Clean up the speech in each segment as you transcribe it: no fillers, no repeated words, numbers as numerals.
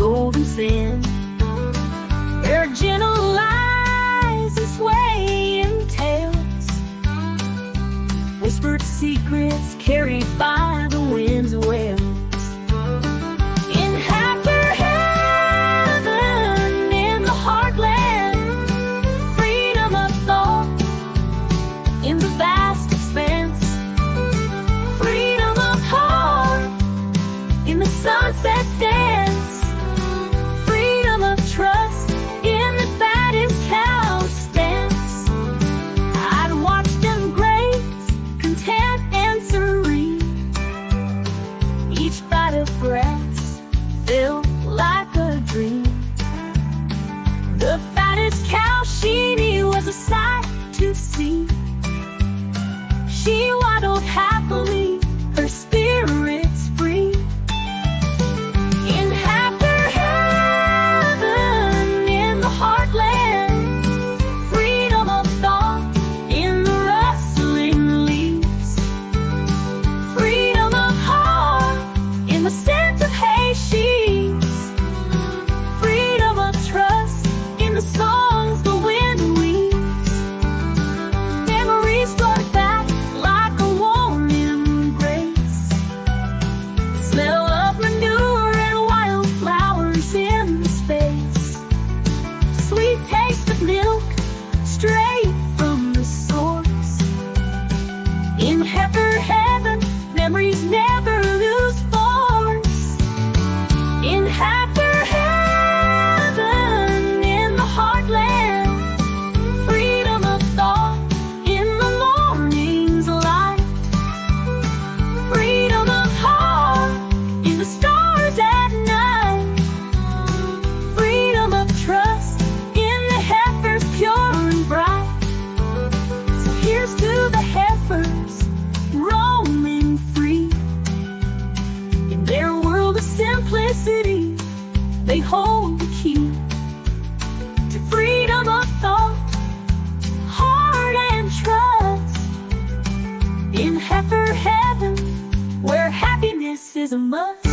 golden sand. Their gentle lies and swaying tails, whispered secrets carried by the wind's wails. In Heifer heaven, in the heartland, freedom of thought in the vast expanse, freedom of heart in the sunset's dance, freedom of trust in the fattest cow's stance. I'd watch them graze, content and serene, each bite of grass felt like a dream. The fattest cow, Sheni, was a sight to see. She waddled happily, her spirits free. In Heifer heaven, in the heartland, freedom of thought in the rustling leaves, freedom of heart in the scent of hay sheaves, freedom of trust in the songs the wind weaves. Memories brought back like a warm embrace, smell of manure and wildflowers in space, sweet taste of milk straight from the source. In Heifer heaven, memories never lose force. In Heifer heaven, in the heartland, freedom of thought in the morning's light, freedom of heart in the stars at night, freedom of trust in the heifers pure and bright. So here's to the heifers roaming free. In their world of simplicity, they hold the key to freedom of thought, heart and trust. In Heifer heaven, where happiness is a must.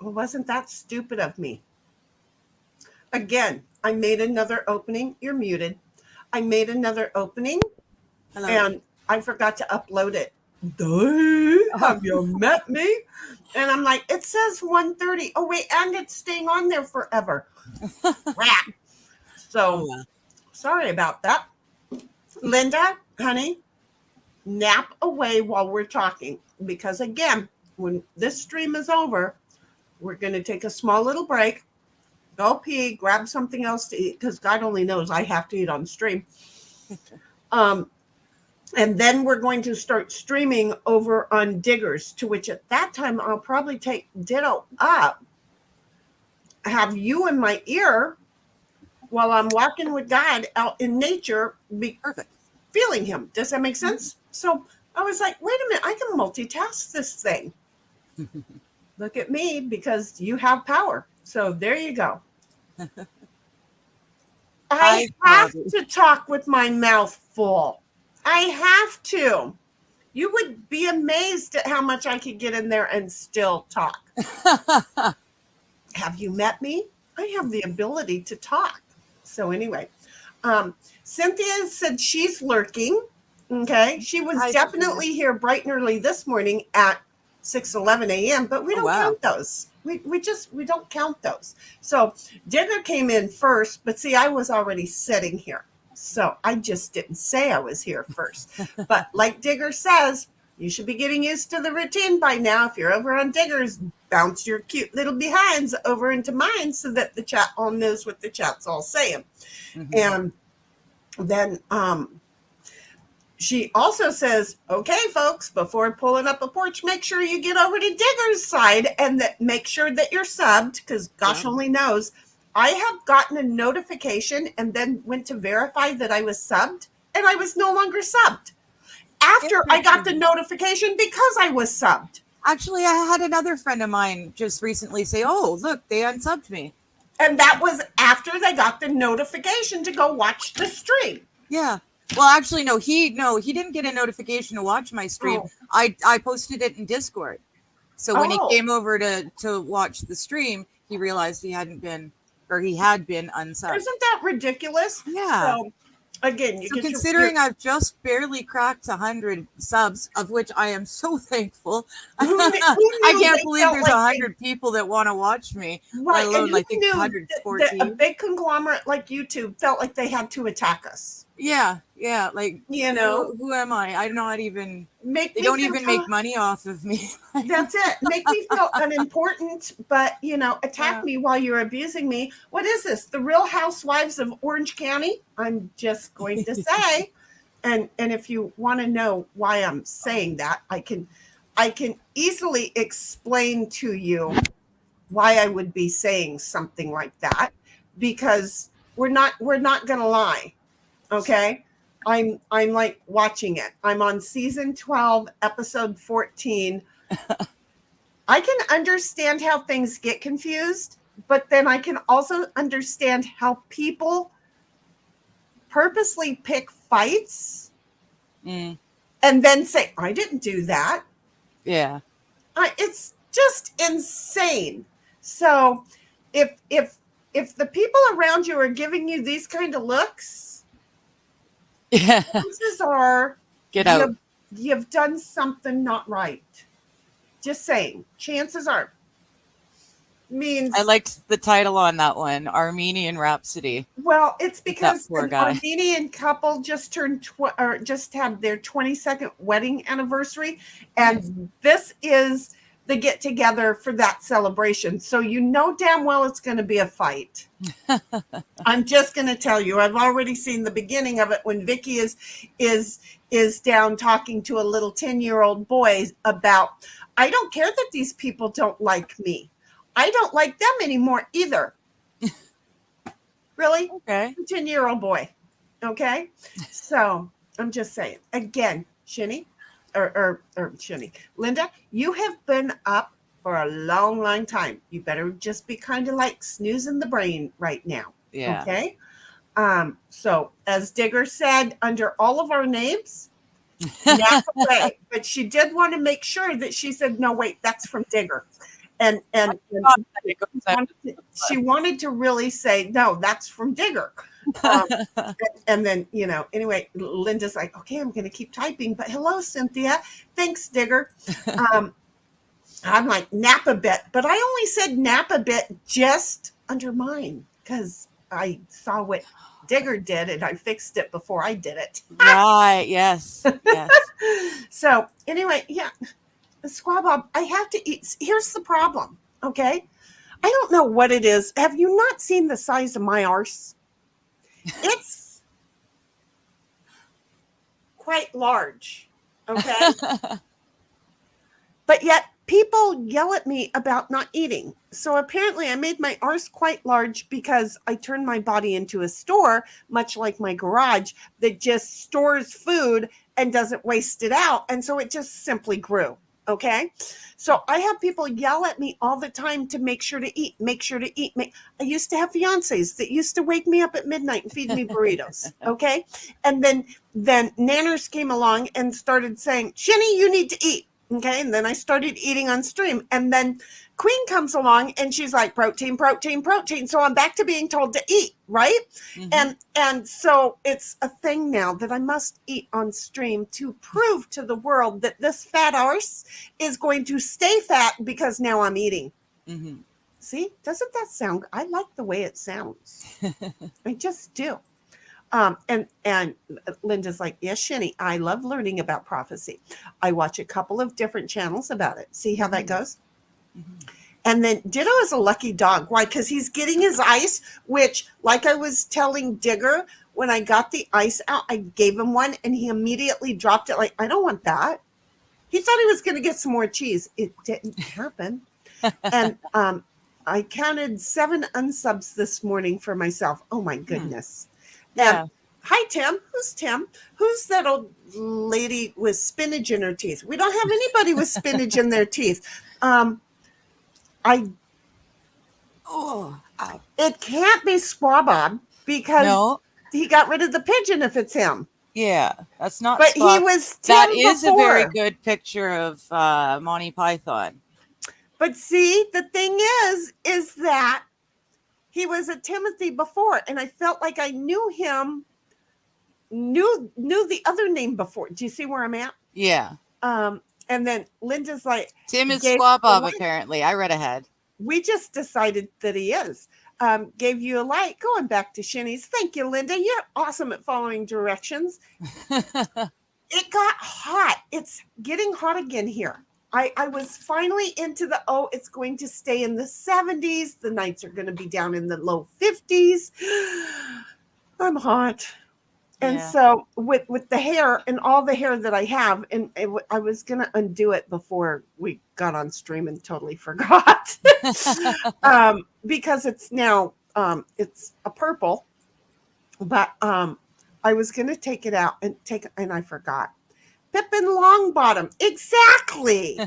Well, wasn't that stupid of me? Again, I made another opening. You're muted. I made another opening. Hello. And I forgot to upload it. Duh, have you met me? And I'm like, it says 1:30. Oh, wait, and it's staying on there forever. Crap. So, sorry about that. Linda, honey, nap away while we're talking. Because, again, when this stream is over, we're going to take a small little break, go pee, grab something else to eat, because God only knows I have to eat on stream. And then we're going to start streaming over on Diggers, to which at that time I'll probably take Ditto up, have you in my ear while I'm walking with God out in nature, Perfect. feeling him. Does that make sense? So I was like, wait a minute, I can multitask this thing. Look at me, because you have power. So there you go. I have to talk with my mouth full. I have to. You would be amazed at how much I could get in there and still talk. Have you met me? I have the ability to talk. So anyway, Cynthia said she's lurking. Okay. She was definitely here bright and early this morning at 6:11 a.m., but we don't count those. We don't count those. So Digger came in first, but see, I was already sitting here. So I just didn't say I was here first. But like Digger says, you should be getting used to the routine by now. If you're over on Diggers, bounce your cute little behinds over into mine so that the chat all knows what the chat's all saying. Mm-hmm. And then She also says, okay, folks, before pulling up a porch, make sure you get over to Digger's side and that make sure that you're subbed, because gosh only knows. I have gotten a notification and then went to verify that I was subbed, and I was no longer subbed after I got the notification because I was subbed. Actually, I had another friend of mine just recently say, oh, look, they unsubbed me. And that was after they got the notification to go watch the stream. Yeah. Well, actually, no, he didn't get a notification to watch my stream. Oh. I posted it in Discord. So when he came over to watch the stream, he realized he had been unsubbed. Isn't that ridiculous? Yeah. So, again, considering I've just barely cracked 100 subs, of which I am so thankful. I can't believe there's 100 people that want to watch me. Right. Let alone, I think 114. A big conglomerate like YouTube felt like they had to attack us. Yeah. Like, who am I? I'm not even. They don't even make money off of me. That's it. Make me feel unimportant, but attack me while you're abusing me. What is this? The Real Housewives of Orange County? I'm just going to say, and if you want to know why I'm saying that, I can easily explain to you why I would be saying something like that, because we're not going to lie. Okay. I'm like watching it. I'm on season 12, episode 14. I can understand how things get confused, but then I can also understand how people purposely pick fights and then say, I didn't do that. Yeah. It's just insane. So if the people around you are giving you these kind of looks, chances are get out. You've done something not right. Just saying. Chances are. Means I liked the title on that one, Armenian Rhapsody. Well, it's because an Armenian couple just turned just had their 22nd wedding anniversary, and this is the get together for that celebration. So damn well it's going to be a fight. I'm just going to tell you, I've already seen the beginning of it when Vicky is down talking to a little 10-year-old boy about, I don't care that these people don't like me. I don't like them anymore either. Really? Okay. 10-year-old boy. Okay. So I'm just saying again, Sheni, or Sheni, Linda, you have been up for a long, long time. You better just be kind of like snoozing the brain right now. Yeah. Okay. So as Digger said, under all of our names, nap away. But she did want to make sure that she said, no, wait, that's from Digger. And she wanted to really say, no, that's from Digger. And then, anyway, Linda's like, okay, I'm going to keep typing, but hello, Cynthia. Thanks, Digger. I'm like, nap a bit, but I only said nap a bit just under mine because I saw what Digger did and I fixed it before I did it. Right. Yes. So anyway, Squab Bob, I have to eat. Here's the problem. Okay. I don't know what it is. Have you not seen the size of my arse? It's quite large. Okay. But yet people yell at me about not eating. So apparently I made my arse quite large because I turned my body into a store, much like my garage, that just stores food and doesn't waste it out. And so it just simply grew. Okay. So I have people yell at me all the time to make sure to eat. I used to have fiancés that used to wake me up at midnight and feed me burritos. Okay. And then nanners came along and started saying, Sheni, you need to eat. Okay. And then I started eating on stream. And then Queen comes along and she's like, protein. So I'm back to being told to eat. Right. Mm-hmm. And so it's a thing now that I must eat on stream to prove to the world that this fat arse is going to stay fat because now I'm eating. Mm-hmm. See, doesn't that sound? I like the way it sounds. I just do. And Linda's like, yes, Sheni, I love learning about prophecy. I watch a couple of different channels about it. See how that goes? Mm-hmm. And then Ditto is a lucky dog. Why? Because he's getting his ice, which, like I was telling Digger, when I got the ice out, I gave him one and he immediately dropped it. Like, I don't want that. He thought he was going to get some more cheese. It didn't happen. And I counted 7 unsubs this morning for myself. Oh my goodness. Yeah. Hi, Tim. Who's Tim? Who's that old lady with spinach in her teeth? We don't have anybody with spinach in their teeth. It can't be Squaw Bob because he got rid of the pigeon if it's him. Yeah, that's not. But he was Tim that is before. A very good picture of Monty Python. But see, the thing is that he was a Timothy before, and I felt like I knew him, knew the other name before. Do you see where I'm at? Yeah. And then Linda's like, Tim is Squaw Bob, apparently. I read ahead. We just decided that he is. Gave you a like. Going back to Sheni's. Thank you, Linda. You're awesome at following directions. It got hot. It's getting hot again here. I was finally into the, it's going to stay in the 70s. The nights are going to be down in the low 50s. I'm hot. And so with the hair and all the hair that I have, and I was going to undo it before we got on stream and totally forgot. Because it's now, it's a purple, but I was going to take it out and I forgot. Pippin Longbottom. Exactly.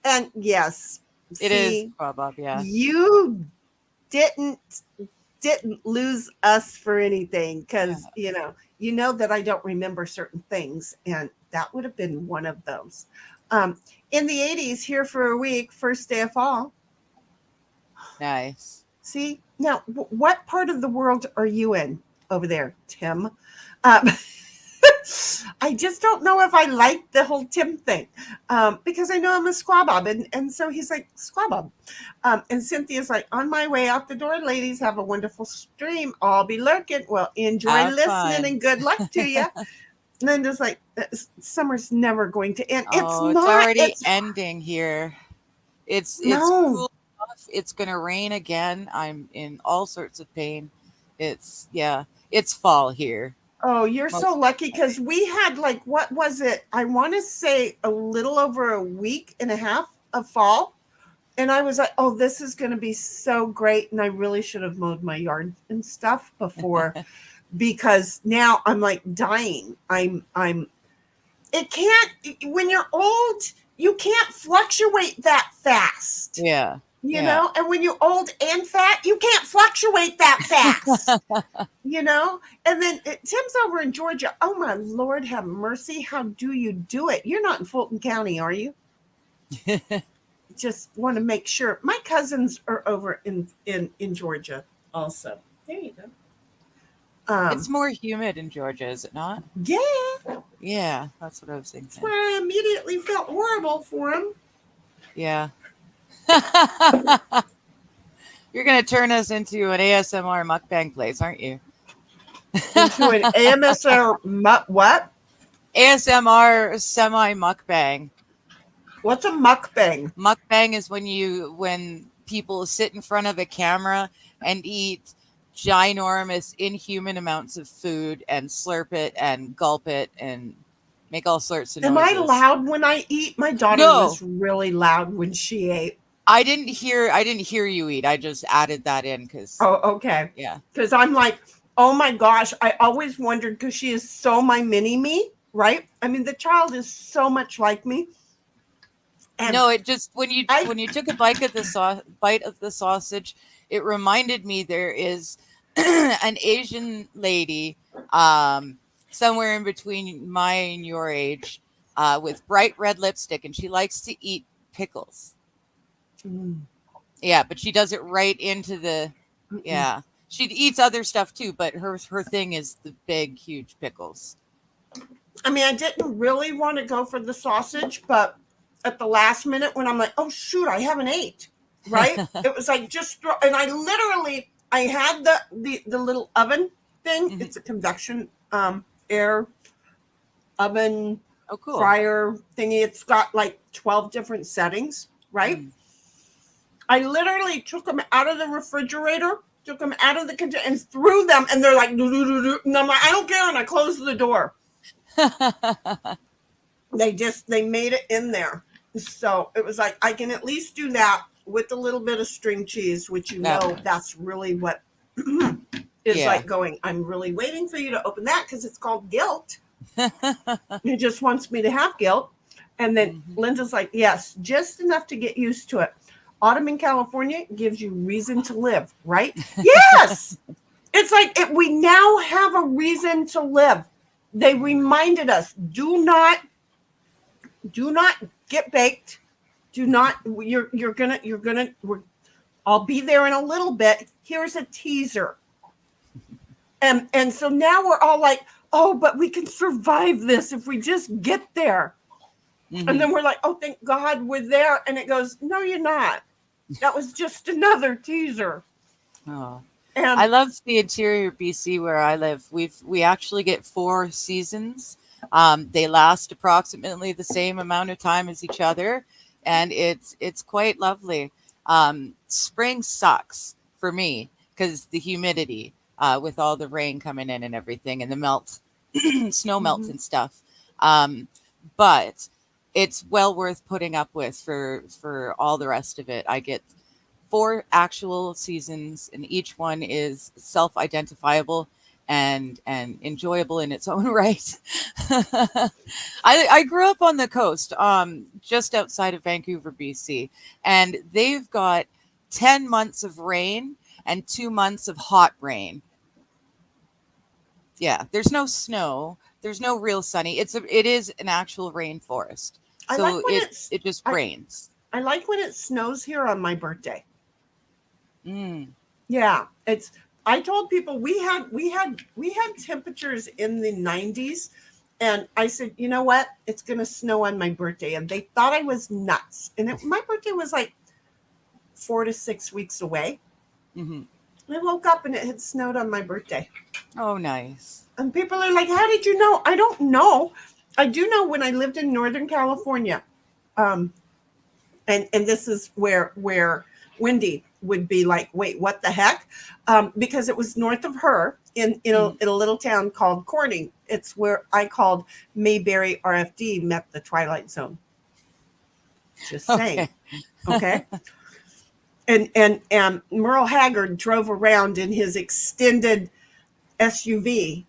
And yes. It is Bob, yeah. You didn't lose us for anything because, you know that I don't remember certain things. And that would have been one of those. In the 80s, here for a week, first day of fall. Nice. See? Now, what part of the world are you in over there, Tim? I just don't know if I like the whole Tim thing because I know I'm a Squaw Bob. And so he's like, Squaw Bob. And Cynthia's like, on my way out the door, ladies, have a wonderful stream. I'll be lurking. Well, enjoy listening and good luck to you. Linda's like, summer's never going to end. It's already ending here. It's cool enough. It's going to rain again. I'm in all sorts of pain. It's fall here. Oh, you're so lucky because we had what was it? I want to say a little over a week and a half of fall. And I was like, oh, this is going to be so great. And I really should have mowed my yard and stuff before because now I'm like dying. It can't, when you're old, you can't fluctuate that fast. Yeah. You know, and when you're old and fat, you can't fluctuate that fast, and then Tim's over in Georgia. Oh, my Lord, have mercy. How do you do it? You're not in Fulton County, are you? Just want to make sure. My cousins are over in Georgia also. There you go. It's more humid in Georgia, is it not? Yeah. Yeah, that's what I was thinking. That's why I immediately felt horrible for him. Yeah. You're going to turn us into an ASMR mukbang place, aren't you? Into an ASMR what? ASMR semi-mukbang. What's a mukbang? Mukbang is when people sit in front of a camera and eat ginormous, inhuman amounts of food and slurp it and gulp it and make all sorts of noises. Am I loud when I eat? My daughter was really loud when she ate. I didn't hear you eat. I just added that in because. Oh, okay. Yeah. Because I'm like, oh my gosh, I always wondered because she is so my mini me, right? I mean, the child is so much like me. And no, it just when you took a bite of the sausage, it reminded me there is an Asian lady somewhere in between my and your age with bright red lipstick, and she likes to eat pickles. Yeah, but she does it right into the she eats other stuff too, but her thing is the big huge pickles. I mean, I didn't really want to go for the sausage, but at the last minute when I'm like, oh shoot, I haven't ate, right? It was like and I had the little oven thing. Mm-hmm. It's a convection air oven fryer thingy. It's got 12 different settings, right? I literally took them out of the refrigerator took them out of the container and threw them, and they're like, doo, doo, doo, doo. And I'm like, I don't care, and I closed the door. They made it in there. So it was like, I can at least do that with a little bit of string cheese, which that's really what is like going, I'm really waiting for you to open that because it's called guilt. He just wants me to have guilt. And then Linda's like, yes, just enough to get used to it. Autumn in California gives you reason to live, right? Yes. It's like we now have a reason to live. They reminded us, do not get baked. Do not, I'll be there in a little bit. Here's a teaser. And so now we're all like, oh, but we can survive this if we just get there. And then we're like, oh, thank God we're there. And it goes, no, you're not. That was just another teaser. Oh, and I love the interior BC where I live. We actually get 4 seasons. They last approximately the same amount of time as each other, and it's quite lovely. Spring sucks for me because the humidity with all the rain coming in and everything, and the melt, snow melt and stuff. But it's well worth putting up with for all the rest of it. I get 4 actual seasons, and each one is self-identifiable and enjoyable in its own right. I grew up on the coast, just outside of Vancouver, BC, and they've got 10 months of rain and 2 months of hot rain. Yeah, there's no snow. There's no real sunny. It is an actual rainforest. So like it just rains. I like when it snows here on my birthday. Mm. Yeah, I told people we had temperatures in the 90s, and I said, you know what? It's going to snow on my birthday, and they thought I was nuts. And my birthday was like 4 to 6 weeks away. I woke up and it had snowed on my birthday. Oh, nice. And people are like, how did you know? I don't know. I do know when I lived in Northern California, and this is where Wendy would be like, wait, what the heck? Because it was north of her in a little town called Corning. It's where I called Mayberry RFD met the Twilight Zone. Just saying. Okay. And Merle Haggard drove around in his extended SUV.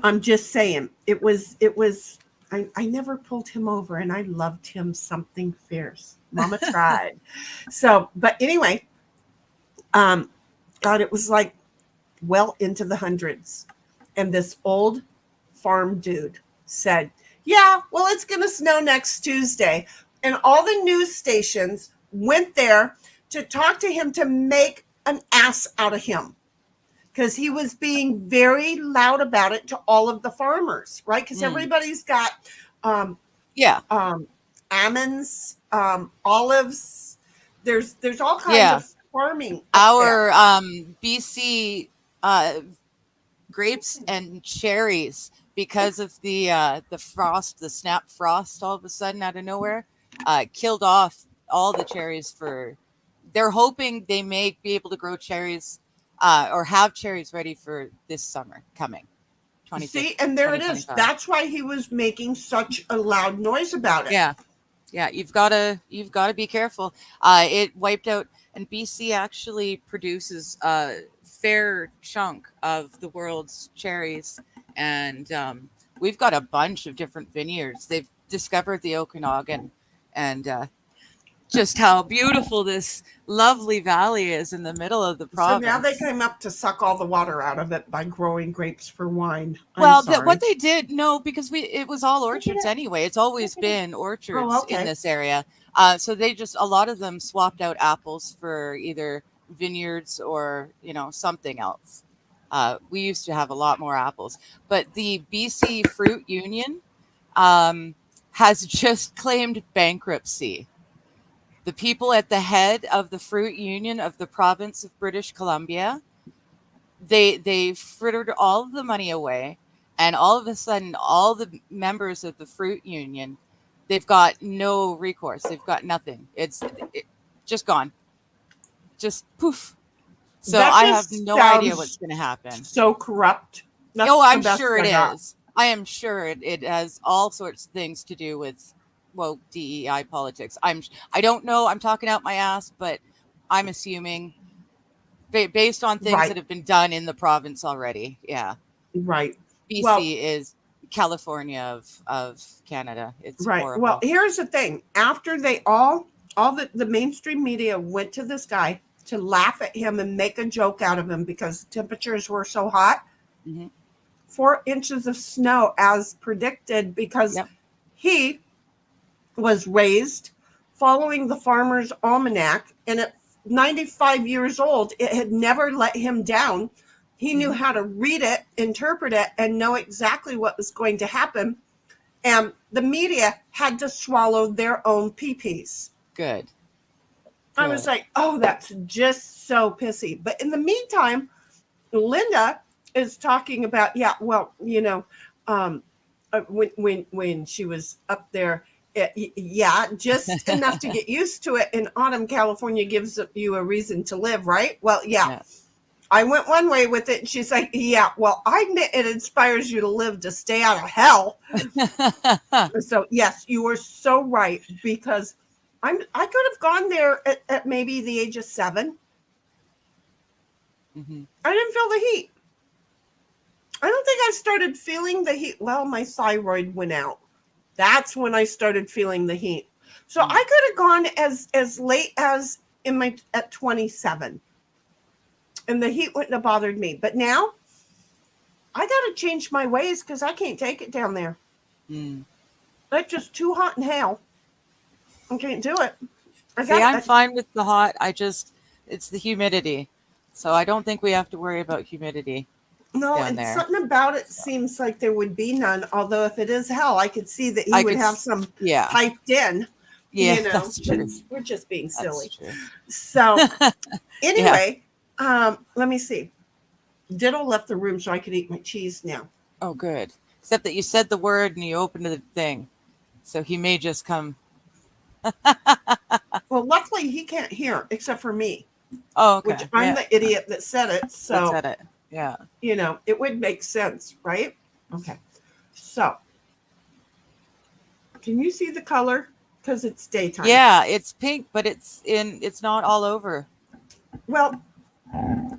I'm just saying, it was I never pulled him over, and I loved him something fierce. Mama tried. So, but anyway, God, it was like well into the hundreds. And this old farm dude said, yeah, well, it's going to snow next Tuesday. And all the news stations went there to talk to him to make an ass out of him, because he was being very loud about it to all of the farmers, right? Because everybody's got almonds, olives. There's all kinds of farming. Our BC grapes and cherries, because of the frost, the snap frost, all of a sudden out of nowhere, killed off all the cherries. They're hoping they may be able to grow cherries or have cherries ready for this summer coming. See, and there it is. That's why he was making such a loud noise about it. Yeah, you've got to be careful. It wiped out, and BC actually produces a fair chunk of the world's cherries, and we've got a bunch of different vineyards. They've discovered the Okanagan, and just how beautiful this lovely valley is in the middle of the province. So now they came up to suck all the water out of it by growing grapes for wine. What they did, because it was all orchards anyway. It's always been orchards in this area. So they a lot of them swapped out apples for either vineyards or, something else. We used to have a lot more apples, but the BC Fruit Union has just claimed bankruptcy. The people at the head of the Fruit Union of the province of British Columbia, they frittered all of the money away, and all of a sudden, all the members of the Fruit Union they've got no recourse. They've got nothing. It's just gone. Just poof. So That I have just no idea sounds what's going to happen. so corrupt. That's Oh, the I'm best sure I it got. is. I am sure it has all sorts of things to do with, well, DEI politics. I don't know. I'm talking out my ass, but I'm assuming based on things Right. that have been done in the province already. Yeah. Right. BC Well, is California of Canada. It's right. Well, horrible. here's the thing. After they all the mainstream media went to this guy to laugh at him and make a joke out of him because the temperatures were so hot. Mhm. 4 inches of snow as predicted because Yep. he was raised following the Farmer's Almanac, and at 95 years old, it had never let him down. He knew how to read it, interpret it, and know exactly what was going to happen. And the media had to swallow their own pee-pees. Good. I was like, oh, that's just so pissy. But in the meantime, Linda is talking about, yeah, well, you know, when she was up there, yeah, just enough to get used to it. In autumn, California gives you a reason to live, right? Well, yeah. I went one way with it, and she's like, yeah, well, I admit it inspires you to live to stay out of hell. So, yes, you are so right, because I could have gone there at maybe the age of 7. Mm-hmm. I didn't feel the heat. I don't think I started feeling the heat. Well, my thyroid went out. That's when I started feeling the heat. So I could have gone as late as at 27. And the heat wouldn't have bothered me. But now I got to change my ways because I can't take it down there. It's just too hot and hell. I can't do it. I'm fine with the hot. It's the humidity. So I don't think we have to worry about humidity. No, and something about it seems like there would be none. Although if it is hell, I could see that he would have some piped in. Yeah, you know, that's true. We're just being silly. That's true. So anyway, let me see. Diddle left the room so I could eat my cheese now. Oh, good. Except that you said the word and you opened the thing. So he may just come. Well, luckily he can't hear except for me. Oh, okay. Which I'm the idiot that said it. So that said it. Yeah. You know, it would make sense, right? Okay. So can you see the color? Because it's daytime. Yeah, it's pink, but it's not all over. Well,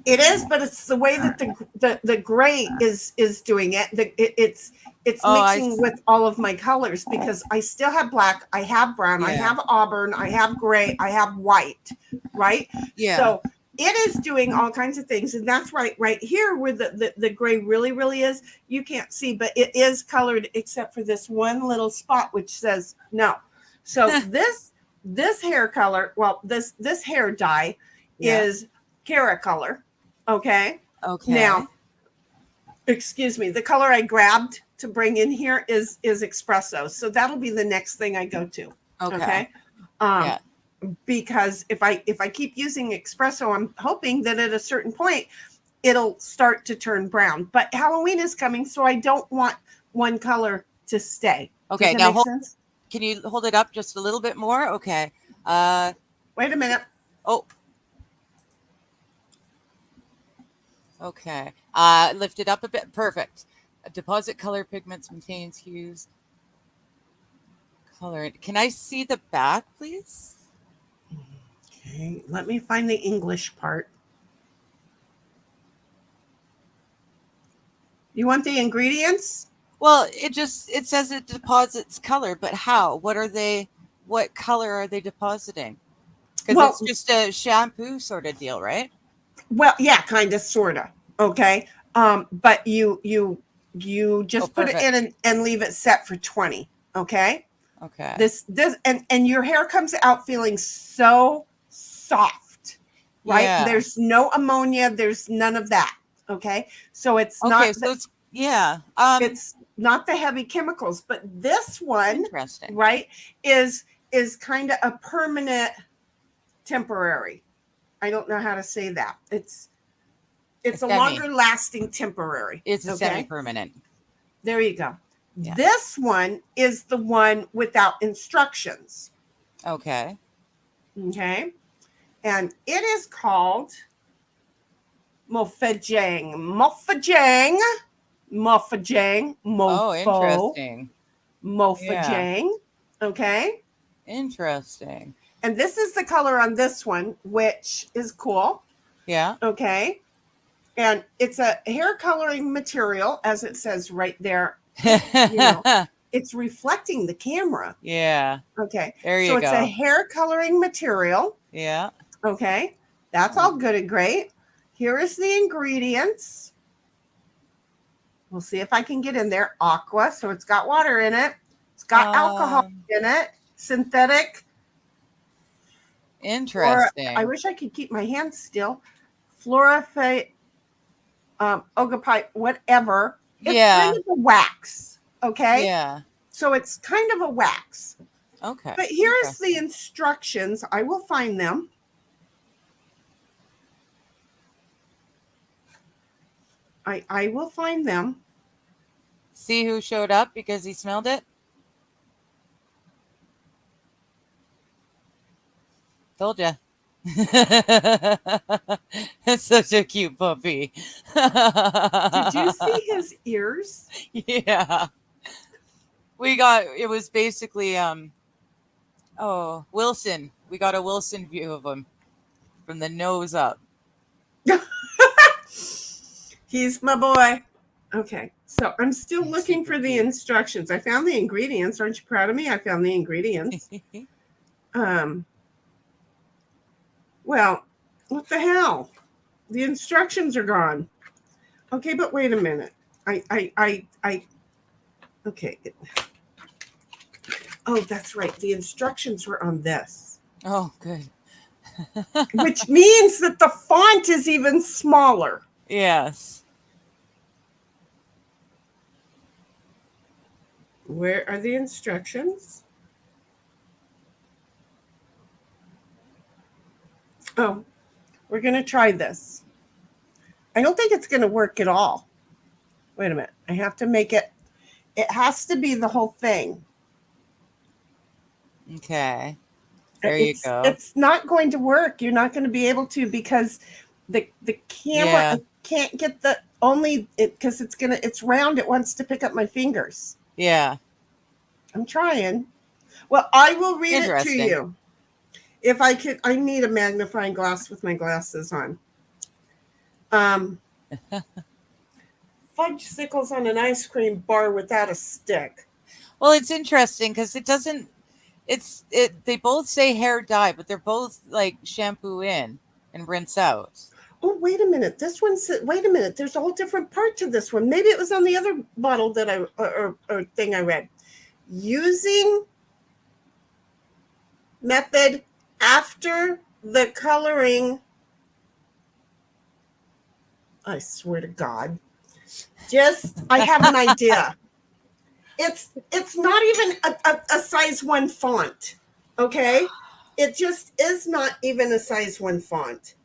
it is, but it's the way that the gray is doing it. It's mixing with all of my colors because I still have black, I have brown, I have auburn, I have gray, I have white, right? Yeah. So it is doing all kinds of things, and that's right here where the gray really is. You can't see, but it is colored except for this one little spot which says no. So this hair color, well, this hair dye is Cara color. Okay. Now, excuse me, the color I grabbed to bring in here is espresso. So that'll be the next thing I go to. Okay. Because if I keep using espresso, I'm hoping that at a certain point it'll start to turn brown. But Halloween is coming, so I don't want one color to stay. Okay. Does that now make sense? Can you hold it up just a little bit more? Okay. Wait a minute. Oh. Okay. Lift it up a bit. Perfect. Deposit color pigments maintains hues. Color. Can I see the back, please? Okay. Let me find the English part. You want the ingredients? Well, it says it deposits color, but how? What color are they depositing? Because it's just a shampoo sort of deal, right? Well, yeah, kind of, sort of. Okay. But you just put it in and leave it set for 20. Okay. Okay. This and your hair comes out feeling so soft, right? Yeah. There's no ammonia. There's none of that. Okay. So it's not. So it's it's not the heavy chemicals, but this one, interesting, right, is kind of a permanent temporary. I don't know how to say that. It's a longer lasting temporary. It's a semi-permanent. There you go. Yeah. This one is the one without instructions. Okay. Okay. And it is called Mofajang. Mofajang. Mofajang. Oh, Mofo. interesting. Yeah. Mofajang. Okay. Interesting. And this is the color on this one, which is cool. Yeah. Okay. And it's a hair coloring material, as it says right there. You know, it's reflecting the camera. Yeah. Okay. There you So it's a go. hair coloring material. Yeah. Okay. That's all good and great. Here is the ingredients. We'll see if I can get in there. Aqua. So it's got water in it. It's got alcohol in it. Synthetic. Interesting. I wish I could keep my hands still. Fluorite, ogapite, whatever. It's kind of a wax. Okay. Yeah. So it's kind of a wax. Okay. But here's the instructions. I will find them. I will find them. See who showed up because he smelled it? Told ya. It's such a cute puppy. Did you see his ears? Yeah. It was basically Wilson. We got a Wilson view of him from the nose up. He's my boy. Okay. So I'm still looking for the instructions. I found the ingredients. Aren't you proud of me? I found the ingredients. Well, what the hell? The instructions are gone. Okay, but wait a minute. Okay. Oh, that's right. The instructions were on this. Oh, good. Which means that the font is even smaller. Yes. Where are the instructions? Oh, we're going to try this. I don't think it's going to work at all. Wait a minute. I have to make it. It has to be the whole thing. Okay. There you go. It's not going to work. You're not going to be able to because the camera can't get because it's round. It wants to pick up my fingers. Yeah. I'm trying. Well, I will read it to you. If I could, I need a magnifying glass with my glasses on. Fudgesicles on an ice cream bar without a stick. Well, it's interesting because it doesn't. They both say hair dye, but they're both like shampoo in and rinse out. Oh, wait a minute. This one said, wait a minute. There's a whole different part to this one. Maybe it was on the other bottle that or thing I read. Using method after the coloring. I swear to God. I have an idea. It's not even a size 1 font. Okay. It just is not even a size 1 font.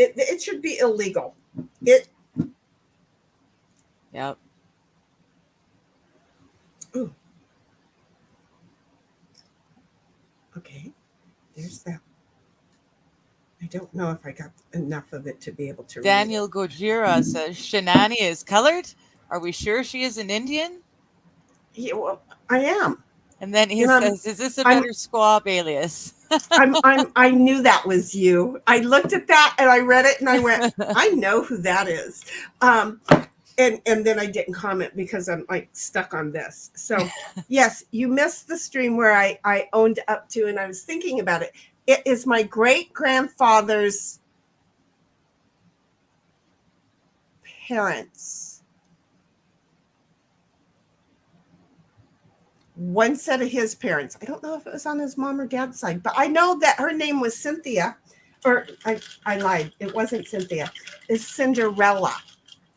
It should be illegal. Yep. Ooh. Okay. There's that. I don't know if I got enough of it to be able to Daniel read Gojira says Sheni is colored. Are we sure she is an Indian? Yeah, well, I am. And then he says, "Is this a better squab alias?" I knew that was you. I looked at that and I read it and I went, I know who that is. And then I didn't comment because I'm like stuck on this. So yes, you missed the stream where I owned up to, and I was thinking about it. It is my great grandfather's parents. One set of his parents. I don't know if it was on his mom or dad's side, but I know that her name was Cynthia, or I lied. It wasn't Cynthia. It's Cinderella.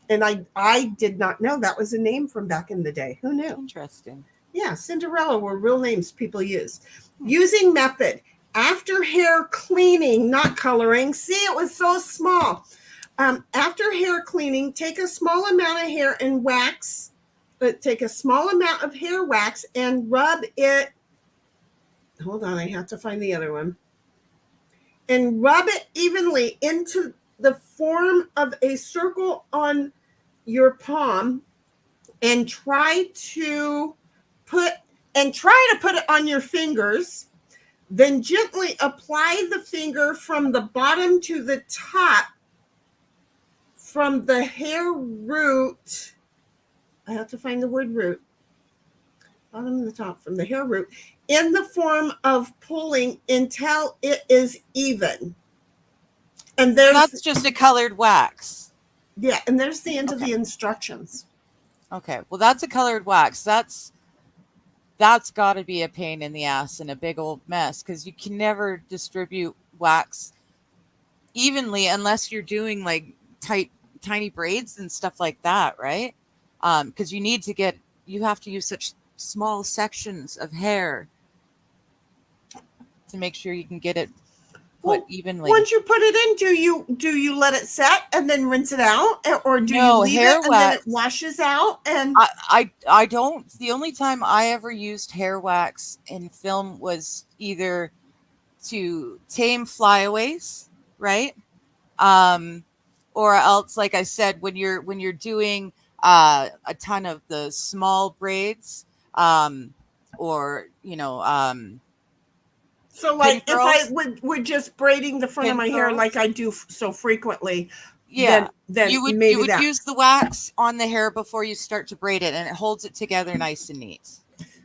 And I did not know that was a name from back in the day. Who knew? Interesting. Yeah, Cinderella were real names people use. Using method. After hair cleaning, not coloring. See, it was so small. After hair cleaning, take a small amount of hair and wax. take a small amount of hair wax and rub it. Hold on, I have to find the other one. And rub it evenly into the form of a circle on your palm, and try to put it on your fingers. Then gently apply the finger from the bottom to the top, from the hair root. I have to find the word root. Bottom to the top, from the hair root, in the form of pulling until it is even. And that's just a colored wax. Yeah, and there's the end of the instructions. Okay, well, that's a colored wax. That's got to be a pain in the ass and a big old mess, because you can never distribute wax evenly unless you're doing like tiny braids and stuff like that, right? Because you have to use such small sections of hair to make sure you can get it put evenly. Once you put it in, do you let it set and then rinse it out, or do you leave it and then it washes out? And I don't. The only time I ever used hair wax in film was either to tame flyaways, right? Or else, like I said, when you're doing a ton of the small braids, or so like if I would just braiding the front of my hair like I do so frequently, then you would use the wax on the hair before you start to braid it, and it holds it together nice and neat.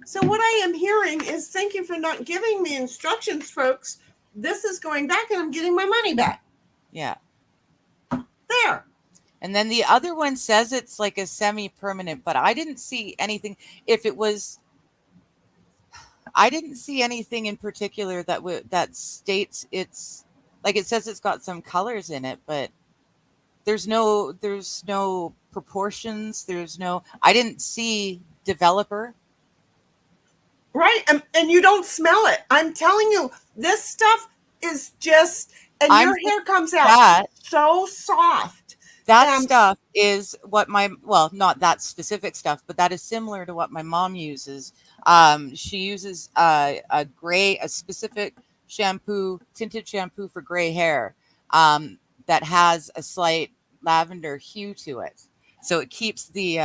So what I am hearing is, thank you for not giving me instructions, folks. This is going back and I'm getting my money back. Yeah. There. And then the other one says it's like a semi-permanent, but I didn't see anything. I didn't see anything in particular that states it's like, it says it's got some colors in it, but there's no proportions. I didn't see developer. Right. And you don't smell it. I'm telling you, this stuff is just, and your hair comes out so soft. That stuff is what not that specific stuff, but that is similar to what my mom uses. She uses a specific shampoo, tinted shampoo for gray hair, that has a slight lavender hue to it. So it keeps the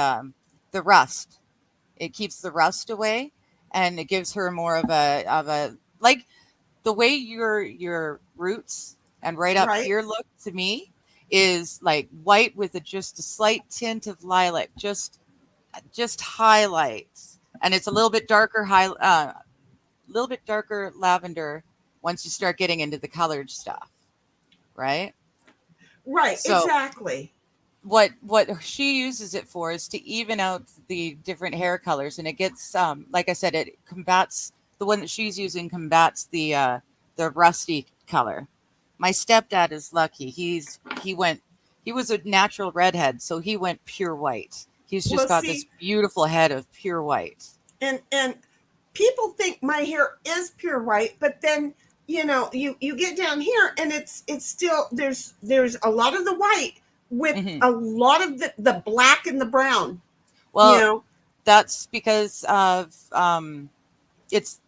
rust. It keeps the rust away, and it gives her more of a like the way your roots and right up here look to me is like white with just a slight tint of lilac, just highlights, and it's a little bit darker lavender once you start getting into the colored stuff, right? Right, so exactly. What she uses it for is to even out the different hair colors, and it gets like I said, it combats the one that she's using combats the rusty color. My stepdad is lucky. He was a natural redhead, so he went pure white. He's just got this beautiful head of pure white. And people think my hair is pure white, but then you get down here and it's still there's a lot of the white with a lot of the black and the brown. Well, that's because of it's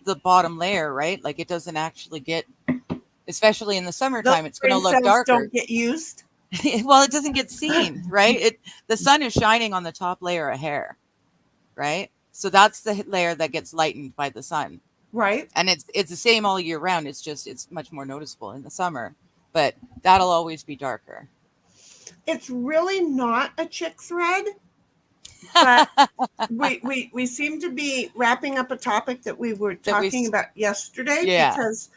the bottom layer, right? Like it doesn't actually get, especially in the summertime, it's going to look darker. Don't get used. Well, it doesn't get seen, right? The sun is shining on the top layer of hair, right? So that's the layer that gets lightened by the sun, right? And it's the same all year round. It's much more noticeable in the summer, but that'll always be darker. It's really not a chick thread, but we seem to be wrapping up a topic that we were talking about yesterday, because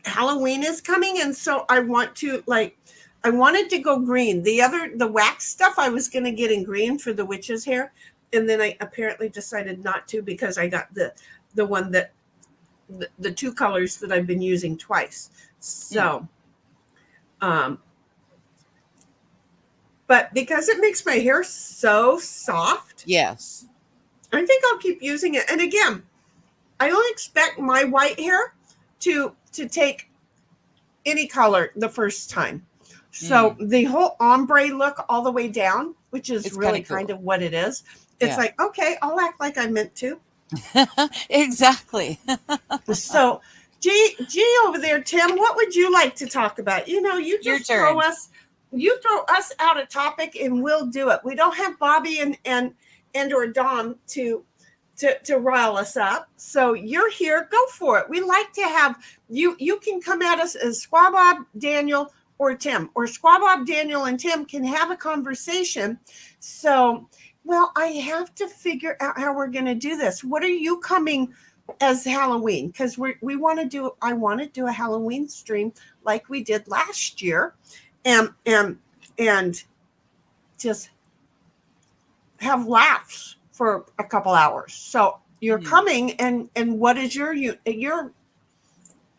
Halloween is coming, and so I wanted to go green. The wax stuff I was going to get in green for the witch's hair, and then I apparently decided not to, because I got the one that the two colors that I've been using twice. So, but because it makes my hair so soft, yes, I think I'll keep using it. And again, I don't expect my white hair to take any color the first time. So the whole ombre look all the way down, which is It's really kinda cool. kind of what it is. It's like, okay, I'll act like I meant to. Exactly. So G over there, Tim, what would you like to talk about? You Your just turn. throw us out a topic and we'll do it. We don't have Bobby and or Dom to rile us up. So you're here, go for it. We like to have you can come at us as Squabob, Daniel, or Tim, or Squabob, Daniel, and Tim can have a conversation. So, well, I have to figure out how we're going to do this. What are you coming as Halloween? Because I want to do a Halloween stream like we did last year, and just have laughs for a couple hours. So you're coming, and what is your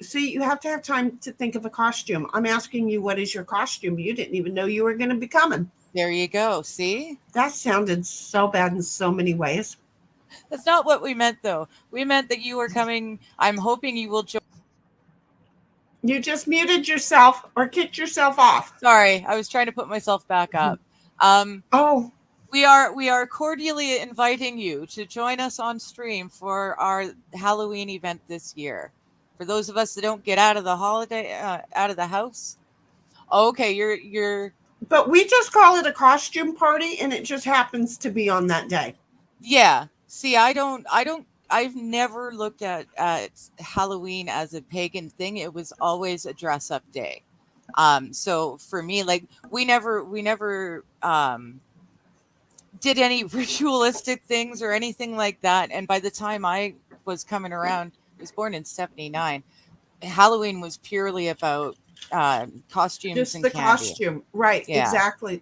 see, you have to have time to think of a costume. I'm asking you, what is your costume? You didn't even know you were going to be coming. There you go. See? That sounded so bad in so many ways. That's not what we meant, though. We meant that you were coming. I'm hoping you will join. You just muted yourself or kicked yourself off. Sorry, I was trying to put myself back up. We are cordially inviting you to join us on stream for our Halloween event this year. For those of us that don't get out of the out of the house. Okay, you're. But we just call it a costume party, and it just happens to be on that day. Yeah. See, I've never looked at Halloween as a pagan thing. It was always a dress up day. So for me, like we never did any ritualistic things or anything like that. And by the time I was coming around, I was born in 1979. Halloween was purely about costumes just and the candy. Costume, right? Yeah. Exactly.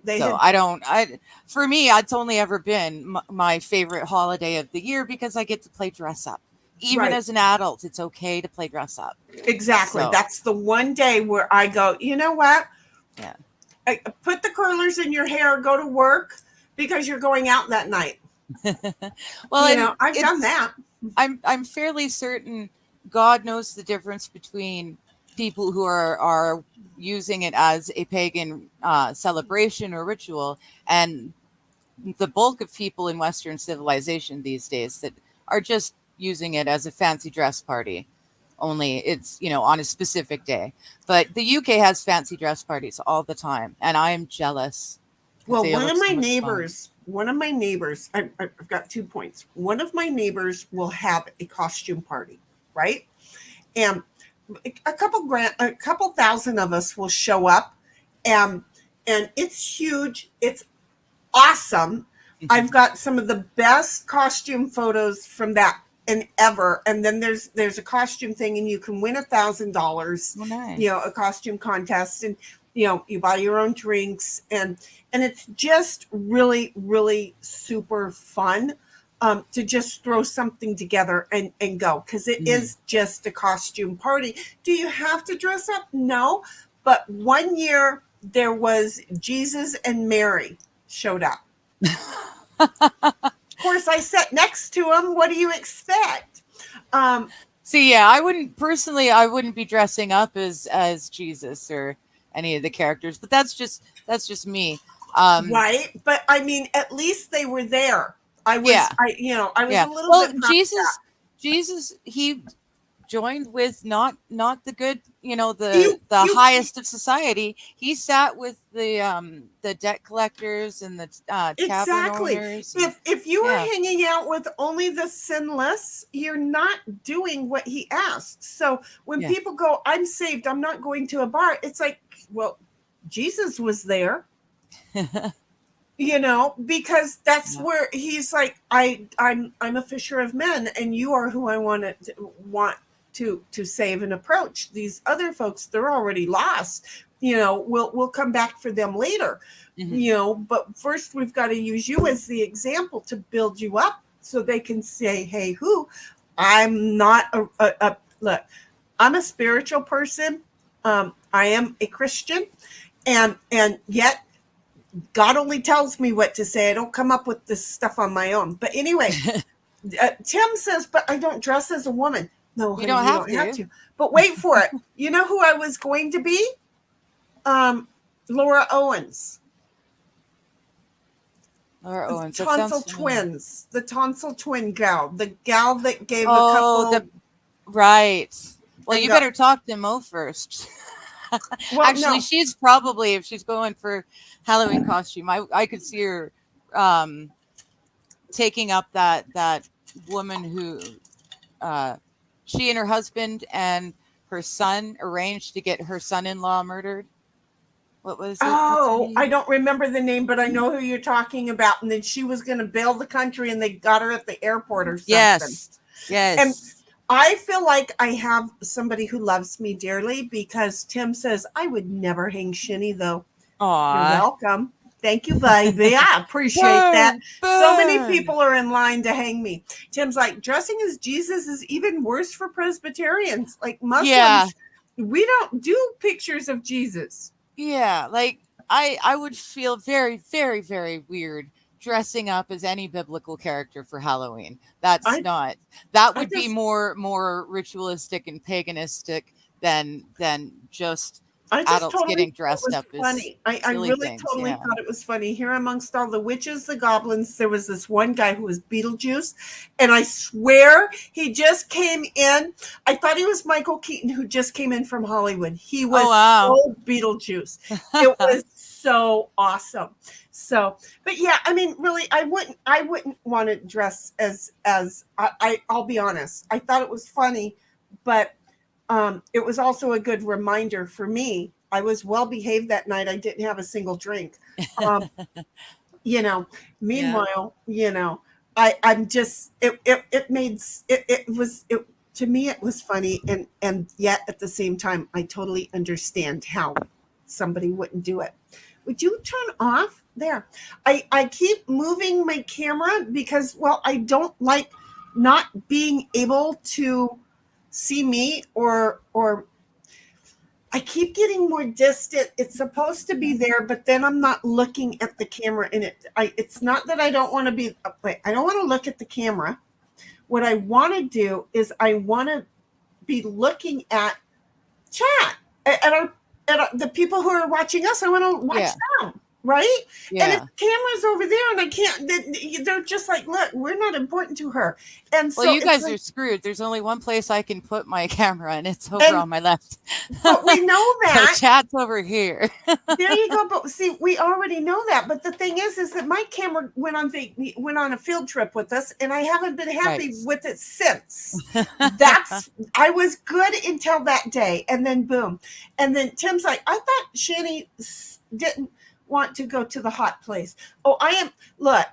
For me, it's only ever been my favorite holiday of the year because I get to play dress up. Even as an adult, it's okay to play dress up. Exactly. So, that's the one day where I go, you know what? Yeah. Put the curlers in your hair, go to work because you're going out that night. Well, I've done that. I'm fairly certain God knows the difference between people who are using it as a pagan celebration or ritual and the bulk of people in Western civilization these days that are just using it as a fancy dress party. Only it's, on a specific day. But the UK has fancy dress parties all the time. And I am jealous. Well, one of my neighbors, I've got 2 points. One of my neighbors will have a costume party, right? And a couple thousand of us will show up, and it's huge. It's awesome. Mm-hmm. I've got some of the best costume photos from that and ever. And then there's a costume thing, and you can win $1,000. Oh, nice. A costume contest, and you buy your own drinks, and it's just really, really super fun. To just throw something together and go, because it is just a costume party. Do you have to dress up? No. But one year there was Jesus and Mary showed up. Of course, I sat next to him. What do you expect? See, yeah, I wouldn't be dressing up as Jesus or any of the characters, but that's just me. Right. But I mean, at least they were there. I was a little bit. Jesus, he joined with not the good, the highest of society. He sat with the debt collectors and the tavern owners. If you were hanging out with only the sinless, you're not doing what he asked. So when people go, I'm saved, I'm not going to a bar, it's like, well, Jesus was there. Because that's where he's like, I'm a fisher of men, and you are who I want to save and approach. These other folks, they're already lost. We'll come back for them later. Mm-hmm. But first we've got to use you as the example to build you up, so they can say, hey, I'm not look, I'm a spiritual person. I am a Christian, and yet God only tells me what to say. I don't come up with this stuff on my own. But anyway, Tim says, but I don't dress as a woman. No, honey, you don't have to. But wait for it. You know who I was going to be? Laura Owens. Laura Owens. That Tonsil sounds familiar. twins. The tonsil twin gal. The gal that gave a Oh, couple. right. Well, and you go- better talk to Mo first. Well, Actually, no. she's probably, if she's going for Halloween costume, I could see her taking up that woman who she and her husband and her son arranged to get her son-in-law murdered. What was it? What's her Oh, I name? don't remember the name, but I know who you're talking about. And then she was going to bail the country, and they got her at the airport or something. Yes. And Yes. I feel like I have somebody who loves me dearly, because Tim says, I would never hang Sheni, though. You're Aw. welcome. Thank you, baby. I appreciate that. So many Burn. people are in line to hang me. Tim's like, dressing as Jesus is even worse for Presbyterians. Like Muslims, Yeah. we don't do pictures of Jesus. Yeah, like I would feel very, very, very weird dressing up as any biblical character for Halloween. That's I- not that I would be just- more ritualistic and paganistic than just I just adults totally getting thought dressed it was up as funny. I silly really things, totally yeah. thought it was funny. Here amongst all the witches, the goblins, there was this one guy who was Beetlejuice, and I swear he just came in. I thought he was Michael Keaton, who just came in from Hollywood. He was wow. so Beetlejuice. It was so awesome. So, but yeah, I mean, really, I wouldn't want to dress as I'll be honest. I thought it was funny, but it was also a good reminder for me. I was well behaved that night. I didn't have a single drink. Meanwhile, I'm just, to me, it was funny. And yet at the same time, I totally understand how somebody wouldn't do it. Would you turn off there? I keep moving my camera because, well, I don't like not being able to see me, or I keep getting more distant. It's supposed to be there, but then I'm not looking at the camera, and it's not that I don't want to be. Wait, I don't want to look at the camera. What I want to do is I want to be looking at chat, at the people who are watching us. I want to watch them, right? Yeah. And the camera's over there, and I can't. They're just like, look, we're not important to her. And so Well, you guys like, are screwed. There's only one place I can put my camera, and it's over on my left. But we know that. So chat's over here. There you go. But see, we already know that. But the thing is that my camera went on a field trip with us, and I haven't been happy with it since. I was good until that day, and then boom. And then Tim's like, I thought Sheni didn't want to go to the hot place. Oh, I am. Look,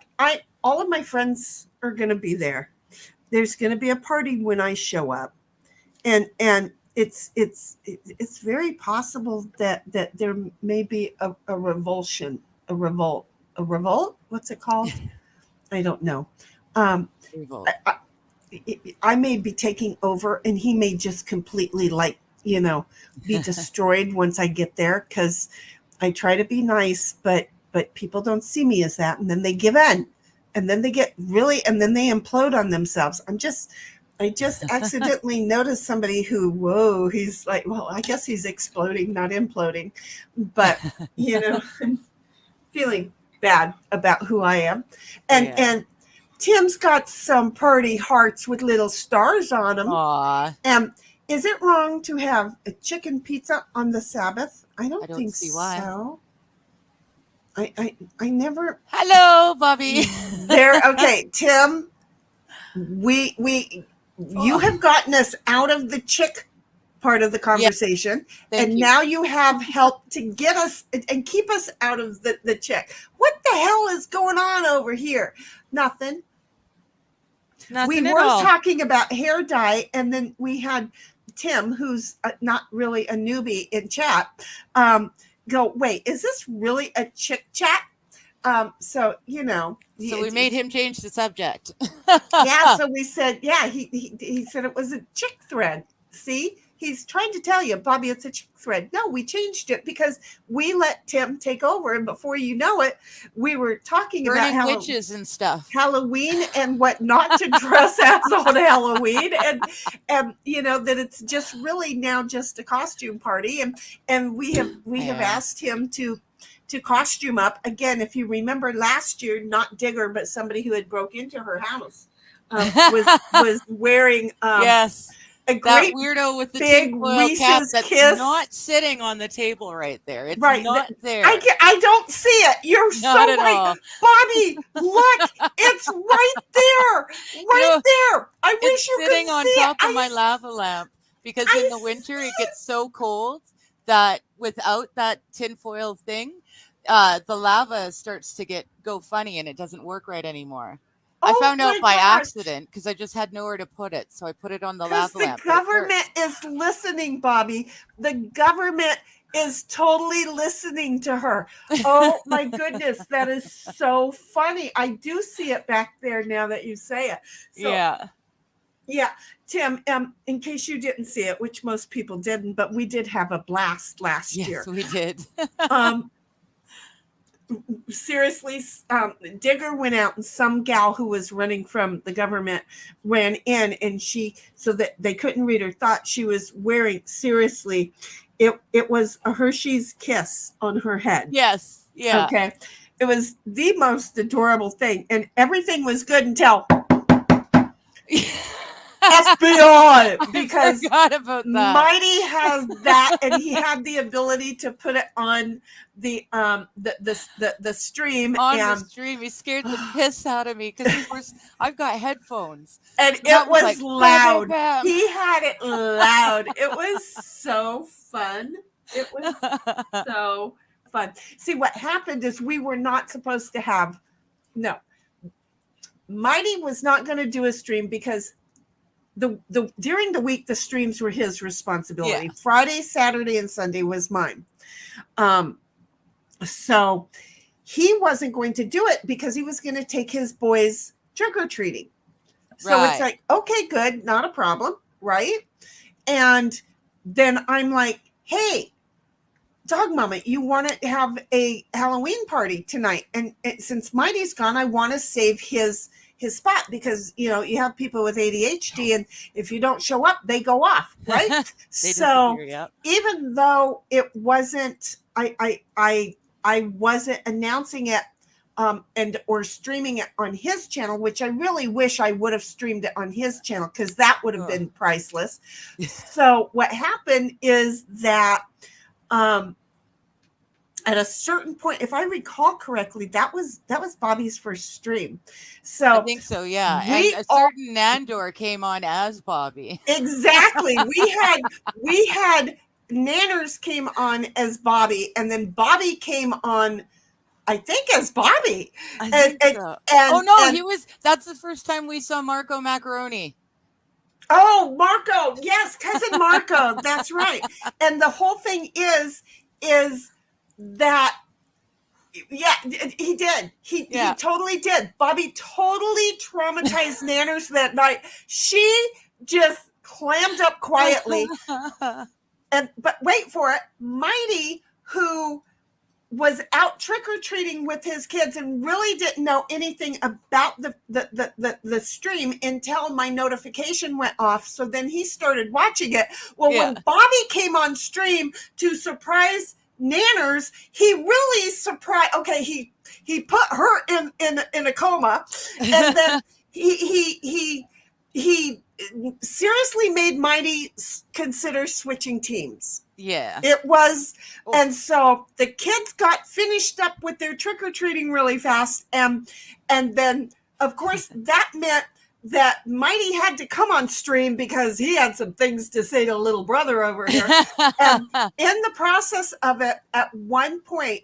all of my friends are going to be there. There's going to be a party when I show up, and it's very possible that there may be a revulsion, a revolt. What's it called? I don't know. I may be taking over, and he may just completely be destroyed once I get there, because I try to be nice, but people don't see me as that, and then they give in, and then they get and then they implode on themselves. I just accidentally noticed somebody who, he's like, well, I guess he's exploding, not imploding, but I'm feeling bad about who I am. And Tim's got some pretty hearts with little stars on them. Aww. And is it wrong to have a chicken pizza on the Sabbath? I don't think see why. so. I never. Hello, Bobby. There. Okay, Tim. You have gotten us out of the chick part of the conversation, and now you have helped to get us and keep us out of the chick. What the hell is going on over here? Nothing. We were talking about hair dye, and then we had Tim, who's not really a newbie in chat, go, wait, is this really a chick chat? So we made him change the subject. Yeah, so we said, he said it was a chick thread. See, he's trying to tell you, Bobby, it's a chick thread. No, we changed it because we let Tim take over, and before you know it, we were talking Burning about witches and stuff. Halloween and what not to dress as on Halloween, and you know that it's just really now just a costume party, and we have asked him to costume up again. If you remember last year, not Digger, but somebody who had broke into her house was wearing yes. a That great weirdo with the big tinfoil cap Reese's that's Kiss. not sitting on the table right there. It's Right. not there. I don't see it. You're Not so at right. all. Bobby, look, it's right there. Right there. I wish It's you could sitting on see top it. of my lava lamp because in the winter it gets so cold that without that tinfoil thing, the lava starts to go funny and it doesn't work right anymore. I found out by accident because I just had nowhere to put it. So I put it on the lava lamp. The government is listening, Bobby. The government is totally listening to her. Oh my goodness, that is so funny. I do see it back there now that you say it. So, yeah, Tim, in case you didn't see it, which most people didn't, but we did have a blast last year. Yes, we did. Seriously, Digger went out and some gal who was running from the government ran in, and so that they couldn't read her, thought she was wearing, seriously, it was a Hershey's Kiss on her head. Yes. Yeah. Okay. It was the most adorable thing, and everything was good until FBI, because I forgot about that. Mighty has that, and he had the ability to put it on the stream. On the stream, he scared the piss out of me because, of course, I've got headphones, and so it was like, loud. Bam, bam. He had it loud. It was so fun. It was so fun. See, what happened is we were not supposed to have. No, Mighty was not going to do a stream because during the week the streams were his responsibility. Yeah. Friday, Saturday, and Sunday was mine. So he wasn't going to do it because he was going to take his boys trick-or-treating. So It's like, okay, good, not a problem, right? And then I'm like, hey, Dog Mama, you want to have a Halloween party tonight? And since Mighty's gone, I want to save his spot because, you know, you have people with ADHD, and if you don't show up, they go off, right? So even though it wasn't, I wasn't announcing it or streaming it on his channel, which I really wish I would have streamed it on his channel because that would have been priceless. So what happened is that at a certain point, if I recall correctly, that was Bobby's first stream. So I think so, yeah. And a certain Nandor came on as Bobby. Exactly. We had Nanners came on as Bobby, and then Bobby came on, I think, as Bobby. I think so. That's the first time we saw Marco Macaroni. Oh, Marco. Yes, cousin Marco. That's right. And the whole thing is that, yeah, he did. He totally did. Bobby totally traumatized Nanners that night. She just clammed up quietly. But wait for it. Mighty, who was out trick-or-treating with his kids and really didn't know anything about the stream until my notification went off. So then he started watching it. Well, when Bobby came on stream to surprise Nanners, he really surprised. Okay, he put her in a coma, and then he seriously made Mighty consider switching teams. Yeah, it was. And so the kids got finished up with their trick-or-treating really fast, and then of course that meant that Mighty had to come on stream because he had some things to say to little brother over here. And in the process of it, at one point,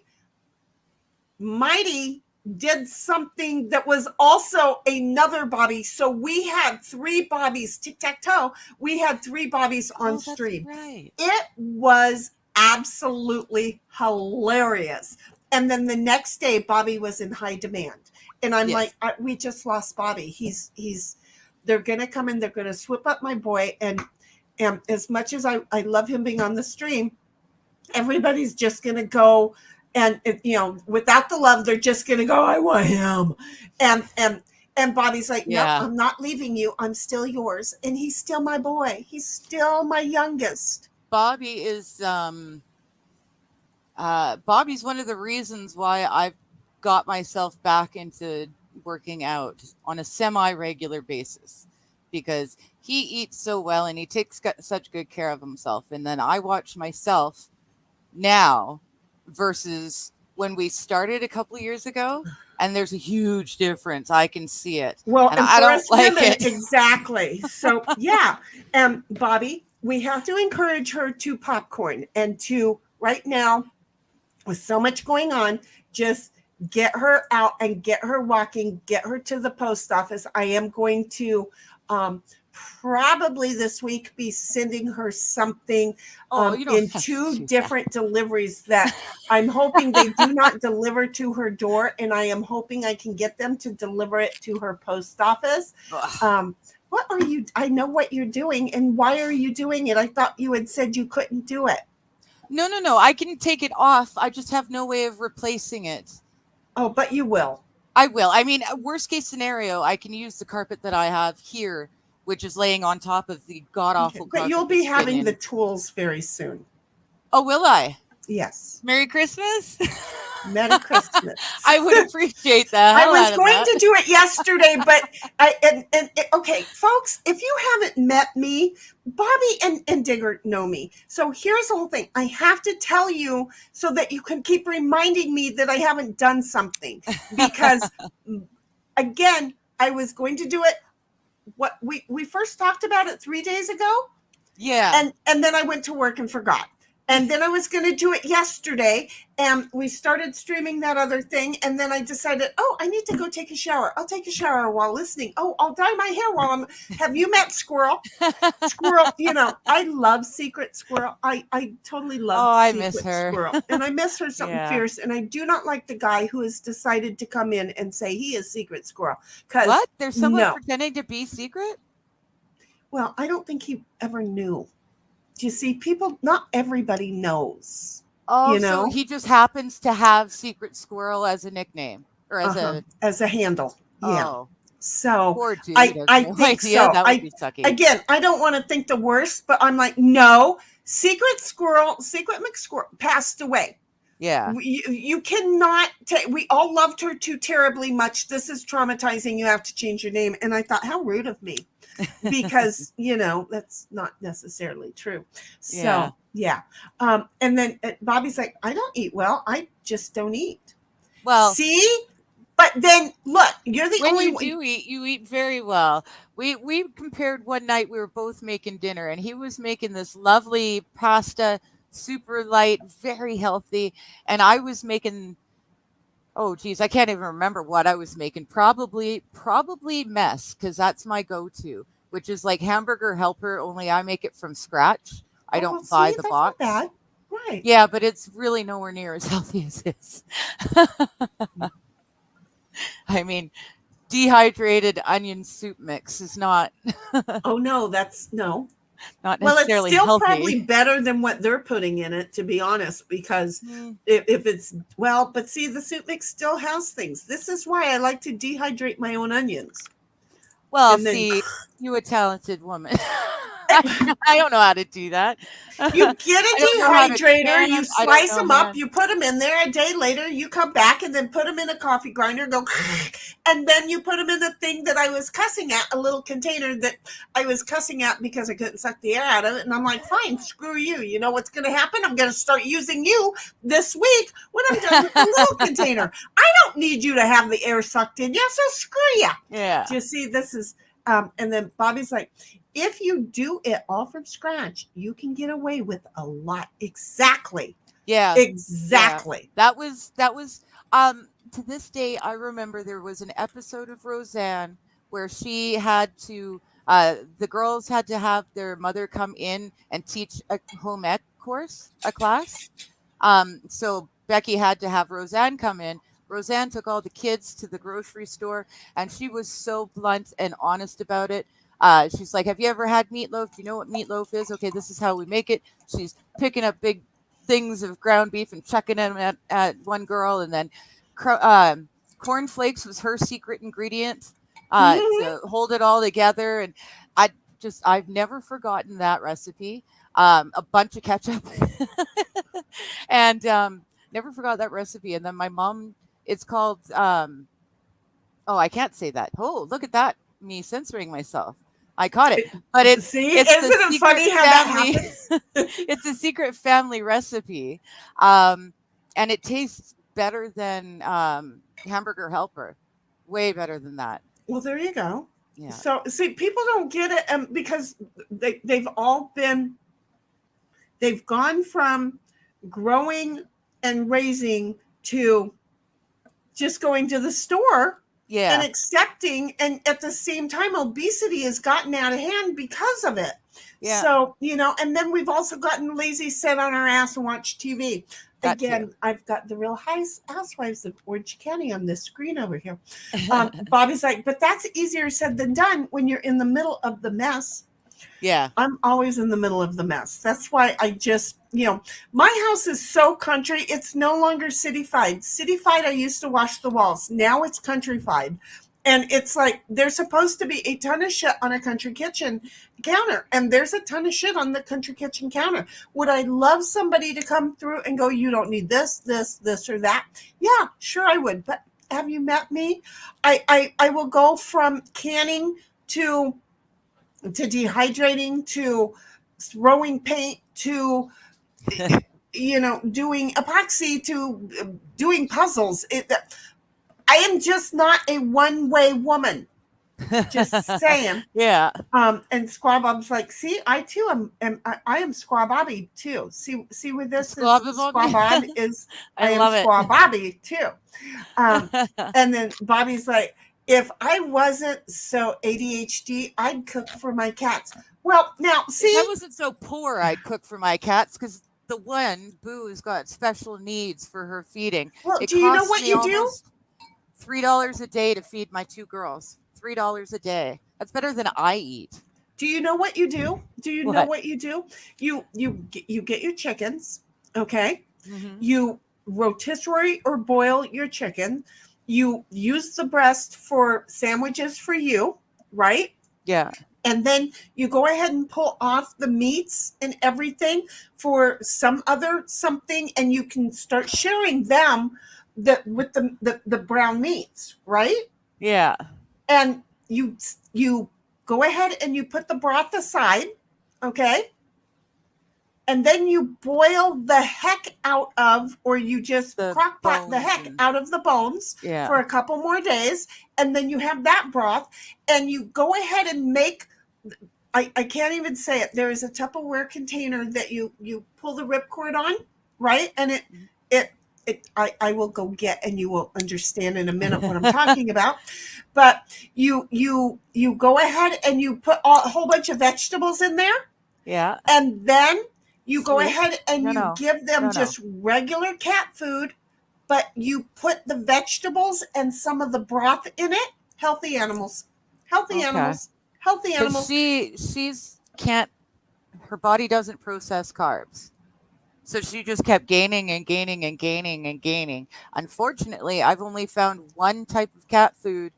Mighty did something that was also another Bobby. So we had 3 Bobbies, tic-tac-toe. We had 3 Bobbies on stream. Right. It was absolutely hilarious. And then the next day, Bobby was in high demand. And I'm like, we just lost Bobby. They're going to come in, they're going to swoop up my boy. And And as much as I love him being on the stream, everybody's just going to go and, without the love, they're just going to go, I want him. And Bobby's like, no, Yeah. I'm not leaving you. I'm still yours. And he's still my boy. He's still my youngest. Bobby is Bobby's one of the reasons why I've got myself back into working out on a semi-regular basis, because he eats so well and he takes such good care of himself. And then I watch myself now versus when we started a couple of years ago, and there's a huge difference. I can see it. Well, and and I for don't us like women, it. exactly. So yeah, Bobby, we have to encourage her to popcorn and to right now, with so much going on, just get her out and get her walking, get her to the post office. I am going to probably this week be sending her something in 2 different deliveries that I'm hoping they do not deliver to her door, and I am hoping I can get them to deliver it to her post office. What are you? I know what you're doing, and why are you doing it? I thought you had said you couldn't do it. No. I can take it off. I just have no way of replacing it. Oh, but you will. I will. I mean, worst case scenario, I can use the carpet that I have here, which is laying on top of the god-awful carpet. But you'll be having the tools very soon. Oh, will I? Yes. Merry Christmas. Merry Christmas. I would appreciate that. I was going to do it yesterday, but okay, folks, if you haven't met me, Bobby and Digger know me. So here's the whole thing. I have to tell you so that you can keep reminding me that I haven't done something, because again, I was going to do it. What we first talked about it 3 days ago. Yeah. And then I went to work and forgot. And then I was going to do it yesterday, and we started streaming that other thing. And then I decided, I need to go take a shower. I'll take a shower while listening. I'll dye my hair while have you met Squirrel? Squirrel, I love Secret Squirrel. I totally love I Secret miss her. Squirrel. And I miss her something fierce. And I do not like the guy who has decided to come in and say he is Secret Squirrel. What? There's someone pretending to be secret? Well, I don't think he ever knew. You see, not everybody knows. Oh, so he just happens to have Secret Squirrel as a nickname or as a handle. Yeah. Oh. So poor dude, I think so. That would be sucky. Again, I don't want to think the worst, but I'm like, no, Secret McSquirrel passed away. Yeah. You cannot we all loved her too terribly much. This is traumatizing. You have to change your name. And I thought, how rude of me. Because that's not necessarily true. So yeah. And then Bobby's like, I don't eat well. I just don't eat. Well, see, but then look, you're the only one. You eat very well. We compared one night. We were both making dinner, and he was making this lovely pasta, super light, very healthy, and I was making. Oh geez, I can't even remember what I was making. Probably mess, because that's my go-to, which is like hamburger helper, only I make it from scratch. I don't buy the box. Bad. Right. Yeah, but it's really nowhere near as healthy as this. I mean, dehydrated onion soup mix is not. Oh no, that's no. Not necessarily it's still healthy. Probably better than what they're putting in it, to be honest, because if it's but see, the soup mix still has things. This is why I like to dehydrate my own onions. Well, see, you a talented woman. I don't know how to do that. You get a dehydrator, you slice them up, you put them in there. A day later, you come back and then put them in a coffee grinder, go, and then you put them in the thing that I was cussing at, a little container that I was cussing at because I couldn't suck the air out of it. And I'm like, fine, screw you. You know what's going to happen? I'm going to start using you this week when I'm done with the little container. I don't need you to have the air sucked in. Yeah, so screw you. Yeah. Do you see, this is, and then Bobby's like, if you do it all from scratch, you can get away with a lot. Exactly. Yeah. Exactly. Yeah. That was to this day, I remember there was an episode of Roseanne where she had to the girls had to have their mother come in and teach a home ec course, a class. So Becky had to have Roseanne come in. Roseanne took all the kids to the grocery store, and she was so blunt and honest about it. She's like, have you ever had meatloaf? Do you know what meatloaf is? Okay, this is how we make it. She's picking up big things of ground beef and chucking them at one girl, and then cornflakes was her secret ingredient to hold it all together. And I've never forgotten that recipe. A bunch of ketchup and never forgot that recipe. And then my mom, it's called oh, I can't say that. Oh, look at that, me censoring myself. I caught it, but it's See, it's isn't the it funny secret how that family. happens? It's a secret family recipe, and it tastes better than Hamburger Helper, way better than that. Well, there you go. Yeah, So, see, people don't get it because they've gone from growing and raising to just going to the store yeah, and accepting, and at the same time obesity has gotten out of hand because of it. yeah. So, and then we've also gotten lazy, sit on our ass and watch TV. That too. Again, I've got the Real Housewives of Orange County on this screen over here. Bobby's like, but that's easier said than done when you're in the middle of the mess. Yeah. I'm always in the middle of the mess. That's why I just, my house is so country. It's no longer cityfied. Cityfied, I used to wash the walls. Now it's countryfied. And it's like there's supposed to be a ton of shit on a country kitchen counter. And there's a ton of shit on the country kitchen counter. Would I love somebody to come through and go, you don't need this, or that? Yeah, sure I would. But have you met me? I will go from canning to dehydrating to throwing paint to doing epoxy to doing puzzles. I am just not a one-way woman. Just saying. Yeah. And Squaw Bob's like, see, I too I am Squaw Bobby too. See where this Squaw is Bob? Squaw Bob is I love am it. Squaw Bobby too. And then Bobby's like, if I wasn't so ADHD, I'd cook for my cats. Well, now see, If I wasn't so poor, I'd cook for my cats because the one Boo's got special needs for her feeding. well, It do you know costs what me you do? almost $3 a day to feed my two girls. $3 a day. That's better than I eat. Do you know what you do? Do you know What? what you do? You get your chickens, okay? Mhm. You rotisserie or boil your chicken. You use the breast for sandwiches for you, right? Yeah. And then you go ahead and pull off the meats and everything for some other something, and you can start sharing them with the brown meats, right? Yeah. And you go ahead and you put the broth aside, okay? And then you boil the heck out of, or you just The crock pot the bones heck and- out of the bones Yeah. for a couple more days. And then you have that broth, and you go ahead and make, I can't even say it. There is a Tupperware container that you pull the ripcord on, right? And I will go get, and you will understand in a minute what I'm talking about. But you go ahead and you put a whole bunch of vegetables in there, Yeah. and then you go Sweet. ahead and No. give them No. just regular cat food, but you put the vegetables and some of the broth in it. Healthy animals. Okay. Healthy But animals. she's can't, her body doesn't process carbs. So she just kept gaining and gaining and gaining and gaining. Unfortunately, I've only found one type of cat food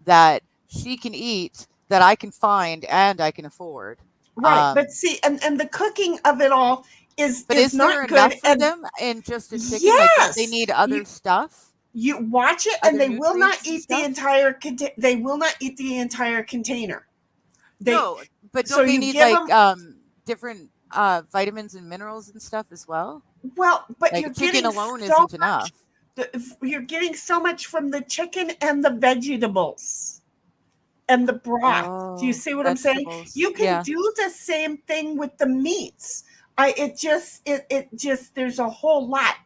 that she can eat that I can find and I can afford. Right. But see, and the cooking of it all is But is not there good. enough for And them in just a chicken? Like, don't they yes, need other stuff? you watch it, and Other they will not nutrients and eat the stuff? entire. They will not eat the entire container. No, but so don't they you need give like different vitamins and minerals and stuff as well? Well, but Like you're chicken getting alone so isn't much. enough. You're getting so much from the chicken and the vegetables and the broth. Do you Oh, see what I'm saying? vegetables. You can Yeah. do the same thing with the meats. It just there's a whole lot,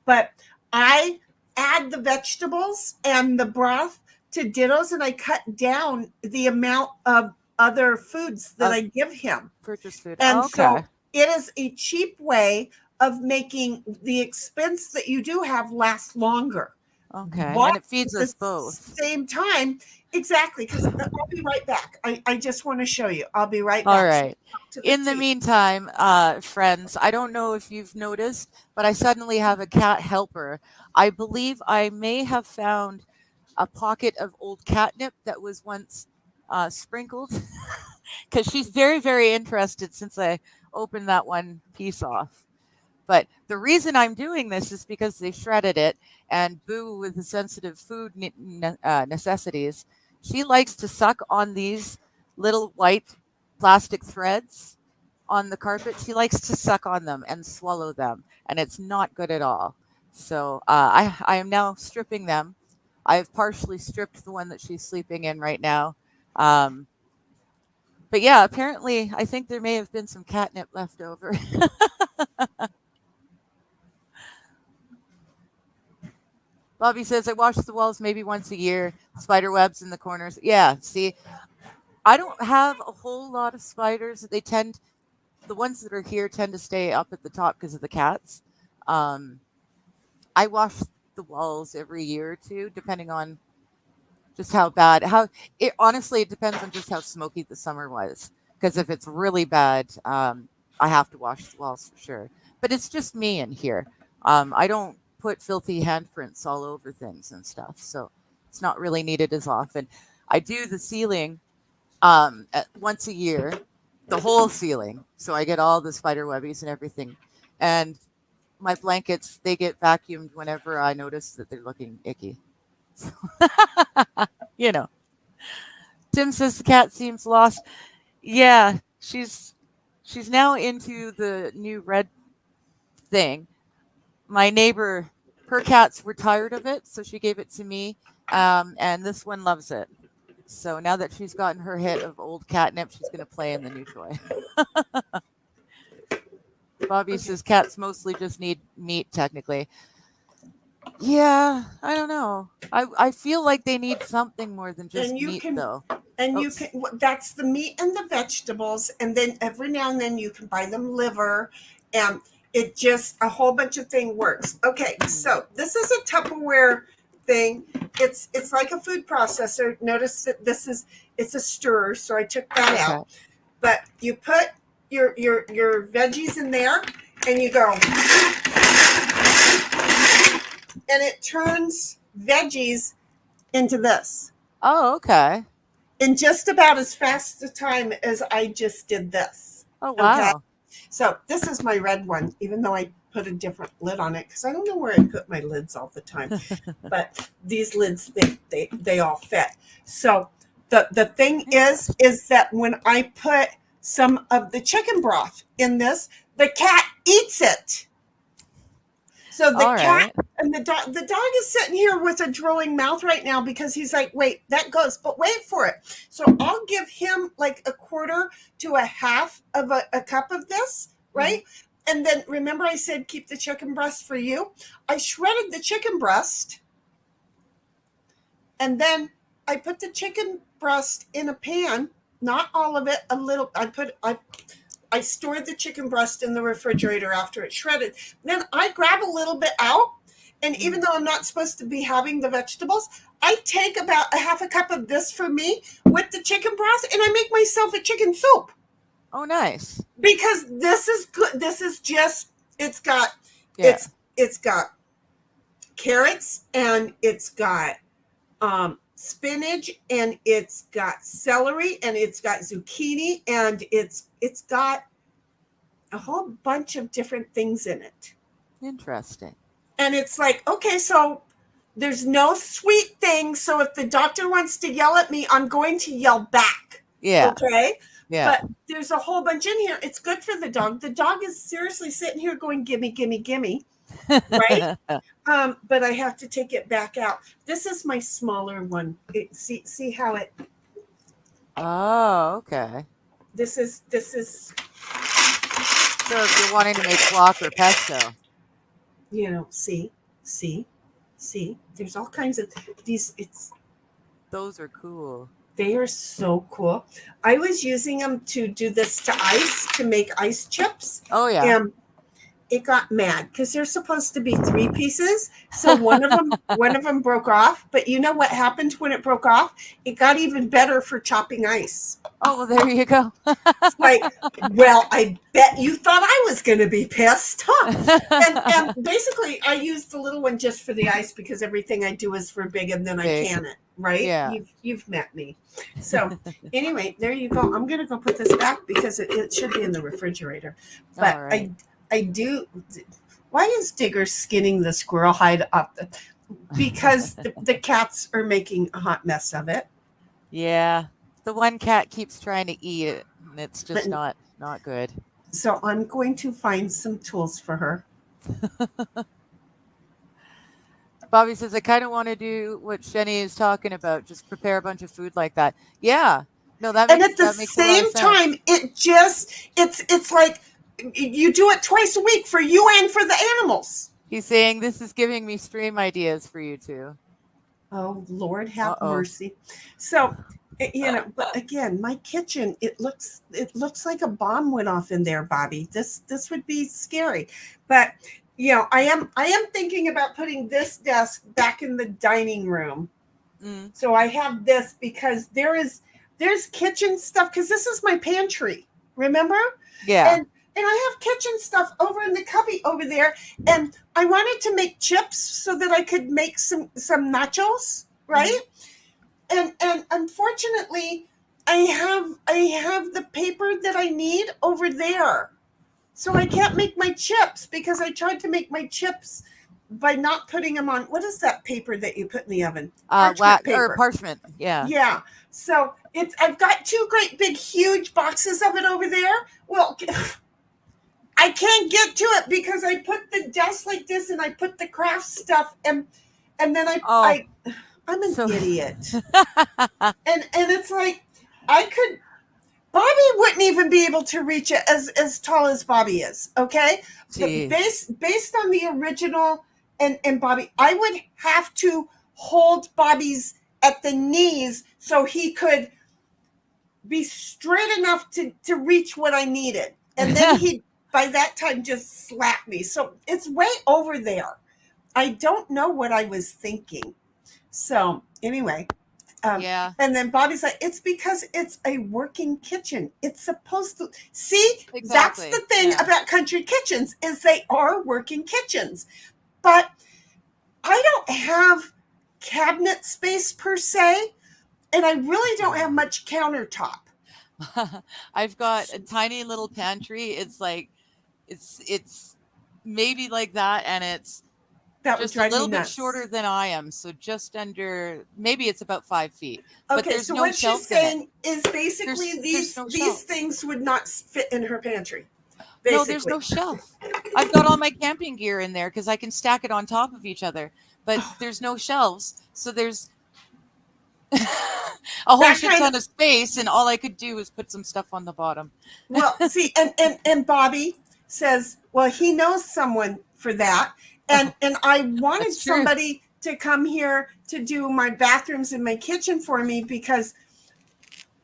but I add the vegetables and the broth to dittos, and I cut down the amount of other foods that Of I give him. purchase food. And Okay. so it is a cheap way of making the expense that you do have last longer. Okay. walk And it feeds at the us both. same time. Exactly, because I'll be right back. I just want to show you. I'll be right All back. So right. talk to the In the tea. meantime, friends, I don't know if you've noticed, but I suddenly have a cat helper. I believe I may have found a pocket of old catnip that was once sprinkled because she's very, very interested since I opened that one piece off. But the reason I'm doing this is because they shredded it, and Boo, with the sensitive food necessities, she likes to suck on these little white plastic threads on the carpet. She likes to suck on them and swallow them, and it's not good at all. So I am now stripping them. I've partially stripped the one that she's sleeping in right now. Um, but yeah, apparently, I think there may have been some catnip left over. Bobby says, I wash the walls maybe once a year, spider webs in the corners. Yeah, see, I don't have a whole lot of spiders. The ones that are here tend to stay up at the top because of the cats. I wash the walls every year or two, depending on just how bad. Honestly, it depends on just how smoky the summer was. Because if it's really bad, I have to wash the walls for sure. But it's just me in here. I don't put filthy handprints all over things and stuff, so it's not really needed as often. I do the ceiling once a year, the whole ceiling, so I get all the spider webbies and everything. And my blankets, they get vacuumed whenever I notice that they're looking icky. you know. Tim says the cat seems lost. Yeah, she's now into the new red thing. My neighbor, her cats were tired of it, so she gave it to me. And this one loves it. So now that she's gotten her hit of old catnip, she's going to play in the new toy. Bobby says cats mostly just need meat, technically. Yeah, I don't know. I feel like they need something more than just And you meat, can though. and you Oops. can that's the meat and the vegetables, and then every now and then you can buy them liver, and it just a whole bunch of thing works. Okay, so this is a Tupperware thing. It's like a food processor. Notice that it's a stirrer, so I took that out. Okay. But you put your veggies in there, and you go, and it turns veggies into this Oh, okay. in just about as fast a time as I just did this. Oh, Okay. wow. So this is my red one, even though I put a different lid on it because I don't know where I put my lids all the time. But these lids, they all fit. So the thing is that when I put some of the chicken broth in this, the cat eats it. So the All cat right. and the dog is sitting here with a drooling mouth right now because he's like, wait, that goes, but wait for it. So I'll give him like a quarter to a half of a cup of this, right? Mm-hmm. And then remember I said keep the chicken breast for you. I shredded the chicken breast, and then I put the chicken breast in a pan, not all of it, a little. I stored the chicken breast in the refrigerator after it's shredded. Then I grab a little bit out, and even though I'm not supposed to be having the vegetables, I take about a half a cup of this for me with the chicken broth, and I make myself a chicken soup. Oh, nice. Because this is good. This is just it's got carrots, and it's got spinach, and it's got celery, and it's got zucchini, and it's got a whole bunch of different things in it. Interesting. And it's like, okay, so there's no sweet thing. So if the doctor wants to yell at me, I'm going to yell back. Yeah. Okay. Yeah. But there's a whole bunch in here. It's good for the dog. The dog is seriously sitting here going, gimme, gimme, gimme. Right? But I have to take it back out. This is my smaller one. See how it. Oh, okay. This is. So if you're wanting to make guac or pesto. See. There's all kinds of these. Those are cool. They are so cool. I was using them to do this to ice, to make ice chips. Oh, yeah. it got mad because there's supposed to be 3 pieces. So one of them broke off. But you know what happened when it broke off? It got even better for chopping ice. Oh, well, there you go. It's like, well, I bet you thought I was going to be pissed. Huh? And basically, I used the little one just for the ice because everything I do is for big, and then Big. I can it. Right? Yeah. You've met me. So anyway, there you go. I'm going to go put this back because it should be in the refrigerator. But All right. I do. Why is Digger skinning the squirrel hide up? Because the cats are making a hot mess of it. Yeah. The one cat keeps trying to eat it, and it's just not good. So I'm going to find some tools for her. Bobby says, I kind of want to do what Sheni is talking about, just prepare a bunch of food like that. Yeah. No, that makes, And at the that makes a lot of same sense. time, it's like you do it twice a week for you and for the animals. He's saying this is giving me stream ideas for you two. Oh, Lord have mercy. So, but again, my kitchen, it looks like a bomb went off in there, Bobby. This would be scary. But, I am thinking about putting this desk back in the dining room. Mm. So I have this because there's kitchen stuff, because this is my pantry, remember? Yeah. And I have kitchen stuff over in the cubby over there, and I wanted to make chips so that I could make some nachos, right? Mm-hmm. And unfortunately, I have the paper that I need over there, so I can't make my chips because I tried to make my chips by not putting them on. What is that paper that you put in the oven? Parchment. Yeah. Yeah. So I've got 2 great big huge boxes of it over there. Well, I can't get to it because I put the desk like this and I put the craft stuff and then I'm an idiot. and it's like Bobby wouldn't even be able to reach it as tall as Bobby is. Okay. Based on the original and Bobby, I would have to hold Bobby's at the knees so he could be straight enough to reach what I needed. And then he'd by that time just slap me. So it's way over there. I don't know what I was thinking. So anyway, yeah. And then Bobby's like, it's because it's a working kitchen. It's supposed to see. Exactly. That's the thing about country kitchens is they are working kitchens. But I don't have cabinet space per se, and I really don't have much countertop. I've got a tiny little pantry. It's like it's maybe like that, and it's just a little bit shorter than I am, so just under, maybe it's about 5 feet. But there's so no what shelf she's saying is basically there's no these things would not fit in her pantry. Basically. No, there's no shelf. I've got all my camping gear in there because I can stack it on top of each other, but there's no shelves, so there's a whole shit ton of space, and all I could do was put some stuff on the bottom. Well, see, and Bobby says, well, he knows someone for that. And I wanted somebody to come here to do my bathrooms and my kitchen for me because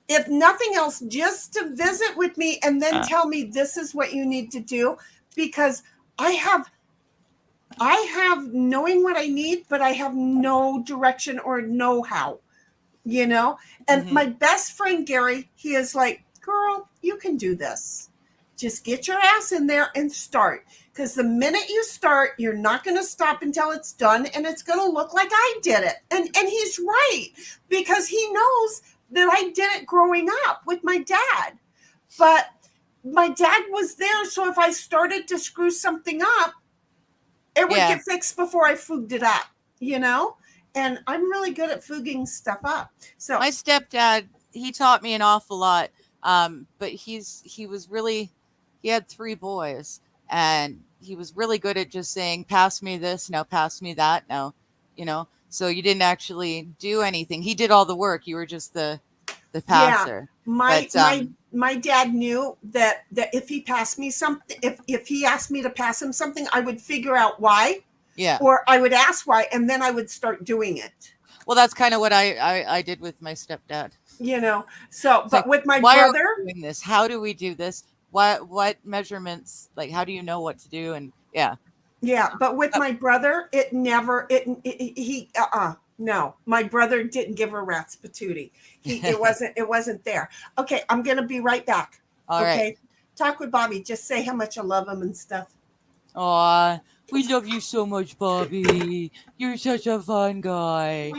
if nothing else, just to visit with me and then tell me this is what you need to do, because I have knowing what I need, but I have no direction or know-how, and my best friend, Gary, he is like, girl, you can do this. Just get your ass in there and start. Because the minute you start, you're not going to stop until it's done, and it's going to look like I did it. And he's right, because he knows that I did it growing up with my dad. But my dad was there, so if I started to screw something up, it would get fixed before I fooged it up, And I'm really good at fooging stuff up. So my stepdad, he taught me an awful lot, but he had 3 boys. And he was really good at just saying, pass me this, now pass me that, now, so you didn't actually do anything. He did all the work. You were just the passer. Yeah. My dad knew that if he passed me something, if he asked me to pass him something, I would figure out why. Yeah. Or I would ask why, and then I would start doing it. Well, that's kind of what I did with my stepdad. So, but like, with my why brother, are we doing this? How do we do this? what measurements, like how do you know what to do? And yeah. Yeah, but with my brother, it never he no, my brother didn't give her rat's patootie. It wasn't there. Okay, I'm gonna be right back. All okay, right. talk with Bobby. Just say how much I love him and stuff. Aw, we love you so much, Bobby. You're such a fun guy.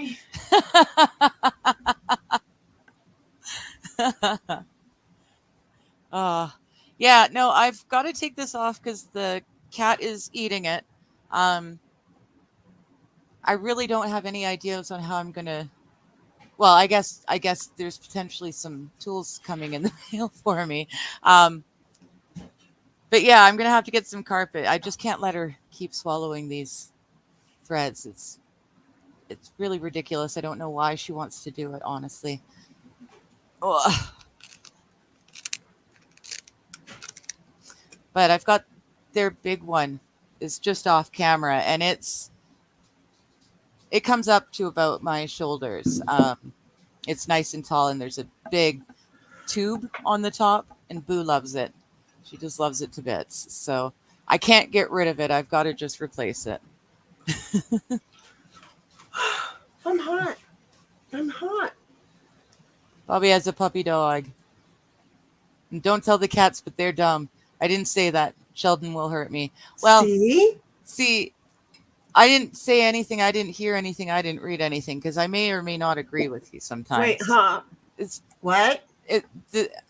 Yeah, no, I've got to take this off because the cat is eating it. I really don't have any ideas on how I'm gonna. Well, I guess there's potentially some tools coming in the mail for me. But yeah, I'm gonna have to get some carpet. I just can't let her keep swallowing these threads. It's really ridiculous. I don't know why she wants to do it, honestly. Ugh. But I've got their big one is just off camera, and it comes up to about my shoulders. It's nice and tall, and there's a big tube on the top, and Boo loves it. She just loves it to bits. So I can't get rid of it. I've got to just replace it. I'm hot. Bobby has a puppy dog. And don't tell the cats, but they're dumb. I didn't say that. Sheldon will hurt me. Well, see, I didn't say anything. I didn't hear anything. I didn't read anything because I may or may not agree with you sometimes. Wait, huh? It's what?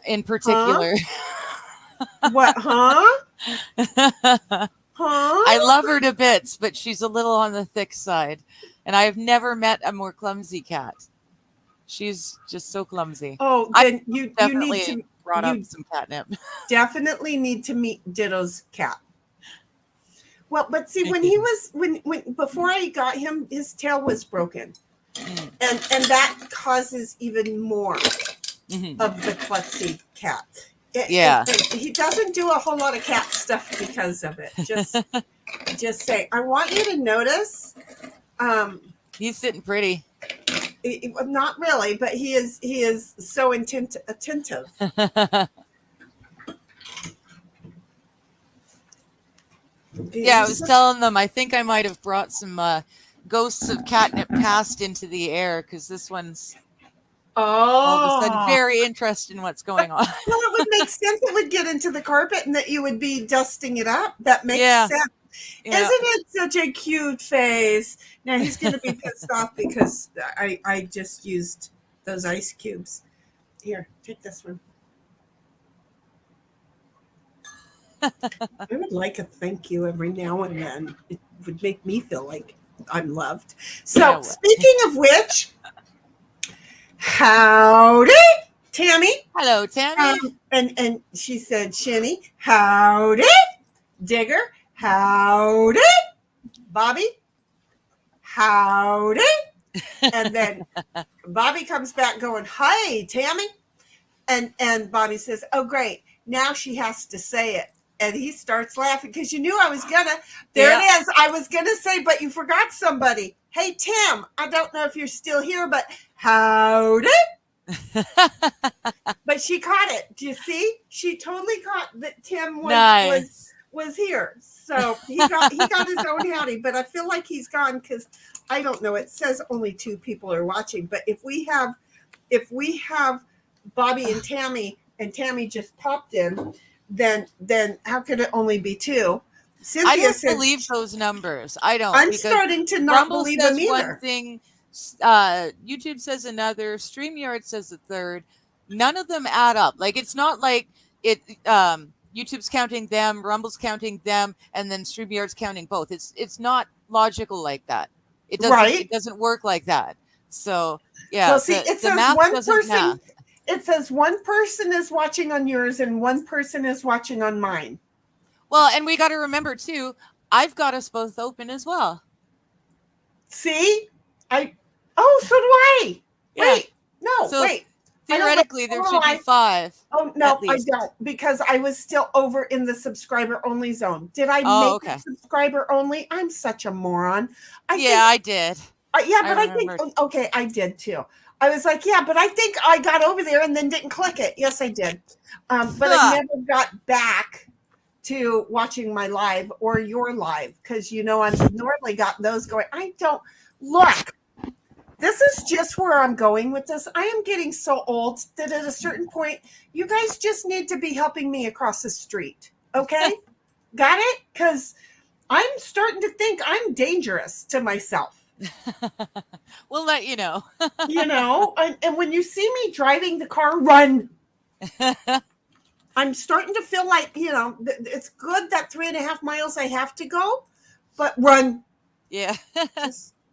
In particular. Huh? What, huh? Huh? I love her to bits, but she's a little on the thick side. And I have never met a more clumsy cat. She's just so clumsy. Oh, then you need to brought up some catnip. Definitely need to meet Ditto's cat. Well, but see, when he was when before I got him, his tail was broken, and that causes even more of the klutzy cat. He doesn't do a whole lot of cat stuff because of it. Just say, I want you to notice. He's sitting pretty. Not really, but he is so attentive. Yeah, I was telling them I think I might have brought some ghosts of catnip past into the air because this one's all of a sudden very interested in what's going on. Well, it would make sense. It would get into the carpet and that you would be dusting it up. That makes sense. Yeah. Isn't it such a cute face? Now he's going to be pissed off because I just used those ice cubes. Here, take this one. I would like a thank you every now and then. It would make me feel like I'm loved. So, speaking of which, howdy, Tammy. Hello, Tammy. And she said, Sheni, howdy, Digger. Howdy, Bobby. Howdy. And then Bobby comes back going, hi, Tammy. And Bobby says, oh, great. Now she has to say it. And he starts laughing because you knew I was going to. There it is. I was going to say, but you forgot somebody. Hey, Tim, I don't know if you're still here, but howdy. But she caught it. Do you see? She totally caught that Tim was here. So he got his own howdy, but I feel like he's gone because I don't know. It says only 2 people are watching, but if we have Bobby and Tammy just popped in, then how could it only be 2? Cynthia I don't says, believe those numbers. I don't. I'm starting to not Rumble believe says them either. one thing, YouTube says another, StreamYard says a third. None of them add up. Like it's not like it. YouTube's counting them, Rumble's counting them, and then StreamYard's counting both. It's not logical like that. It doesn't work like that. So yeah. Well, see, it says one person. It says one person is watching on yours and one person is watching on mine. Well, and we got to remember too, I've got us both open as well. See? So do I. Yeah. Wait. No, so wait. Theoretically, there should be 5. Oh, no, I don't, because I was still over in the subscriber only zone. Did I make it subscriber only? I'm such a moron. I did. I think, I did too. I was like, yeah, but I think I got over there and then didn't click it. Yes, I did. But I never got back to watching my live or your live because, I've normally got those going. I don't look. This is just where I'm going with this. I am getting so old that at a certain point, you guys just need to be helping me across the street. Okay? Got it? Because I'm starting to think I'm dangerous to myself. We'll let you know. And when you see me driving the car, run. I'm starting to feel like, it's good that 3.5 miles I have to go, but run. Yeah.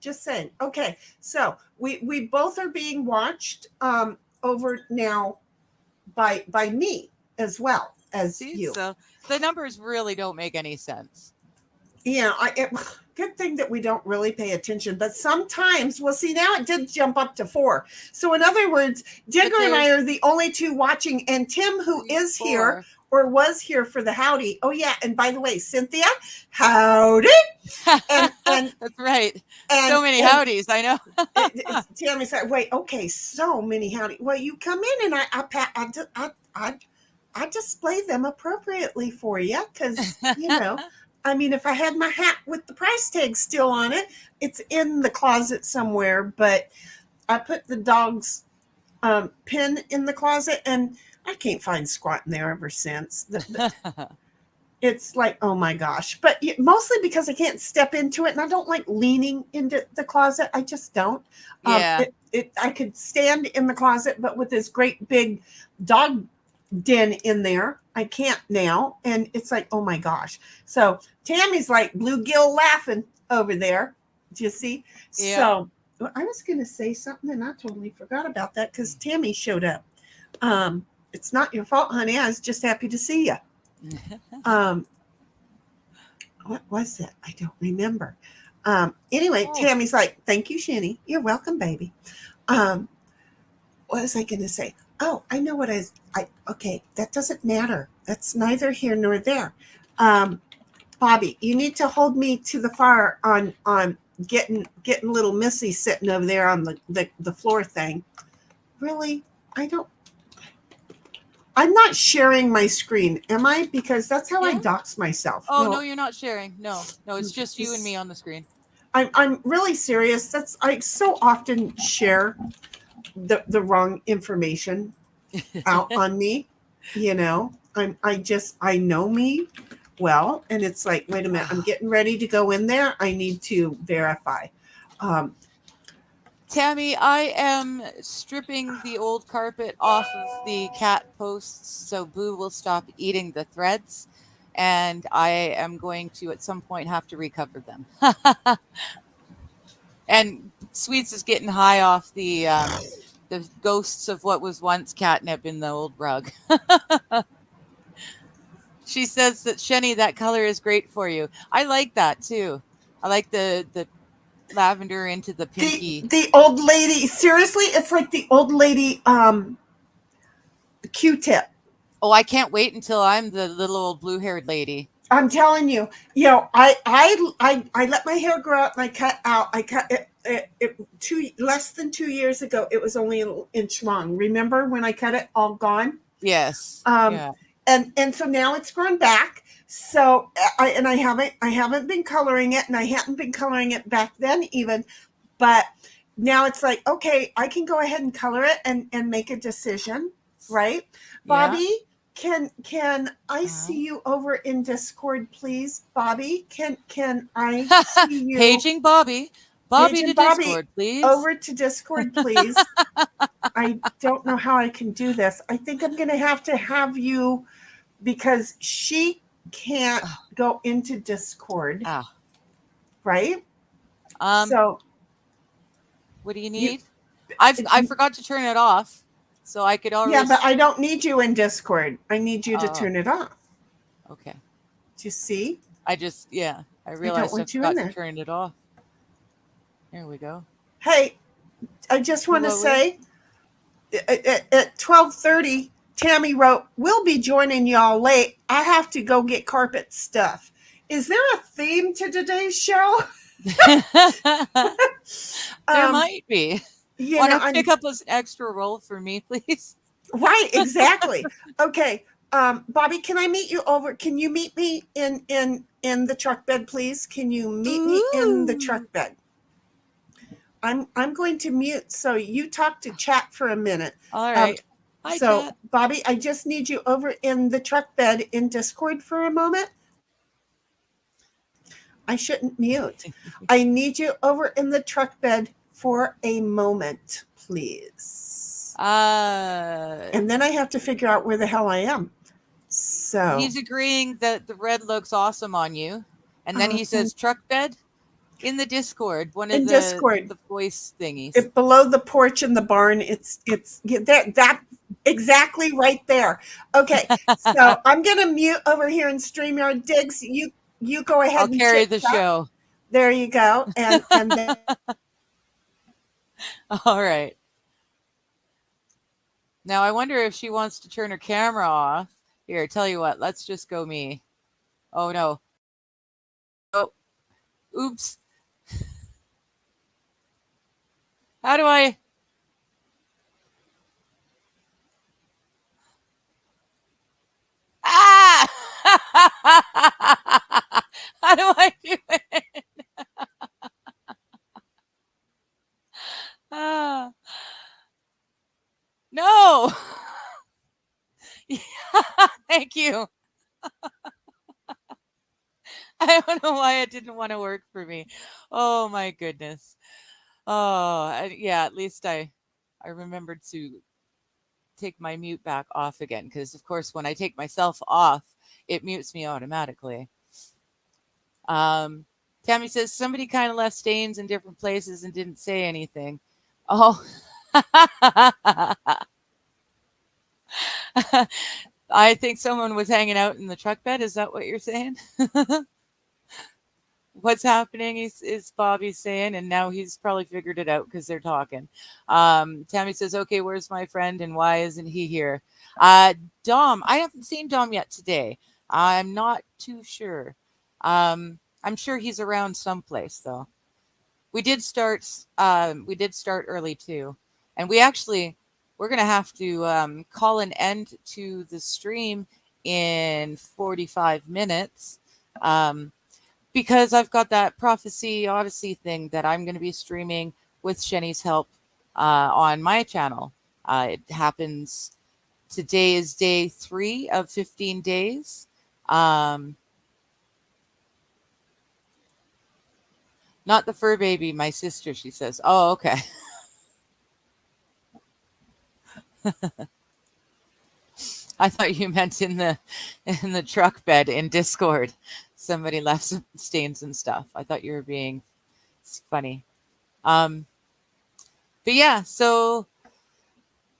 Just saying. Okay, so we both are being watched over now by me as well as you. So the numbers really don't make any sense. Yeah, good thing that we don't really pay attention. But sometimes, well, see, now it did jump up to 4. So in other words, Digger and I are the only 2 watching, and Tim, who is here or was here for the howdy. Oh yeah, and by the way, Cynthia, howdy. And that's right. And, so many howdies, I know. Tammy said, "Wait, okay, so many howdy." Well, you come in and I display them appropriately for you because I mean, if I had my hat with the price tag still on it, it's in the closet somewhere. But I put the dog's pin in the closet, and I can't find squat in there ever since. It's like, oh my gosh. But mostly because I can't step into it, and I don't like leaning into the closet. I just don't. Yeah. I could stand in the closet, but with this great big dog den in there, I can't now. And it's like, oh my gosh. So Tammy's like bluegill laughing over there. Do you see? Yeah. So I was going to say something, and I totally forgot about that because Tammy showed up. It's not your fault, honey. I was just happy to see you. What was it? I don't remember. Anyway, Tammy's like, thank you, Sheni. You're welcome, baby. What was I going to say? Oh, I know what okay, that doesn't matter. That's neither here nor there. Bobby, you need to hold me to the fire on getting little Missy sitting over there on the floor thing. Really? I'm not sharing my screen, am I? Because that's how I dox myself. Oh, no, you're not sharing. No, it's just you and me on the screen. I'm really serious. I so often share the wrong information out on me. I know me well, and it's like, wait a minute, I'm getting ready to go in there. I need to verify. Tammy, I am stripping the old carpet off of the cat posts so Boo will stop eating the threads, and I am going to at some point have to recover them. And Sweets is getting high off the ghosts of what was once catnip in the old rug. She says that, Sheni, that color is great for you. I like that too. I like the lavender into the pinky. The old lady, seriously, it's like the old lady Q-tip. Oh, I can't wait until I'm the little old blue-haired lady. I'm telling you, I let my hair grow out and I cut out. I cut it less than 2 years ago. It was only an inch long. Remember when I cut it all gone? Yes. Yeah. And so now it's grown back. So I haven't been coloring it, and I hadn't been coloring it back then even, but now it's like, okay, I can go ahead and color it and make a decision, right? Bobby, can I see you over in Discord, please? Bobby, can I see you? Paging Bobby to Discord, please. Over to Discord, please. I don't know how I can do this. I think I'm going to have you, because she can't go into Discord, right? So what do you need? I forgot to turn it off, so I could already. Yeah, but I don't need you in Discord. I need you to turn it off. Okay. Do you see? I realized I forgot to turn it off. There we go. Hey, I just want to say, at 12:30. Tammy wrote, "We'll be joining y'all late. I have to go get carpet stuff." Is there a theme to today's show? There might be. You Want know, to pick up an extra roll for me, please? right, exactly. Okay. Bobby, can I meet you over? Can you meet me in the truck bed, please? Can you meet me in the truck Ooh. bed? I'm going to mute so you talk to chat for a minute. All right. Hi, So chat. Bobby, I just need you over in the truck bed in Discord for a moment. I shouldn't mute. I need you over in the truck bed for a moment, please. And then I have to figure out where the hell I am. So He's agreeing that the red looks awesome on you. And then he says truck bed in the Discord, one of in Discord, the voice thingies. If below the porch in the barn, it's that exactly right there. Okay, so I'm gonna mute over here in StreamYard. Diggs, you go ahead I'll and carry chit the chat. show. There you go. And then All right. Now I wonder if she wants to turn her camera off. Here, tell you what, let's just go me. Oh no. Oh, oops. How do I? Ah! How do I do it? Ah. No. Yeah, thank you. I don't know why it didn't want to work for me. Oh my goodness. Oh, yeah, at least I remembered to take my mute back off again, because of course when I take myself off, it mutes me automatically. Tammy says somebody kind of left stains in different places and didn't say anything. Oh. I think someone was hanging out in the truck bed. Is that what you're saying? What's happening is Bobby saying, and now he's probably figured it out because they're talking. Tammy says, okay, where's my friend and why isn't he here? Dom, I haven't seen Dom yet today. I'm not too sure. I'm sure he's around someplace though. We did start early too. And we're gonna have to call an end to the stream in 45 minutes. Because I've got that Prophecy Odyssey thing that I'm going to be streaming with Sheni's help on my channel. It happens, today is day 3 of 15 days. Not the fur baby, my sister, she says. Oh, okay. I thought you meant in the truck bed in Discord. Somebody left some stains and stuff. I thought you were being funny. But yeah, so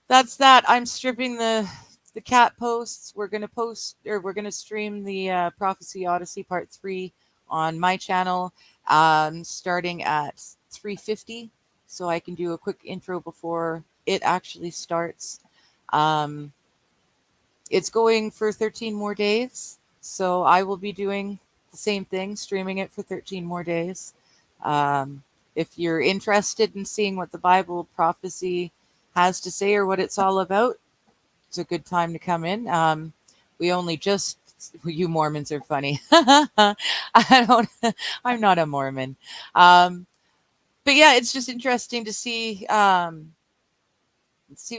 that's that. I'm stripping the cat posts. We're gonna stream the Prophecy Odyssey Part 3 on my channel, starting at 3:50, so I can do a quick intro before it actually starts. It's going for 13 more days, so I will be doing the same thing, streaming it for 13 more days. If you're interested in seeing what the Bible prophecy has to say or what it's all about, it's a good time to come in. You Mormons are funny. I'm not a Mormon. But yeah, it's just interesting to see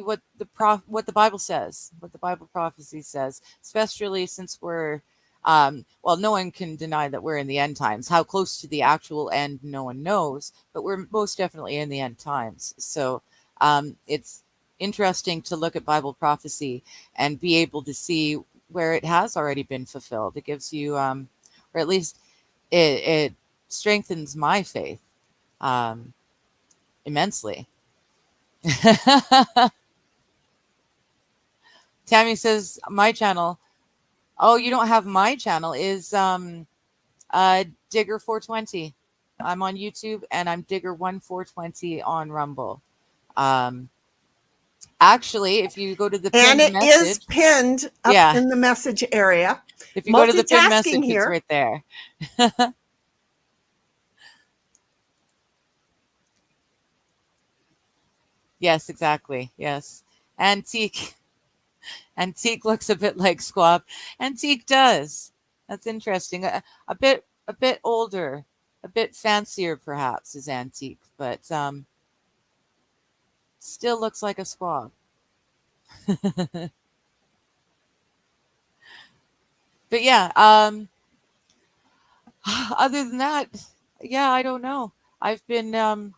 what the Bible says, what the Bible prophecy says, especially since we're no one can deny that we're in the end times. How close to the actual end, no one knows, but we're most definitely in the end times. So it's interesting to look at Bible prophecy and be able to see where it has already been fulfilled. It gives you, or at least it strengthens my faith immensely. Tammy says my channel. Oh, you don't have my channel. Is Digger 420. I'm on YouTube and I'm Digger 1420 on Rumble. Actually, if you go to the pinned and it message, is pinned up in the message area. If you go to the pinned message, here. It's right there. Yes, exactly. Yes. Antique. Antique looks a bit like squab. Antique does. That's interesting. A bit older, a bit fancier perhaps is antique, but still looks like a squab. But yeah, other than that, yeah, I don't know. I've been um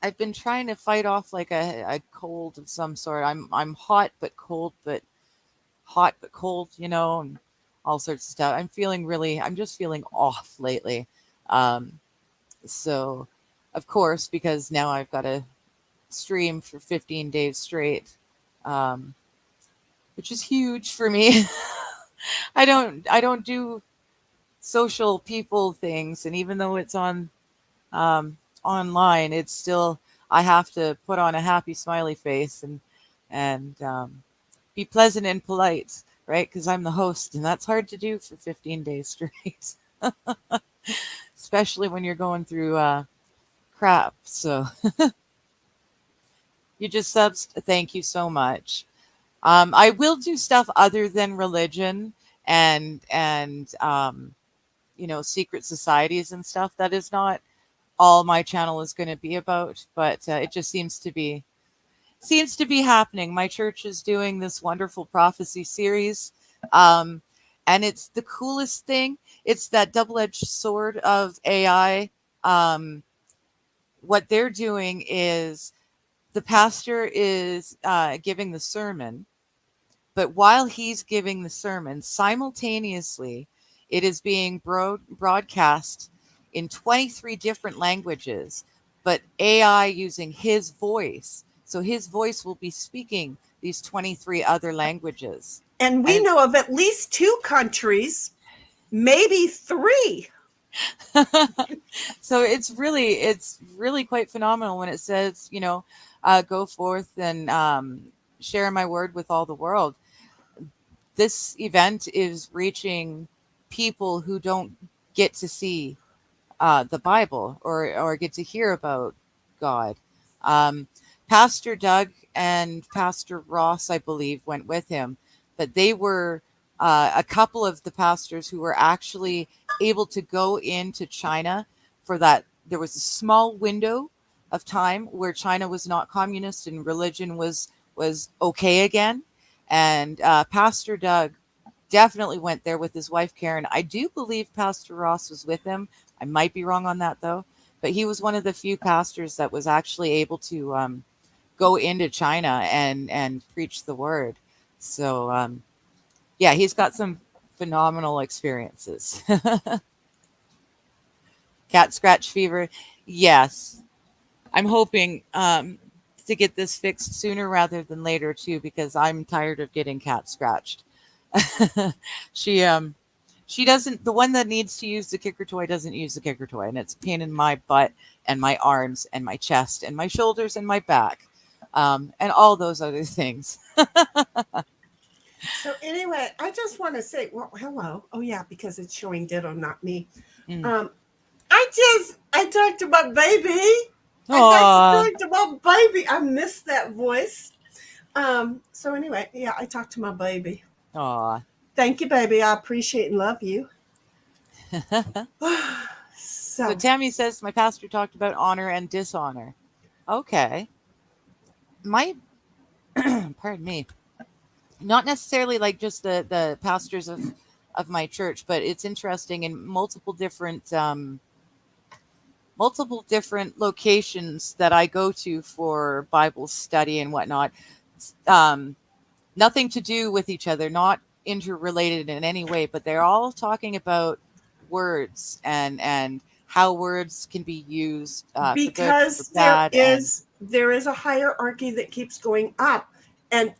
I've been trying to fight off like a cold of some sort. I'm hot but cold but hot but cold, and all sorts of stuff. I'm just feeling off lately. Um, so, of course, because now I've got to stream for 15 days straight, um, which is huge for me. I don't do social people things, and even though it's online, it's still I have to put on a happy smiley face and be pleasant and polite, right? Because I'm the host, and that's hard to do for 15 days straight, especially when you're going through crap. So you just subs. Thank you so much. I will do stuff other than religion and secret societies and stuff. That is not all my channel is going to be about, but it just seems to be happening. My church is doing this wonderful prophecy series. Um, and it's the coolest thing. It's that double-edged sword of AI. Um, what they're doing is the pastor is giving the sermon, but while he's giving the sermon, simultaneously, it is being broadcast in 23 different languages, but AI using his voice. So his voice will be speaking these 23 other languages. And we And know of at least 2 countries, maybe 3. so it's really quite phenomenal when it says, go forth and share my word with all the world. This event is reaching people who don't get to see the Bible or get to hear about God. Um, Pastor Doug and Pastor Ross, I believe, went with him, but they were a couple of the pastors who were actually able to go into China for that. There was a small window of time where China was not communist and religion was okay again. And Pastor Doug definitely went there with his wife Karen. I do believe Pastor Ross was with him. I might be wrong on that though, but he was one of the few pastors that was actually able to go into China and preach the word. So yeah, he's got some phenomenal experiences. Cat scratch fever, yes. I'm hoping to get this fixed sooner rather than later too, because I'm tired of getting cat scratched. she she doesn't, the one that needs to use the kicker toy doesn't use the kicker toy, and it's a pain in my butt and my arms and my chest and my shoulders and my back, and all those other things. So anyway, I just want to say, well, hello. Oh yeah, because it's showing ditto, not me. Mm. Um, I talked to my baby. I got to Aw. talk to my baby. I miss that voice. So anyway, yeah, I talked to my baby. Aw. Thank you, baby. I appreciate and love you. So So Tammy says my pastor talked about honor and dishonor. Okay. My pardon me. Not necessarily like just the pastors of my church, but it's interesting in multiple different locations that I go to for Bible study and whatnot. Um, Nothing to do with each other, not interrelated in any way, but they're all talking about words and how words can be used for good, for because bad, and there is a hierarchy that keeps going up, and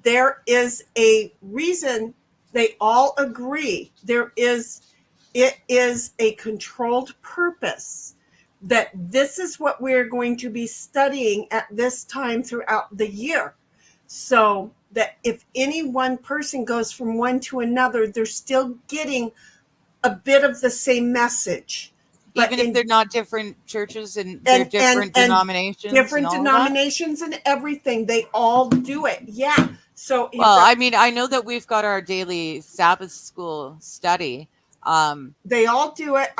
there is a reason. They all agree it is a controlled purpose, that this is what we're going to be studying at this time throughout the year, so that if any one person goes from one to another, they're still getting a bit of the same message. But Even if they're not different churches and they're different denominations and different all of that? denominations and everything, they all do it. Yeah. So you've Well, got, I mean, I know that we've got our daily Sabbath school study. they all do it.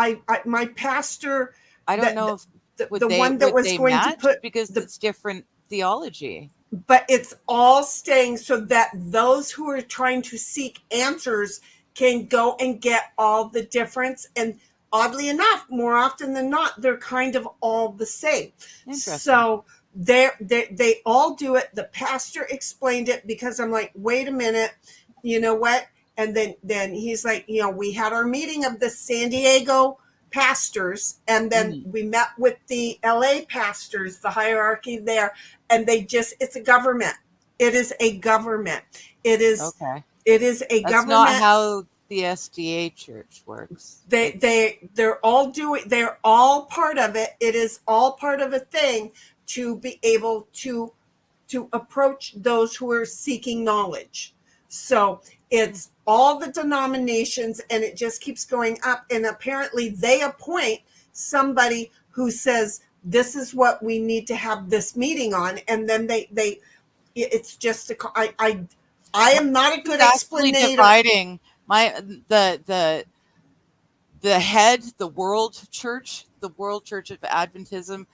My pastor, I don't know if the one that was going to match put because the, it's different theology. but it's all staying so that those who are trying to seek answers can go and get all the difference. And oddly enough, more often than not, they're kind of all the same. Interesting. So they all do it. The pastor explained it because I'm like, wait a minute, you know what? And then he's like, we had our meeting of the San Diego pastors, and then we met with the LA pastors, the hierarchy there, and it's a government. It is a government. It is Okay. It is a That's government. not how the SDA church works. They're all part of it. It is all part of a thing to be able to approach those who are seeking knowledge. So it's all the denominations, and it just keeps going up. And apparently they appoint somebody who says, this is what we need to have this meeting on. And then it's just I am not a good explainer. Dividing the head, the World Church of Adventism,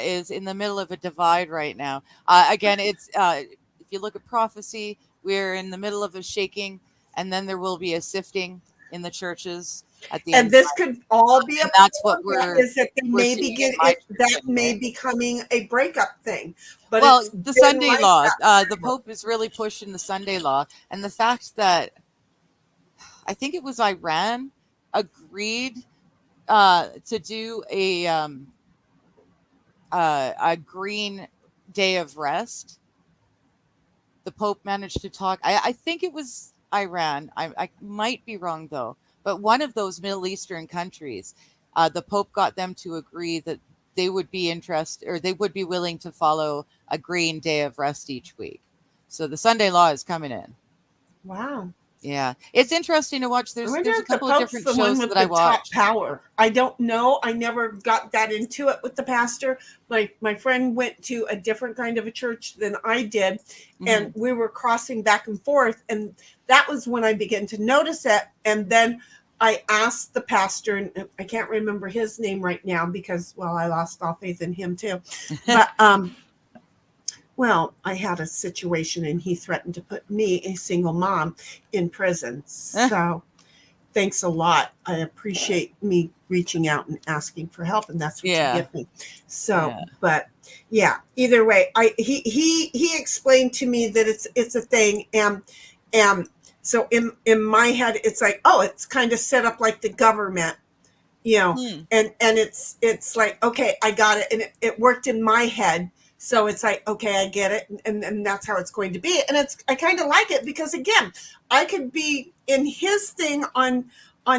is in the middle of a divide right now. Again, it's if you look at prophecy, we're in the middle of a shaking, and then there will be a sifting in the churches at the end. And this could all be that's what is that they may be that may be becoming a breakup thing. But well, the Sunday law, the Pope is really pushing the Sunday law, and the fact that I think it was Iran agreed to do a green day of rest. The Pope managed to talk. I think it was Iran. I might be wrong though, but one of those Middle Eastern countries, the Pope got them to agree that they would be interested, or they would be willing to follow a green day of rest each week. So the Sunday law is coming in. Wow. Yeah, it's interesting to watch. There's a couple of different shows that I watch. Power. I don't know. I never got that into it with the pastor. My friend went to a different kind of a church than I did, and we were crossing back and forth, and that was when I began to notice it. And then I asked the pastor, and I can't remember his name right now because, well, I lost all faith in him too. But well, I had a situation and he threatened to put me, a single mom, in prison. So thanks a lot. I appreciate me reaching out and asking for help, and that's what you give me. So, but yeah, either way, he explained to me that it's a thing, and so in my head, it's like, oh, it's kind of set up like the government, and it's like, okay, I got it, and it worked in my head. So it's like, okay, I get it. And that's how it's going to be. And I kind of like it because, again, I could be in his thing on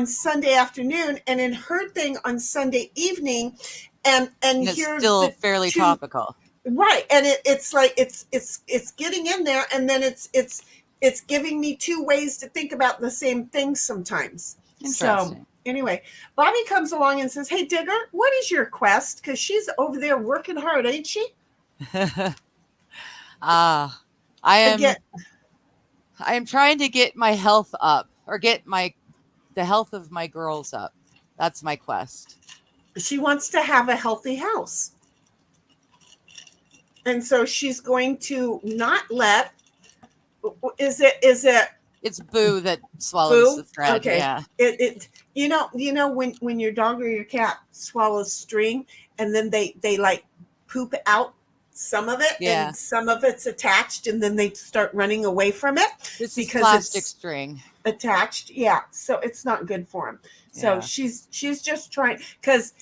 Sunday afternoon and in her thing on Sunday evening. And it's still fairly topical. Right. And it's like, it's getting in there. And then it's giving me two ways to think about the same thing sometimes. So anyway, Bobby comes along and says, hey, Digger, what is your quest? Because she's over there working hard, ain't she? I am trying to get my health up, or get the health of my girls up. That's my quest. She wants to have a healthy house. And so she's going to not let, it's Boo that swallows the thread. Okay. Yeah. When your dog or your cat swallows string and then they like poop out some of it, and some of it's attached, and then they start running away from it. This is plastic string attached. Yeah, so it's not good for them. So she's just trying, because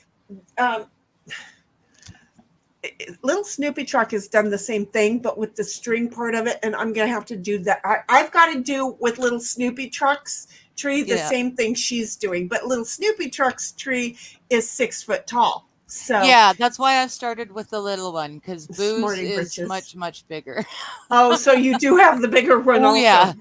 little Snoopy Truck has done the same thing, but with the string part of it, and I'm gonna have to do that. I've got to do with little Snoopy Truck's tree the same thing she's doing, but little Snoopy Truck's tree is 6 foot tall. So Yeah, that's why I started with the little one, because Boo's Smarty is britches. much bigger. Oh, so you do have the bigger one Oh also. yeah.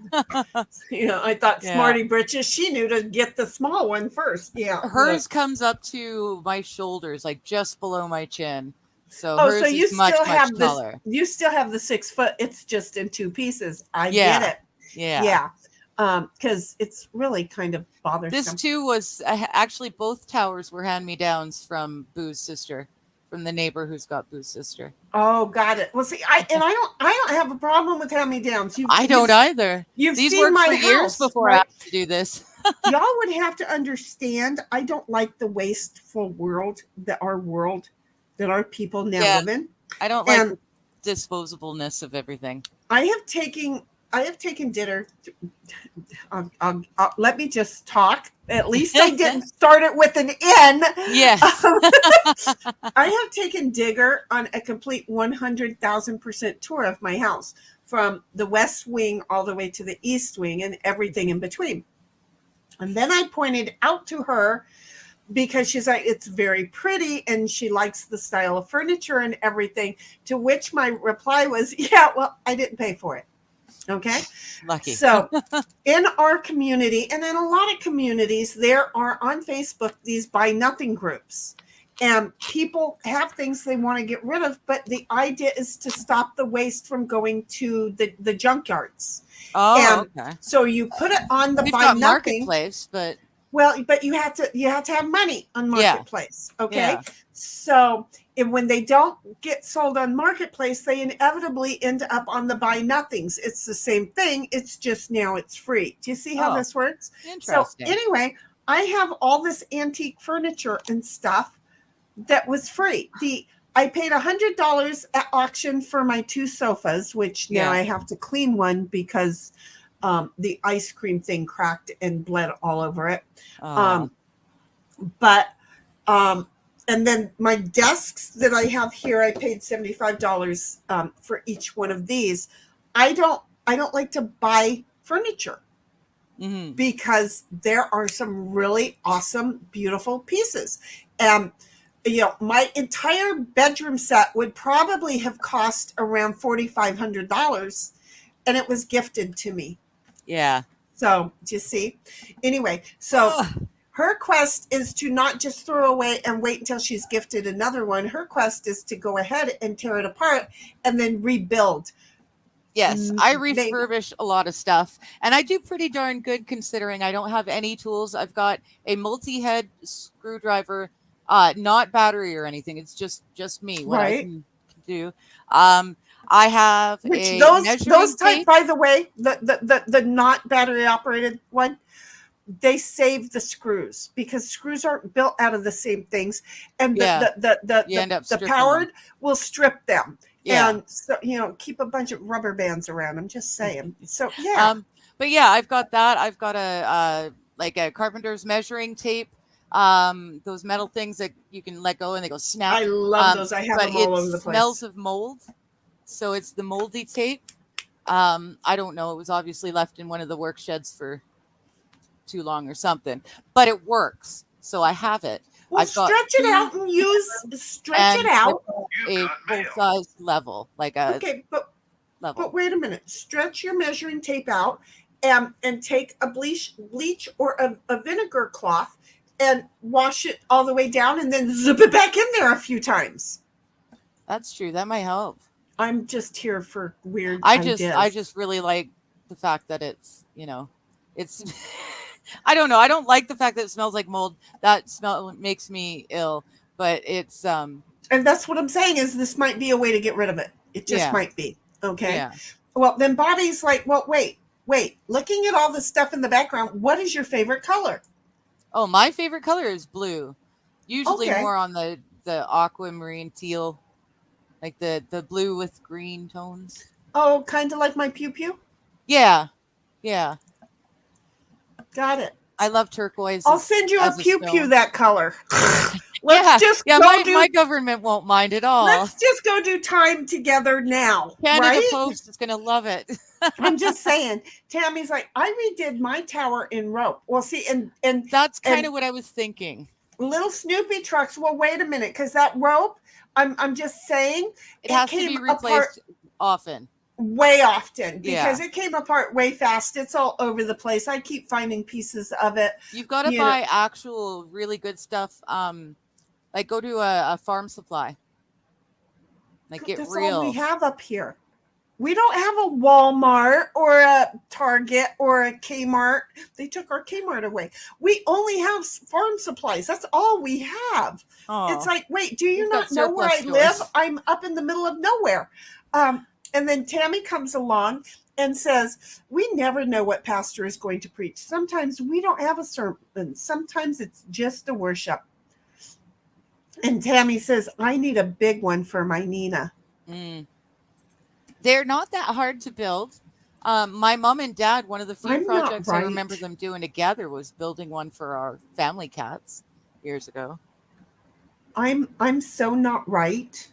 I thought Yeah. Smarty britches, she knew to get the small one first. Yeah. Hers comes up to my shoulders, like just below my chin. So Oh, hers so you is much still have this. taller. You still have the 6 foot. It's just in 2 pieces. I Yeah. get it. Yeah. Because it's really kind of bothersome. This too was actually both towers were hand-me-downs from Boo's sister, from the neighbor who's got Boo's sister. Oh, got it. Well, see, I don't have a problem with hand-me-downs. I don't either. You've These seen worked my for years house, before right? I had to do this. Y'all would have to understand. I don't like the wasteful world that our people now Yeah. live in. I don't like the disposableness of everything. I have taken dinner. Let me just talk. At least I didn't start it with an N. Yes. I have taken Digger on a complete 100,000% tour of my house, from the west wing all the way to the east wing and everything in between. And then I pointed out to her, because she's like, it's very pretty and she likes the style of furniture and everything, to which my reply was, yeah, well, I didn't pay for it. Okay. Lucky. So in our community, and in a lot of communities, there are on Facebook these buy nothing groups, and people have things they want to get rid of, but the idea is to stop the waste from going to the junkyards. Oh, okay. So you put it on the We've buy got nothing. Marketplace, but you have to have money on Marketplace. Yeah. Okay. Yeah. So when they don't get sold on Marketplace, they inevitably end up on the buy nothings. It's the same thing. It's just now it's free. Do you see how this works? Interesting. So anyway, I have all this antique furniture and stuff that was free. I paid $100 at auction for my 2 sofas, which now I have to clean one because the ice cream thing cracked and bled all over it. And then my desks that I have here, I paid $75 for each one of these. I don't like to buy furniture because there are some really awesome, beautiful pieces. My entire bedroom set would probably have cost around $4,500, and it was gifted to me. Yeah. So, do you see? Anyway, so her quest is to not just throw away and wait until she's gifted another one. Her quest is to go ahead and tear it apart and then rebuild. Yes, I refurbish a lot of stuff, and I do pretty darn good considering I don't have any tools. I've got a multi-head screwdriver, not battery or anything. It's just me, what I can do. I have those type, by the way, the not battery operated one, they save the screws because screws aren't built out of the same things, and the powered will strip them. Yeah. And so, keep a bunch of rubber bands around. I'm just saying. So yeah. But yeah, I've got that. I've got a carpenter's measuring tape. Those metal things that you can let go and they go snap. I love those. I have them all over the place. It smells of mold. So it's the moldy tape. I don't know. It was obviously left in one of the work sheds for too long or something, but it works. So I have it. Well, stretch it out and stretch it out. A full-size level, like a level. But wait a minute. Stretch your measuring tape out and take a bleach or a vinegar cloth and wash it all the way down and then zip it back in there a few times. That's true. That might help. I'm just here for weird ideas. I just really like the fact that it's, it's I don't know. I don't like the fact that it smells like mold. That smell makes me ill, but it's and that's what I'm saying is this might be a way to get rid of it. It just might be. Okay. Yeah. Well, then Bobby's like, well, wait. Looking at all the stuff in the background, what is your favorite color? Oh, my favorite color is blue. Usually more on the aquamarine teal, like the blue with green tones. Oh, kind of like my pew pew? Yeah. Yeah. Got it. I love turquoise. I'll send you a pew pew that color. My government won't mind at all. Let's just go do time together now. Canada Post is going to love it. I'm just saying. Tammy's like, I redid my tower in rope. Well, see, and that's kind of what I was thinking. little Snoopy trucks. Well, wait a minute, because that rope, I'm just saying, It has to be replaced often. Way often, because Yeah. it came apart way fast. It's all over the place. I keep finding pieces of it. You've got to buy actual really good stuff. Like go to a farm supply. Like get That's real. all we have up here. We don't have a Walmart or a Target or a Kmart. They took our Kmart away. We only have farm supplies. That's all we have. Oh, it's like, wait, do you we've not got know where I surplus live? stores. I'm up in the middle of nowhere. And then Tammy comes along and says, we never know what pastor is going to preach. Sometimes we don't have a sermon. Sometimes it's just a worship. And Tammy says, I need a big one for my Nina. They're not that hard to build. My mom and dad, one of the few projects I remember them doing together was building one for our family cats years ago. I'm so not right.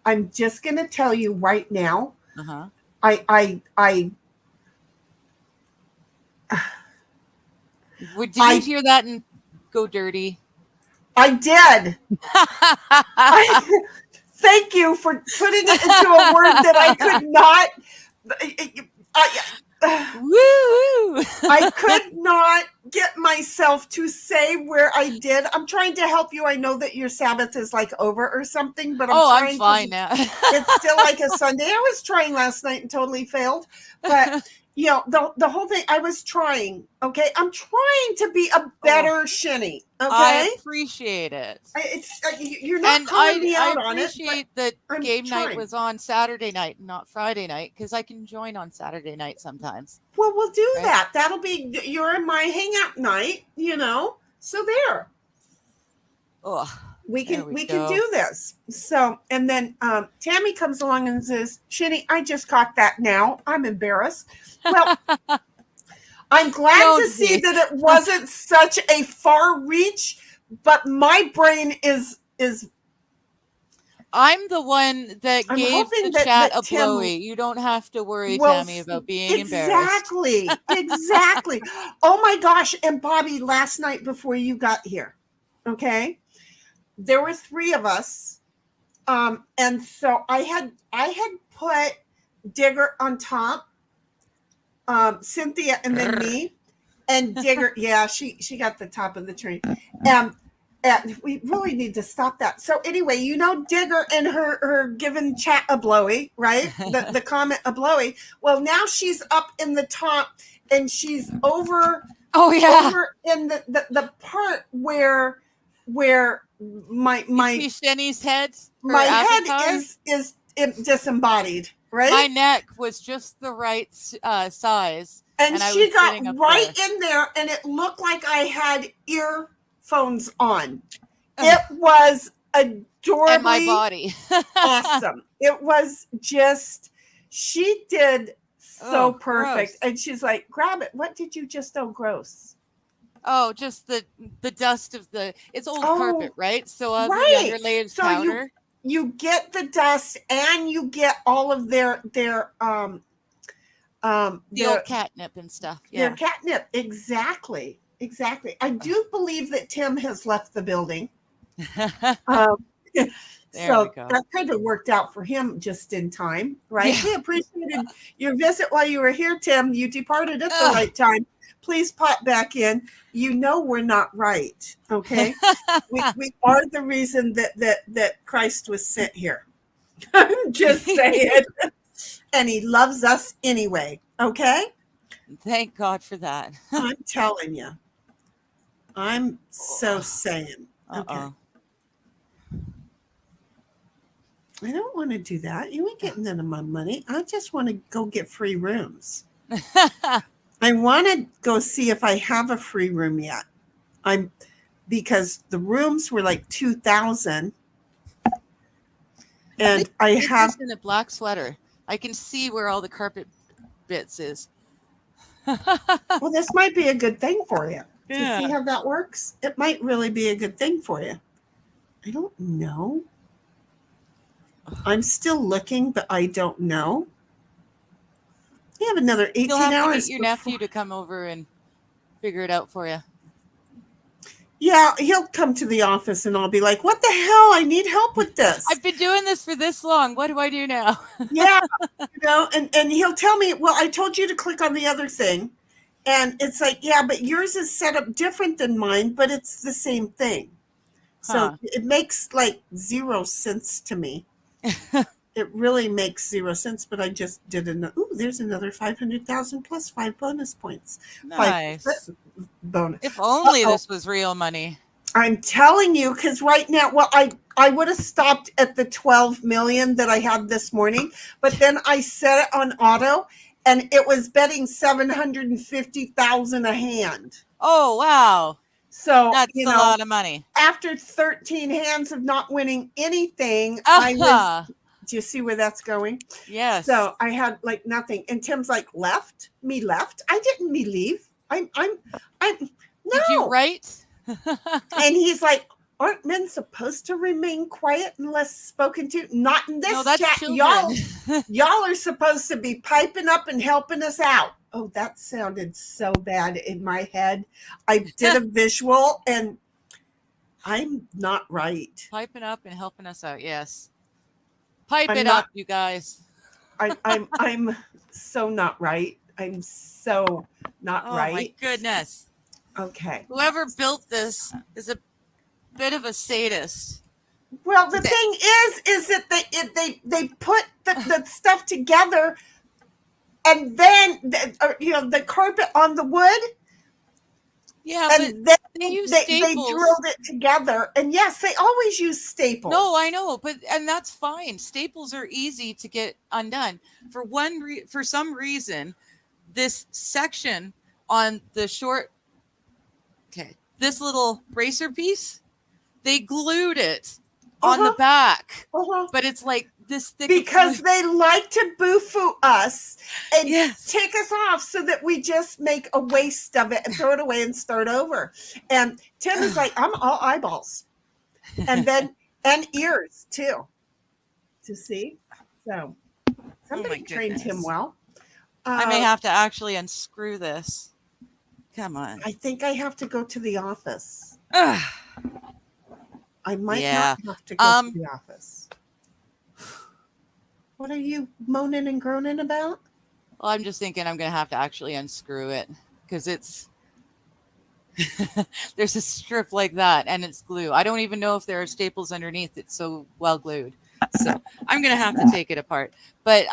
I'm just going to tell you right now. Did you hear that and go dirty? I did. Thank you for putting it into a word that I could not. Woo! I could not get myself to say where I did. I'm trying to help you. I know that your Sabbath is like over or something, but I'm fine now. It's still like a Sunday. I was trying last night and totally failed. But the whole thing, I was trying. Okay, I'm trying to be a better Sheni. Okay, I appreciate it. You're not calling me out on it. I appreciate that game night was on Saturday night, not Friday night, because I can join on Saturday night sometimes. Well, we'll do that. That'll be you're my hangout night. So there. We can do this. So, and then Tammy comes along and says, Sheni, I just caught that now. I'm embarrassed. Well, I'm glad to see that it wasn't such a far reach, but my brain is I'm the one that gave the chat a blowy. You don't have to worry, Tammy, about being embarrassed. Exactly. Oh my gosh. And Bobby, last night before you got here, okay, there were 3 of us. And so I had put Digger on top, Cynthia, and then me, and Digger. Yeah, she got the top of the tree. And we really need to stop that. So anyway, Digger and her giving chat a blowy, right? The comment a blowy. Well, now she's up in the top, and she's over. Oh yeah, over in the part where my Sheni's head. My head is disembodied. Right? My neck was just the right size. And she got right in there, and it looked like I had earphones on. It was adorably and my body. awesome. It was just, she did so perfect. Gross. And she's like, grab it. What did you just gross? Oh, just the dust of it's old carpet, right? So the underlayed powder. You get the dust, and you get all of their the old catnip and stuff. Yeah, their catnip. Exactly. I do believe that Tim has left the building. So that kind of worked out for him just in time, right? Yeah. We appreciated your visit while you were here, Tim. You departed at the right time. Please pop back in. We're not right, okay? we are the reason that Christ was sent here. I'm just saying. And he loves us anyway, okay? Thank God for that. I'm telling you. I'm so saying. Okay. I don't want to do that. You ain't getting none of my money. I just want to go get free rooms. I want to go see if I have a free room yet. Because the rooms were like $2,000, and I have in a black sweater. I can see where all the carpet bits is. Well, this might be a good thing for you. Yeah. To see how that works. It might really be a good thing for you. I don't know. I'm still looking, but I don't know. You have another 18 You'll have hours. To get your nephew to come over and figure it out for you. Yeah, he'll come to the office and I'll be like, what the hell? I need help with this. I've been doing this for this long. What do I do now? Yeah, and he'll tell me, well, I told you to click on the other thing. And it's like, yeah, but yours is set up different than mine, but it's the same thing. So Huh. it makes like 0 sense to me. It really makes 0 sense, but I just did there's another 500,000 plus 5 bonus points. Nice. 5% bonus. If only this was real money. I'm telling you, because right now, well, I would have stopped at the 12 million that I had this morning, but then I set it on auto and it was betting 750,000 a hand. Oh, wow. So, That's a lot of money. After 13 hands of not winning anything, Uh-huh. do you see where that's going? Yes. So I had like nothing. And Tim's like, left? I didn't leave. I'm no. Did you write? And he's like, aren't men supposed to remain quiet unless spoken to? Not in this chat. Y'all are supposed to be piping up and helping us out. Oh, that sounded so bad in my head. I did a visual and I'm not right. Piping up and helping us out. Yes. Pipe it up, you guys. I'm so not right. I'm so not right. Oh my goodness. Okay. Whoever built this is a bit of a sadist. Well, the thing is that they put the stuff together, and then the carpet on the wood. Yeah, and then they drilled it together. And yes, they always use staples. No, I know, and that's fine. Staples are easy to get undone. For some reason, this section on the short. Okay, this little bracer piece, they glued it on the back, but it's like this thick. Because they like to boo-foo us and take us off so that we just make a waste of it and throw it away and start over. And Tim is like, I'm all eyeballs. And then, and ears too. To see? So, somebody trained him well. I may have to actually unscrew this. Come on. I think I have to go to the office. I might not have to go to the office. What are you moaning and groaning about? Well, I'm just thinking I'm going to have to actually unscrew it because it's there's a strip like that and it's glue. I don't even know if there are staples underneath. It's so well glued. So I'm going to have to take it apart. But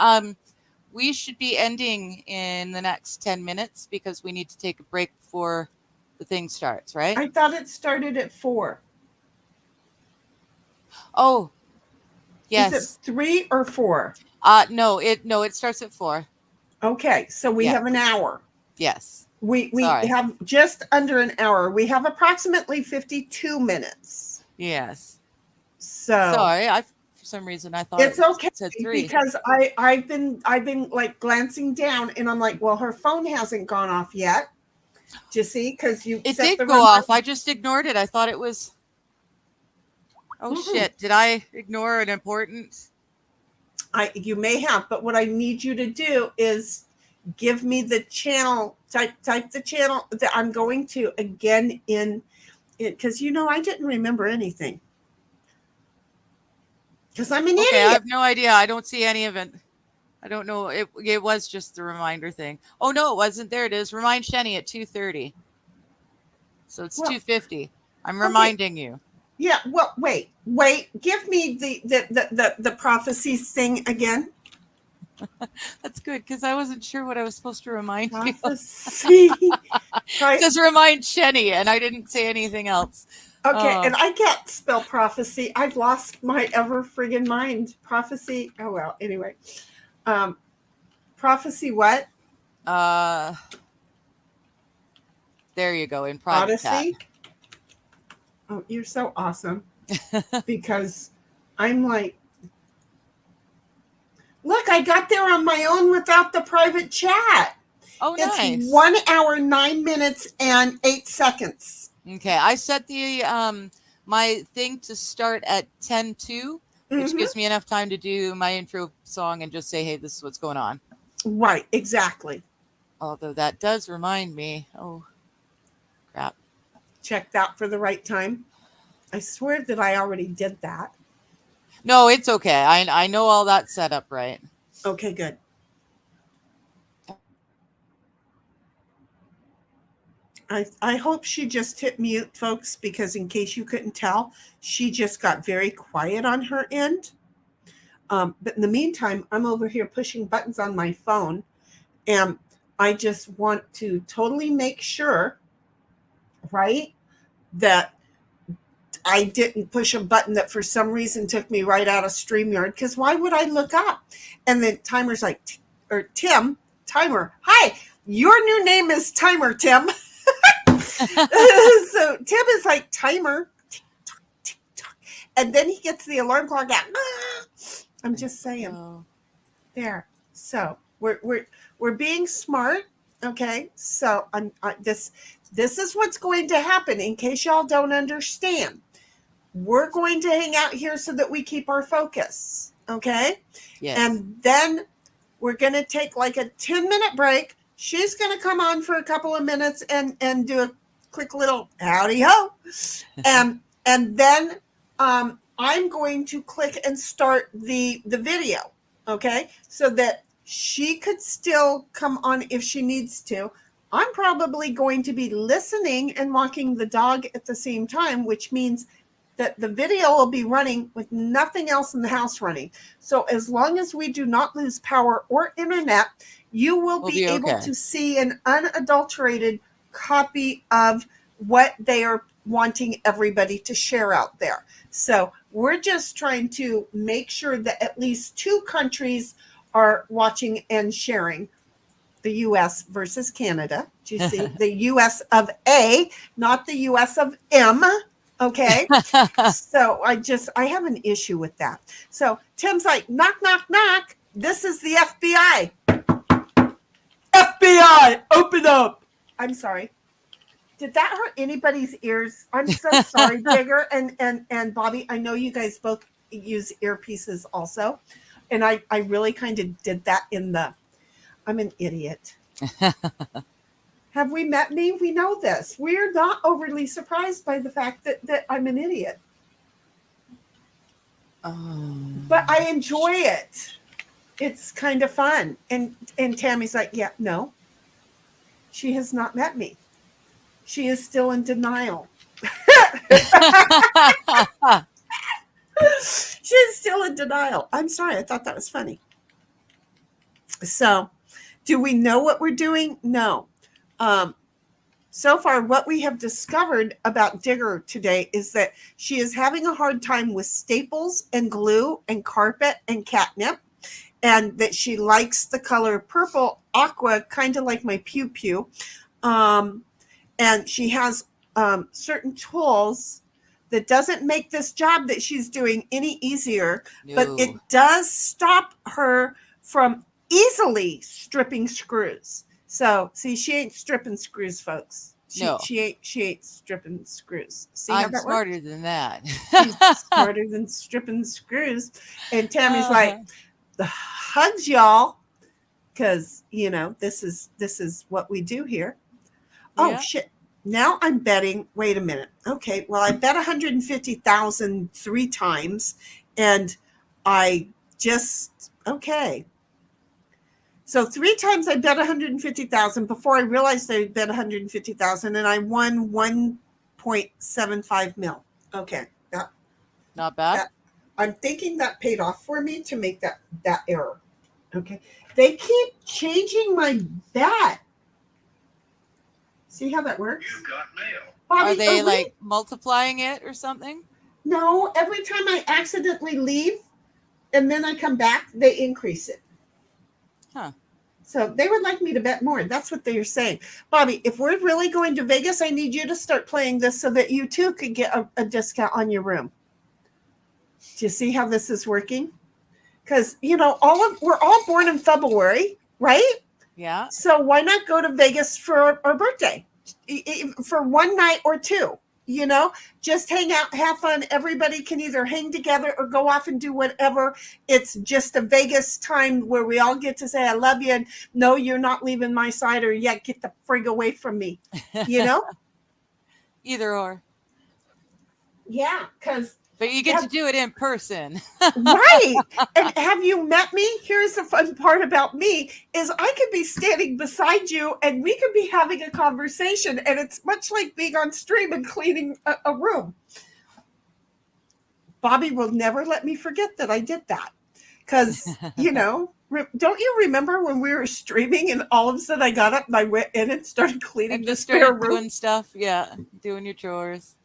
we should be ending in the next 10 minutes because we need to take a break before the thing starts, right? I thought it started at 4. Oh, yes. Is it 3 or 4? No, it starts at 4. Okay, so we have an hour. Yes. We have just under an hour. We have approximately 52 minutes. Yes. So sorry, for some reason I thought it's okay it said 3. because I've been like glancing down and I'm like, well, her phone hasn't gone off yet. Do you see? Because it did go off. I just ignored it. I thought it was. Oh shit! Did I ignore an important? You may have, but what I need you to do is give me the channel. Type the channel that I'm going to again in it because I didn't remember anything. Because I'm an idiot. I have no idea. I don't see any of it. I don't know. It was just the reminder thing. Oh no, it wasn't. There it is. Remind Sheni at 2:30. So it's 2:50. I'm reminding you. Yeah. Well, wait. Give me the prophecies thing again. That's good because I wasn't sure what I was supposed to remind prophecy. you. It says remind Sheni, and I didn't say anything else. Okay, and I can't spell prophecy. I've lost my ever friggin' mind. Prophecy. Oh well. Anyway, prophecy. What? There you go in private chat. Oh, you're so awesome. Because I'm like, look, I got there on my own without the private chat. Oh, nice. It's 1 hour, 9 minutes, and 8 seconds. Okay, I set the my thing to start at 10:02, which gives me enough time to do my intro song and just say, hey, this is what's going on. check that for the right time. I swear that I already did that. No, it's okay. I know all that set up right. Okay, good. I hope she just hit mute, folks, because in case you couldn't tell, she just got very quiet on her end. But in the meantime, I'm over here pushing buttons on my phone, and I just want to totally make sure, right, that I didn't push a button that for some reason took me right out of StreamYard, because why would I look up? And then Timer's like, or Tim, Timer, hi, your new name is Timer, Tim. So Tim is like, Timer, tick tock, tick tock. And then he gets the alarm clock out. I'm just saying. There. So we're being smart. Okay. So this is what's going to happen in case y'all don't understand. We're going to hang out here so that we keep our focus. Okay. Yes. And then we're going to take like a 10-minute break. She's going to come on for a couple of minutes and do a quick little howdy ho. And then I'm going to click and start the video. Okay. So that she could still come on if she needs to. I'm probably going to be listening and walking the dog at the same time, which means that the video will be running with nothing else in the house running. So as long as we do not lose power or internet, you will be able to see an unadulterated copy of what they are wanting everybody to share out there. So we're just trying to make sure that at least 2 countries are watching and sharing. The U.S. versus Canada. Do you see? The U.S. of A, not the U.S. of M. Okay. So I have an issue with that. So Tim's like, knock, knock, knock. This is the FBI. FBI, open up. I'm sorry. Did that hurt anybody's ears? I'm so sorry, Digger and Bobby. I know you guys both use earpieces also. And I really kind of did that I'm an idiot. Have we met me? We know this. We're not overly surprised by the fact that I'm an idiot. But I enjoy it. It's kind of fun. And Tammy's like, yeah, no. She has not met me. She is still in denial. She's still in denial. I'm sorry. I thought that was funny. So, do we know what we're doing? No. So far, what we have discovered about Digger today is that she is having a hard time with staples and glue and carpet and catnip, and that she likes the color purple aqua, kind of like my pew pew. And she has certain tools that doesn't make this job that she's doing any easier, but it does stop her from easily stripping screws. So see, she ain't stripping screws, folks. She ain't stripping screws. See how I'm that smarter works? than that. She's smarter than stripping screws. And Tammy's like, the hugs, y'all, because this is what we do here. Oh shit. Now I'm betting, wait a minute. Okay, well, I bet 150,000 3 times, and I just, okay. So 3 times I bet 150,000 before I realized I bet 150,000, and I won 1.75 mil. Okay. Not bad. I'm thinking that paid off for me to make that error. Okay. They keep changing my bet. See how that works? You got mail. Bobby, are they like multiplying it or something? No, every time I accidentally leave and then I come back, they increase it. Huh. So they would like me to bet more. That's what they're saying. Bobby, if we're really going to Vegas, I need you to start playing this so that you too could get a discount on your room. Do you see how this is working? Because, we're all born in February, right? Yeah. So why not go to Vegas for our birthday? For one night or 2, just hang out, have fun. Everybody can either hang together or go off and do whatever. It's just a Vegas time where we all get to say, I love you. And no, you're not leaving my side, or get the frig away from me, Either or. Yeah, because But you get to do it in person. right. And have you met me? Here's the fun part about me is I could be standing beside you and we could be having a conversation, and it's much like being on stream and cleaning a room. Bobby will never let me forget that I did that. Because, don't you remember when we were streaming and all of a sudden I got up and I went in and started cleaning And the just spare started room? doing stuff. Yeah. Doing your chores.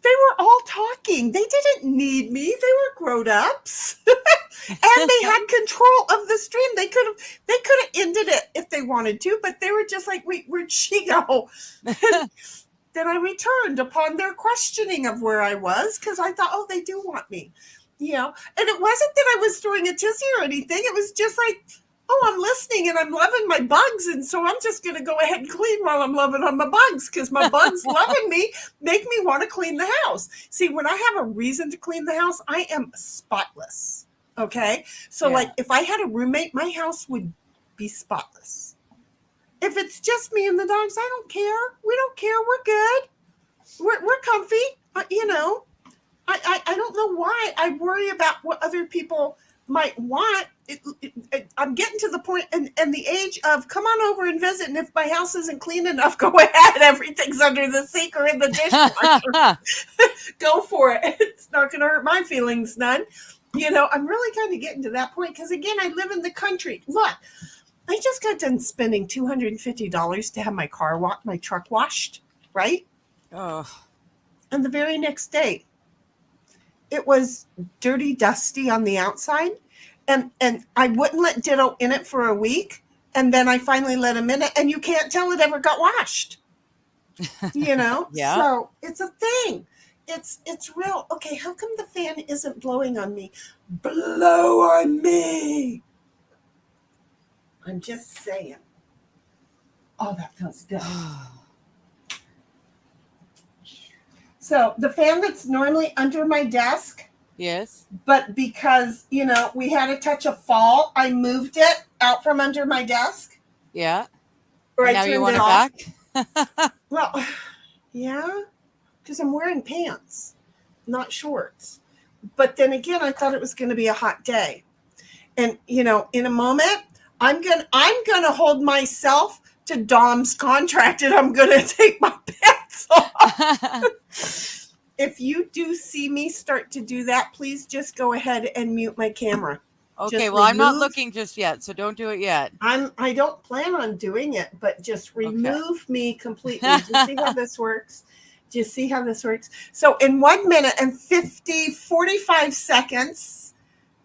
They were all talking. They didn't need me. They were grown-ups. And they had control of the stream. They could have ended it if they wanted to, but they were just like, wait, where'd she go? Then I returned upon their questioning of where I was, because I thought, oh, they do want me. And it wasn't that I was throwing a tizzy or anything. It was just like, oh, I'm listening and I'm loving my bugs, and so I'm just going to go ahead and clean while I'm loving on my bugs, because my bugs loving me make me want to clean the house. See, when I have a reason to clean the house, I am spotless. Okay? So, like, if I had a roommate, my house would be spotless. If it's just me and the dogs, I don't care. We don't care. We're good. We're comfy. I don't know why I worry about what other people might want. I'm getting to the point and the age of come on over and visit, and if my house isn't clean enough, go ahead. Everything's under the sink or in the dishwasher. Go for it. It's not going to hurt my feelings none. I'm really kind of getting to that point because, again, I live in the country. Look, I just got done spending $250 to have my truck washed, right? Oh. And the very next day, it was dirty, dusty on the outside. And I wouldn't let Ditto in it for a week. And then I finally let him in it. And you can't tell it ever got washed. Yeah. So it's a thing. It's real. Okay, how come the fan isn't blowing on me? Blow on me. I'm just saying. Oh, that feels good. So the fan that's normally under my desk. Yes. But because, we had a touch of fall, I moved it out from under my desk. Yeah. Or and I now turned you want it it off. back? Well, yeah, because I'm wearing pants, not shorts. But then again, I thought it was going to be a hot day. And, in a moment, I'm gonna hold myself to Dom's contract, and I'm going to take my pants off. If you do see me start to do that, please just go ahead and mute my camera. Okay, well, I'm not looking just yet, so don't do it yet. I don't plan on doing it, but just remove me completely. Do you see how this works? Do you see how this works? So in 1 minute and 45 seconds,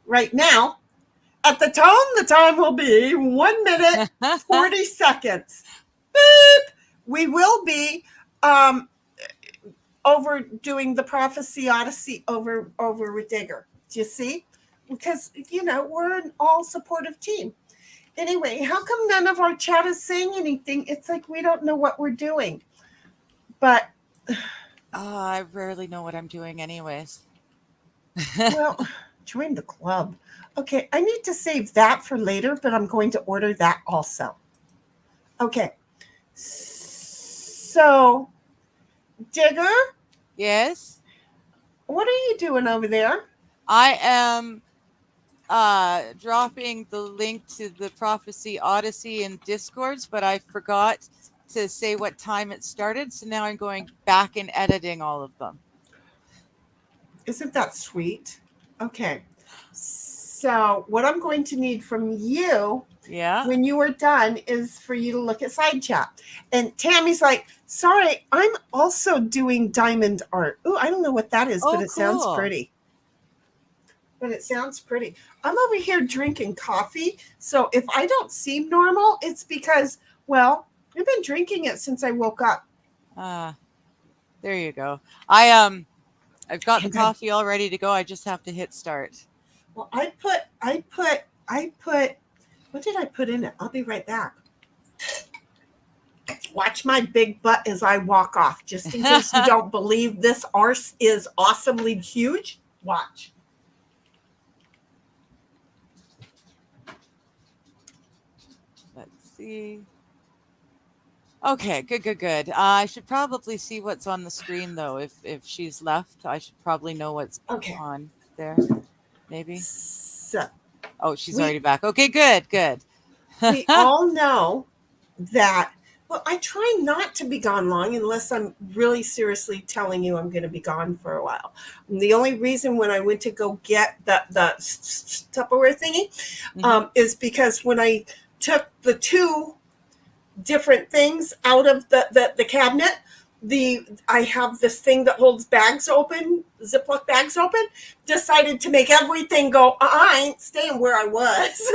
right now, at the tone, the time will be 1 minute, 40 seconds. Beep. We will be over doing the Prophecy Odyssey over with Digger. Do you see? Because, we're an all supportive team. Anyway, how come none of our chat is saying anything? It's like we don't know what we're doing. But I rarely know what I'm doing anyways. Well, join the club. Okay, I need to save that for later, but I'm going to order that also. Okay. So, Digger? Yes? What are you doing over there? I am dropping the link to the Prophecy Odyssey in Discords, but I forgot to say what time it started, so now I'm going back and editing all of them. Isn't that sweet? Okay. So what I'm going to need from you when you are done is for you to look at side chat. And Tammy's like, sorry, I'm also doing diamond art. Ooh, I don't know what that is, but it sounds pretty. I'm over here drinking coffee. So if I don't seem normal, it's because, well, I've been drinking it since I woke up. There you go. I've got the coffee all ready to go. I just have to hit start. Well, I put, what did I put in it? I'll be right back. Watch my big butt as I walk off, just in case you don't believe this arse is awesomely huge. Watch. Let's see. Okay, good. I should probably see what's on the screen though. If she's left, I should probably know what's Okay. on there. Maybe. So Oh, she's we already back. Okay, good. we all know that. Well, I try not to be gone long unless I'm really seriously telling you I'm going to be gone for a while. And the only reason when I went to go get the Tupperware thingy Mhm. is because when I took the two different things out of the cabinet, I have this thing that holds bags open, Ziploc bags open, decided to make everything go, I ain't staying where I was.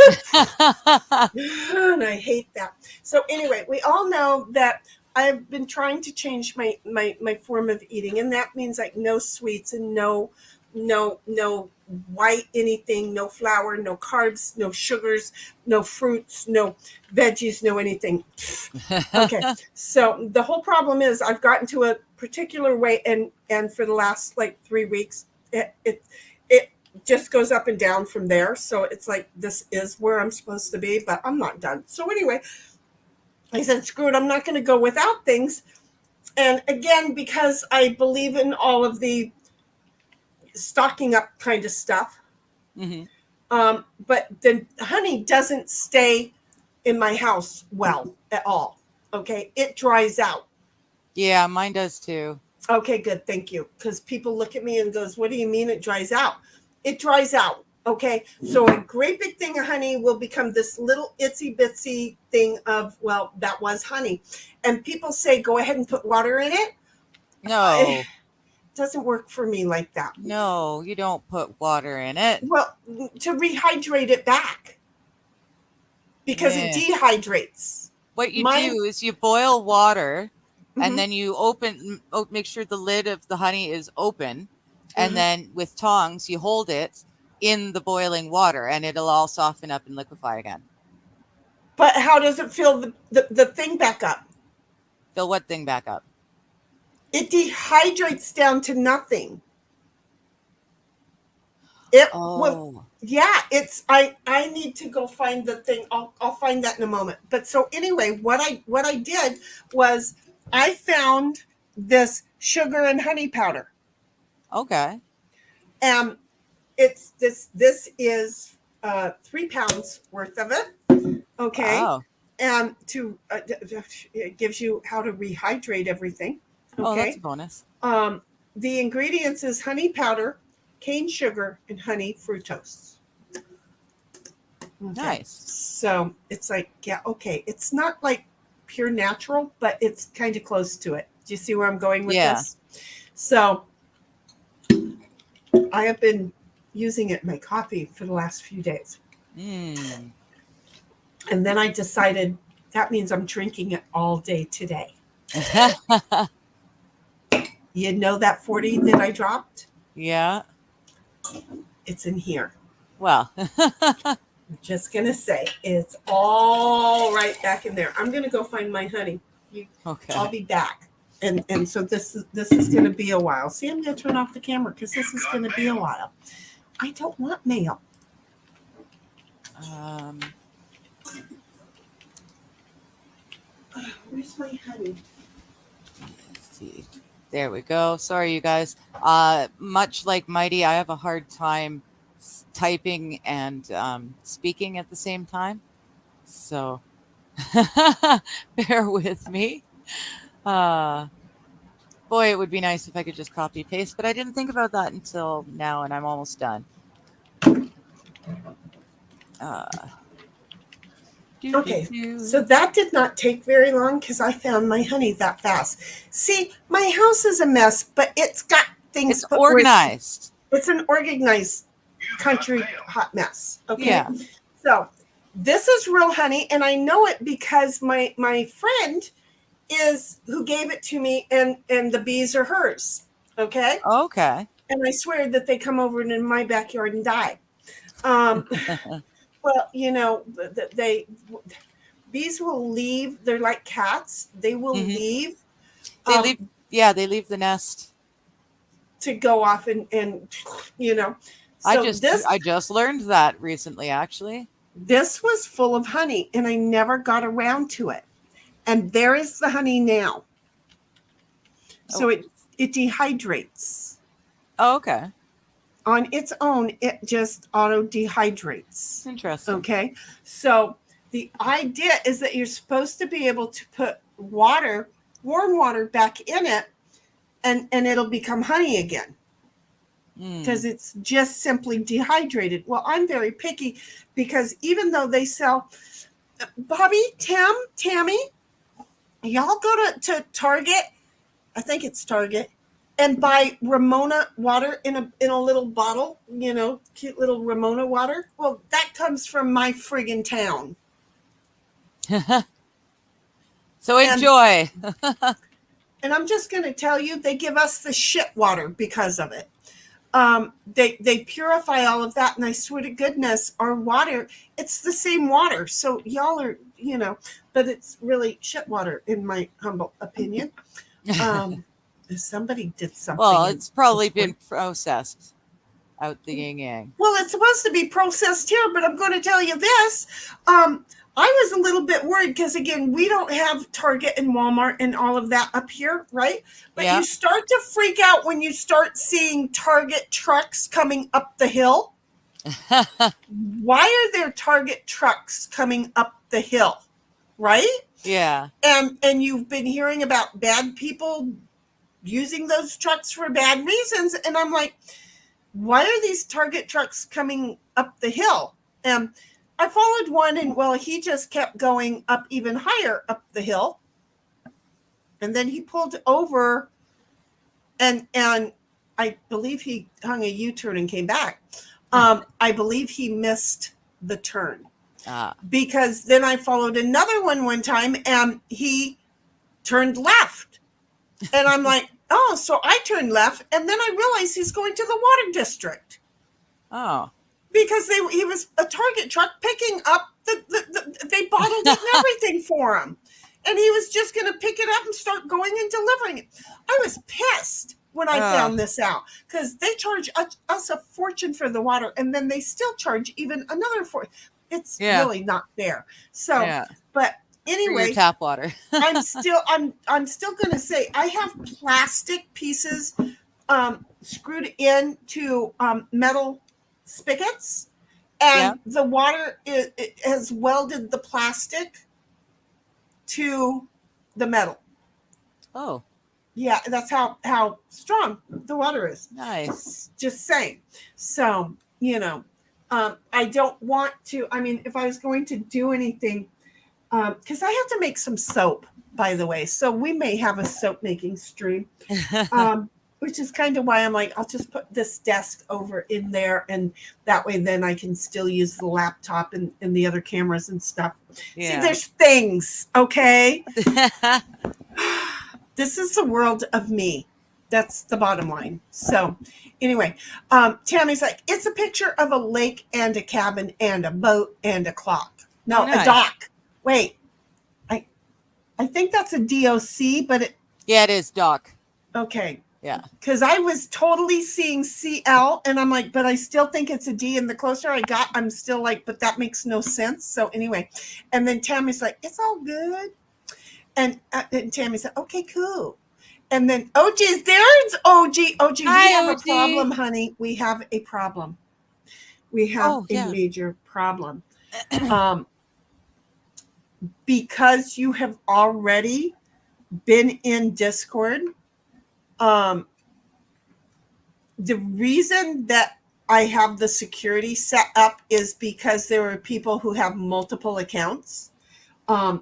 And I hate that. So anyway, we all know that I've been trying to change my form of eating, and that means like no sweets and no white anything, no flour, no carbs, no sugars, no fruits, no veggies, no anything. Okay. So the whole problem is I've gotten to a particular weight, and for the last like 3 weeks, it just goes up and down from there. So it's like this is where I'm supposed to be, but I'm not done. So anyway, I said, screw it, I'm not going to go without things. And again, because I believe in all of the stocking up kind of stuff, Mhm. but the honey doesn't stay in my house well at all. Okay, it dries out. Yeah, mine does too. Okay, good, thank you. Because people look at me and goes, "What do you mean it dries out?" It dries out. Okay, so a great big thing of honey will become this little itsy bitsy thing of, well, that was honey, and people say go ahead and put water in it. No, It doesn't work for me like that. no, you don't put water in it. Well, to rehydrate it back because it Yeah. dehydrates. What you Mine. do is you boil water and Mhm, then you make sure the lid of the honey is open. And mhm. then with tongs, you hold it in the boiling water and it'll all soften up and liquefy again. But how does it fill the thing back up? Fill what thing back up? It dehydrates down to nothing. It will. Oh, Yeah, it's I need to go find the thing. I'll find that in a moment. But so anyway, what I did was I found this sugar and honey powder. okay. And it's this is 3 pounds worth of it. Okay. Wow. And it gives you how to rehydrate everything. Oh, that's a Okay. bonus. Um, the ingredients is honey powder, cane sugar, and honey fructose. Okay. Nice. So it's like, yeah, okay. It's not like pure natural, but it's kind of close to it. Do you see where I'm going with Yeah. this? So I have been using it in my coffee for the last few days. Mm. And then I decided that means I'm drinking it all day today. You know that 40 that I dropped? Yeah. It's in here. Well, I'm just going to say it's all right back in there. I'm going to go find my honey. I'll okay. be back. And so this is going to be a while. See, I'm going to turn off the camera because this is going to be a while. I don't want mail. Where's my honey? Let's see. There we go. Sorry, you guys. Much like Mighty, I have a hard time typing and speaking at the same time. So bear with me. Boy, it would be nice if I could just copy paste, but I didn't think about that until now, and I'm almost done. Okay, so that did not take very long because I found my honey that fast. See, my house is a mess, but it's got things It's put where organized. it's an organized country hot mess. Okay, Yeah. so this is real honey, and I know it because my friend is who gave it to me, and the bees are hers. Okay, Okay. and I swear that they come over in my backyard and die. Well, you know, bees will leave. They're like cats. They will Mhm. leave. They leave. Yeah, they leave the nest. To go off and you know. I So just learned that recently, actually. this was full of honey, and I never got around to it. And there is the honey now. So Oh. it dehydrates. Oh, okay. On its own, it just auto dehydrates. Interesting. Okay. So the idea is that you're supposed to be able to put water, warm water, back in it, and it'll become honey again. Because it's just simply dehydrated. Well, I'm very picky because even though they sell, Bobby, Tammy, y'all go to Target, I think it's Target, and buy Ramona water in a little bottle, cute little Ramona water. Well, that comes from my friggin' town. So enjoy. And I'm just going to tell you, they give us the shit water because of it. They purify all of that, and I swear to goodness, our water, it's the same water. So y'all are, but it's really shit water in my humble opinion. Somebody did something. Well, it's probably been processed out the yin yang. Well, it's supposed to be processed here, but I'm going to tell you this. I was a little bit worried because, again, we don't have Target and Walmart and all of that up here, right? But you start to freak out when you start seeing Target trucks coming up the hill. Why are there Target trucks coming up the hill, right? Yeah. And you've been hearing about bad people using those trucks for bad reasons. And I'm like, why are these Target trucks coming up the hill? I followed one, and well, he just kept going up even higher up the hill. And then he pulled over, and I believe he hung a U-turn and came back. I believe he missed the turn. Because then I followed another one time, and he turned left. And I'm like, oh, so I turned left, and then I realized he's going to the water district. Oh. Because he was a Target truck picking up they bottled it and everything for him. And he was just going to pick it up and start going and delivering it. I was pissed when I found this out, because they charge us a fortune for the water, and then they still charge even another fortune. It's really not fair. So, but anyway, for your tap water. I'm still going to say I have plastic pieces screwed into metal spigots, and the water it has welded the plastic to the metal. Oh. Yeah, that's how strong the water is. Nice. Just saying. So, I don't want to, if I was going to do anything, because I have to make some soap, by the way. So we may have a soap making stream. Which is kind of why I'm like, I'll just put this desk over in there, and that way then I can still use the laptop and the other cameras and stuff. Yeah. See, there's things, okay? This is the world of me. That's the bottom line. So anyway, Tammy's like, it's a picture of a lake and a cabin and a boat and a clock. No, a dock. Wait, I think that's a DOC, but it. Yeah, it is dock. Okay. Yeah. Because I was totally seeing CL, and I'm like, but I still think it's a D. And the closer I got, I'm still like, but that makes no sense. So anyway, and then Tammy's like, it's all good. And Tammy said, okay, cool. And then OG's there's OG. OG, Hi, we have OG. a problem, honey. We have a problem. We have a major problem. Because you have already been in Discord. The reason that I have the security set up is because there are people who have multiple accounts.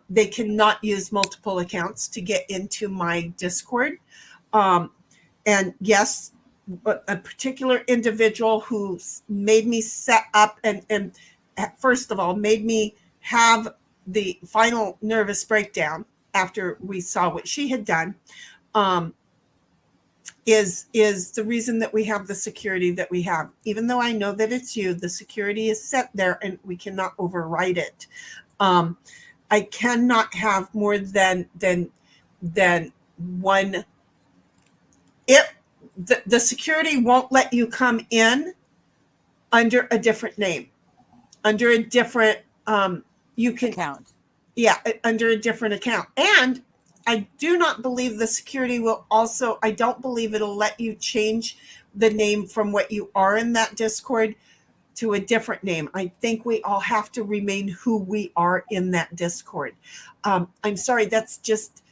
They cannot use multiple accounts to get into my Discord. And yes, a particular individual who made me set up and first of all, made me have the final nervous breakdown after we saw what she had done. Is the reason that we have the security that we have. Even though I know that it's you, the security is set there and we cannot override it. I cannot have more than one. The security won't let you come in under a different name, under a different you can account. Yeah, under a different account. And I do not believe the security will also, I don't believe it'll let you change the name from what you are in that Discord to a different name. I think we all have to remain who we are in that Discord. I'm sorry, that's just,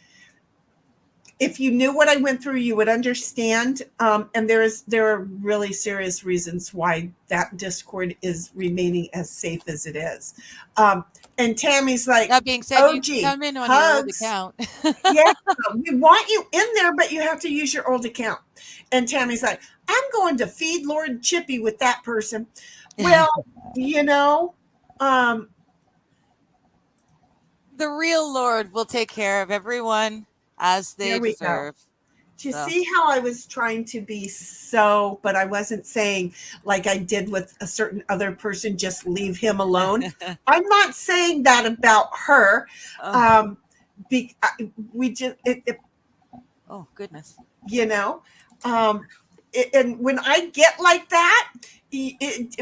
if you knew what I went through, you would understand. And there are really serious reasons why that Discord is remaining as safe as it is. And Tammy's like, That being said, you can come in on your old hugs. account. Yeah, we want you in there, but you have to use your old account. And Tammy's like, I'm going to feed Lord Chippy with that person. Well, you know, The real Lord will take care of everyone as they there we go. deserve. Do you So. see how I was trying to be so, but I wasn't saying like I did with a certain other person, just leave him alone. I'm not saying that about her. Oh, We just, oh goodness. you know, and when I get like that,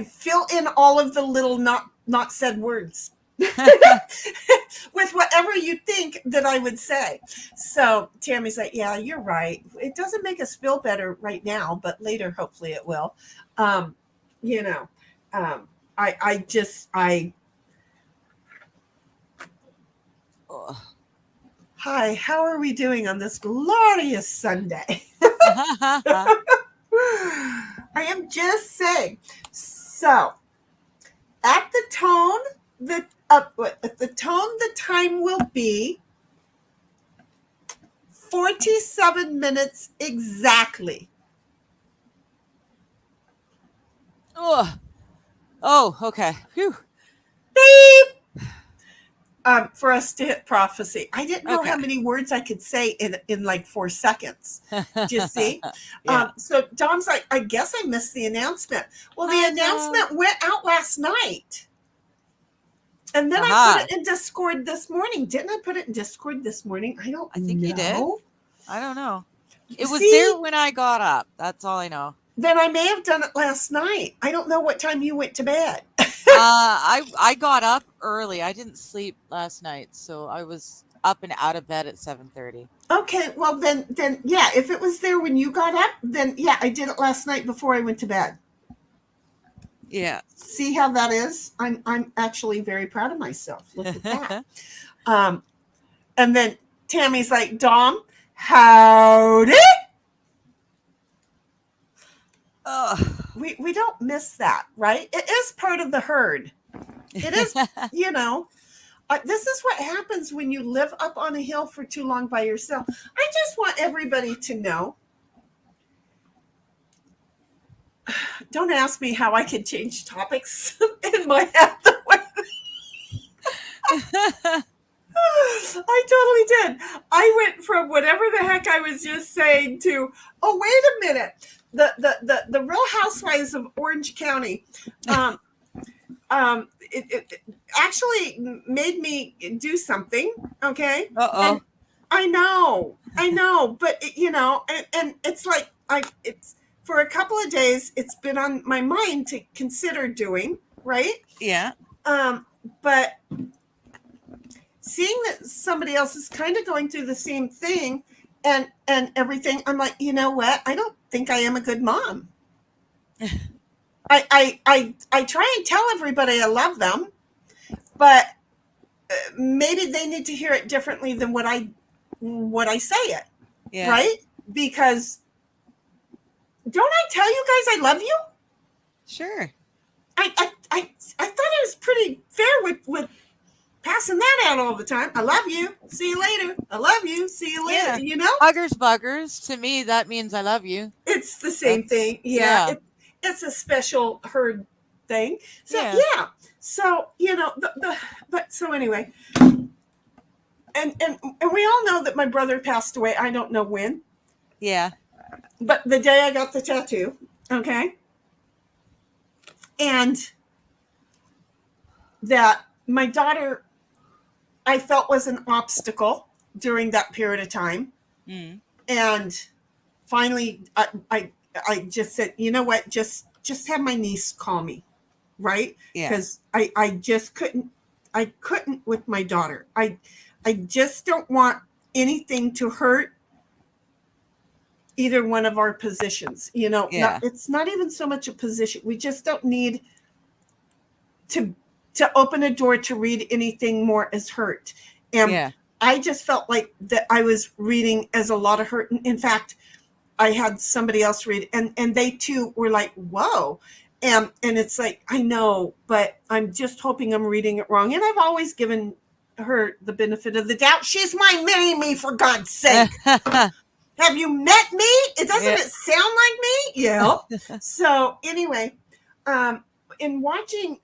fill in all of the little not said words with whatever you think that I would say. So Tammy's like, yeah, you're right. It doesn't make us feel better right now, but later, hopefully it will. You know, Oh. Hi, how are we doing on this glorious Sunday? I am just saying. So, at the tone, the time will be 47 minutes exactly. Oh, okay. Phew. Beep. For us to hit prophecy. I didn't know Okay. how many words I could say in like 4 seconds. Do you see? Yeah. So Dom's like, I guess I missed the announcement. Well, the announcement went out last night. And then I put it in Discord this morning. Didn't I put it in Discord this morning? I think you did. I don't know. It was See? there when I got up. That's all I know. Then I may have done it last night. I don't know what time you went to bed. I got up early. I didn't sleep last night, so I was up and out of bed at 7:30. Okay, well then yeah, if it was there when you got up, then yeah, I did it last night before I went to bed. Yeah. See how that is? I'm actually very proud of myself. Look at that. And then Tammy's like, Dom, howdy. We don't miss that, right? It is part of the herd. It is, you know. This is what happens when you live up on a hill for too long by yourself. I just want everybody to know. Don't ask me how I can change topics in my head. I totally did. I went from whatever the heck I was just saying to, oh, wait a minute. The Real Housewives of Orange County. It actually made me do something. Okay. Uh-oh. I know, but you know, and it's like it's for a couple of days. It's been on my mind to consider doing, right? Yeah. But seeing that somebody else is kind of going through the same thing, and everything, I'm like, you know what? I don't think I am a good mom. I try and tell everybody I love them, but maybe they need to hear it differently than what I say it. Yeah. Right? Because don't I tell you guys I love you? Sure. I thought it was pretty fair with passing that out all the time. I love you. See you later. I love you. See you later. Yeah. You know? Huggers buggers. To me, that means I love you. It's the same thing. Yeah. It's a special herd thing. So yeah. So, you know, but so anyway. And we all know that my brother passed away. I don't know when. Yeah. But the day I got the tattoo, okay? And that my daughter, I felt, was an obstacle during that period of time. Mm. And finally, I just said, you know what? Just have my niece call me, right? Yeah. Because I just couldn't. I couldn't with my daughter. I just don't want anything to hurt either one of our positions. It's not even so much a position. We just don't need to open a door to read anything more as hurt. And I just felt like that I was reading as a lot of hurt. In fact, I had somebody else read, and they too were like, whoa. And it's like, I know, but I'm just hoping I'm reading it wrong. And I've always given her the benefit of the doubt. She's my mini me, for God's sake. Have you met me? Doesn't it sound like me? Yeah. So anyway, in watching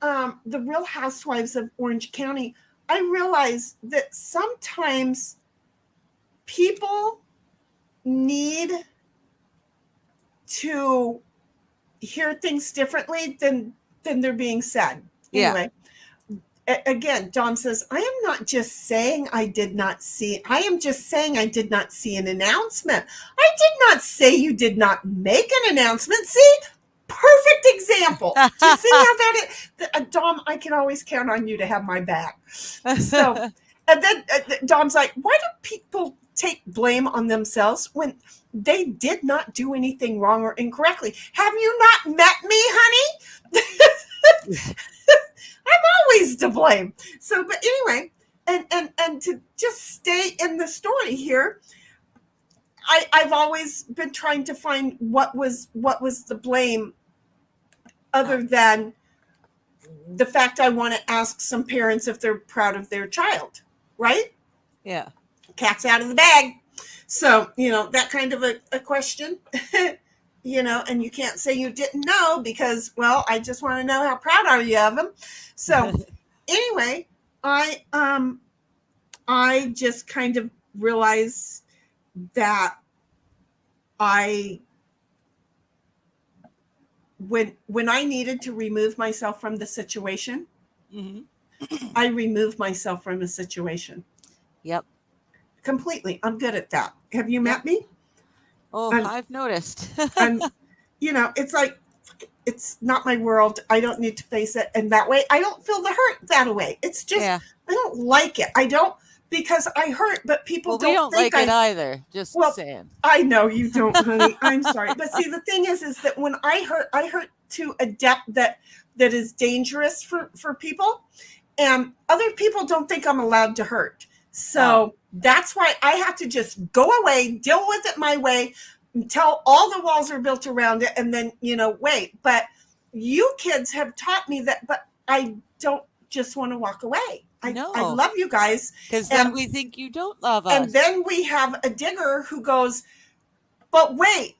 The Real Housewives of Orange County, I realized that sometimes people need to hear things differently than they're being said. Anyway, again, Dawn says, I am not just saying I did not see. I am just saying I did not see an announcement. I did not say you did not make an announcement. See? Perfect example. Do you see how that is? Dom, I can always count on you to have my back. So, and then Dom's like, why do people take blame on themselves when they did not do anything wrong or incorrectly? Have you not met me, honey? I'm always to blame. So, but anyway, and to just stay in the story here, I've always been trying to find what was the blame, other than the fact I want to ask some parents if they're proud of their child, right? Yeah. Cat's out of the bag. So, that kind of a question, and you can't say you didn't know because, well, I just want to know how proud are you of them. So anyway, I just kind of realized that when I needed to remove myself from the situation, I removed myself from the situation. Yep. Completely. I'm good at that. Have you met me? Oh, I've noticed. And it's like, it's not my world. I don't need to face it. And that way, I don't feel the hurt that way. It's just, I don't like it. I don't, because I hurt, but people don't think like it either. Just saying. I know you don't, honey. I'm sorry. But see, the thing is that when I hurt to a depth that is dangerous for people, and other people don't think I'm allowed to hurt. So that's why I have to just go away, deal with it my way, until all the walls are built around it, and then, wait. But you kids have taught me that, but I don't just want to walk away. I love you guys. Because then we think you don't love us. And then we have a digger who goes, but wait,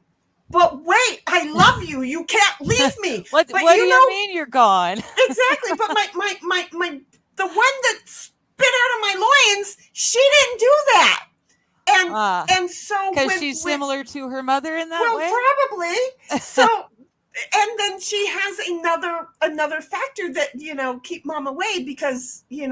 I love you. You can't leave me. What do you mean you're gone? Exactly. But my the one that spit out of my loins, she didn't do that. And so because she's similar to her mother in that way? Probably. So and then she has another factor that, keep mom away, because, she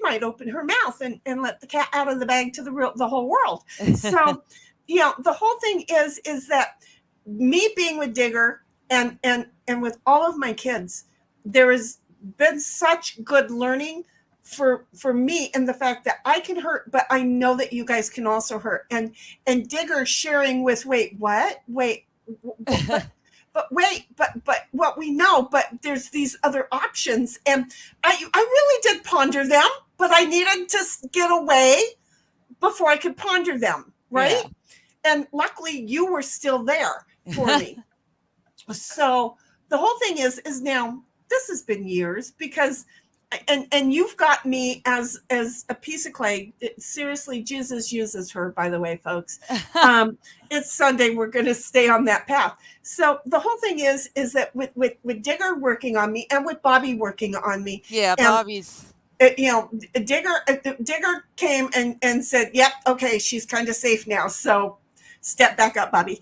might open her mouth and let the cat out of the bag to the whole world. So, the whole thing is that me being with Digger and with all of my kids, there has been such good learning for me, and the fact that I can hurt, but I know that you guys can also hurt. And Digger sharing with, but what we know, but there's these other options. And I really did ponder them, but I needed to get away before I could ponder them. Right. Yeah. And luckily you were still there for me. So the whole thing is now, this has been years, because and you've got me as a piece of clay. Seriously, Jesus uses her, by the way, folks. It's Sunday. We're going to stay on that path. So the whole thing is that with Digger working on me, and with Bobby working on me. Yeah, Bobby's. Digger came and said, yep, okay, she's kind of safe now. So step back up, Bobby.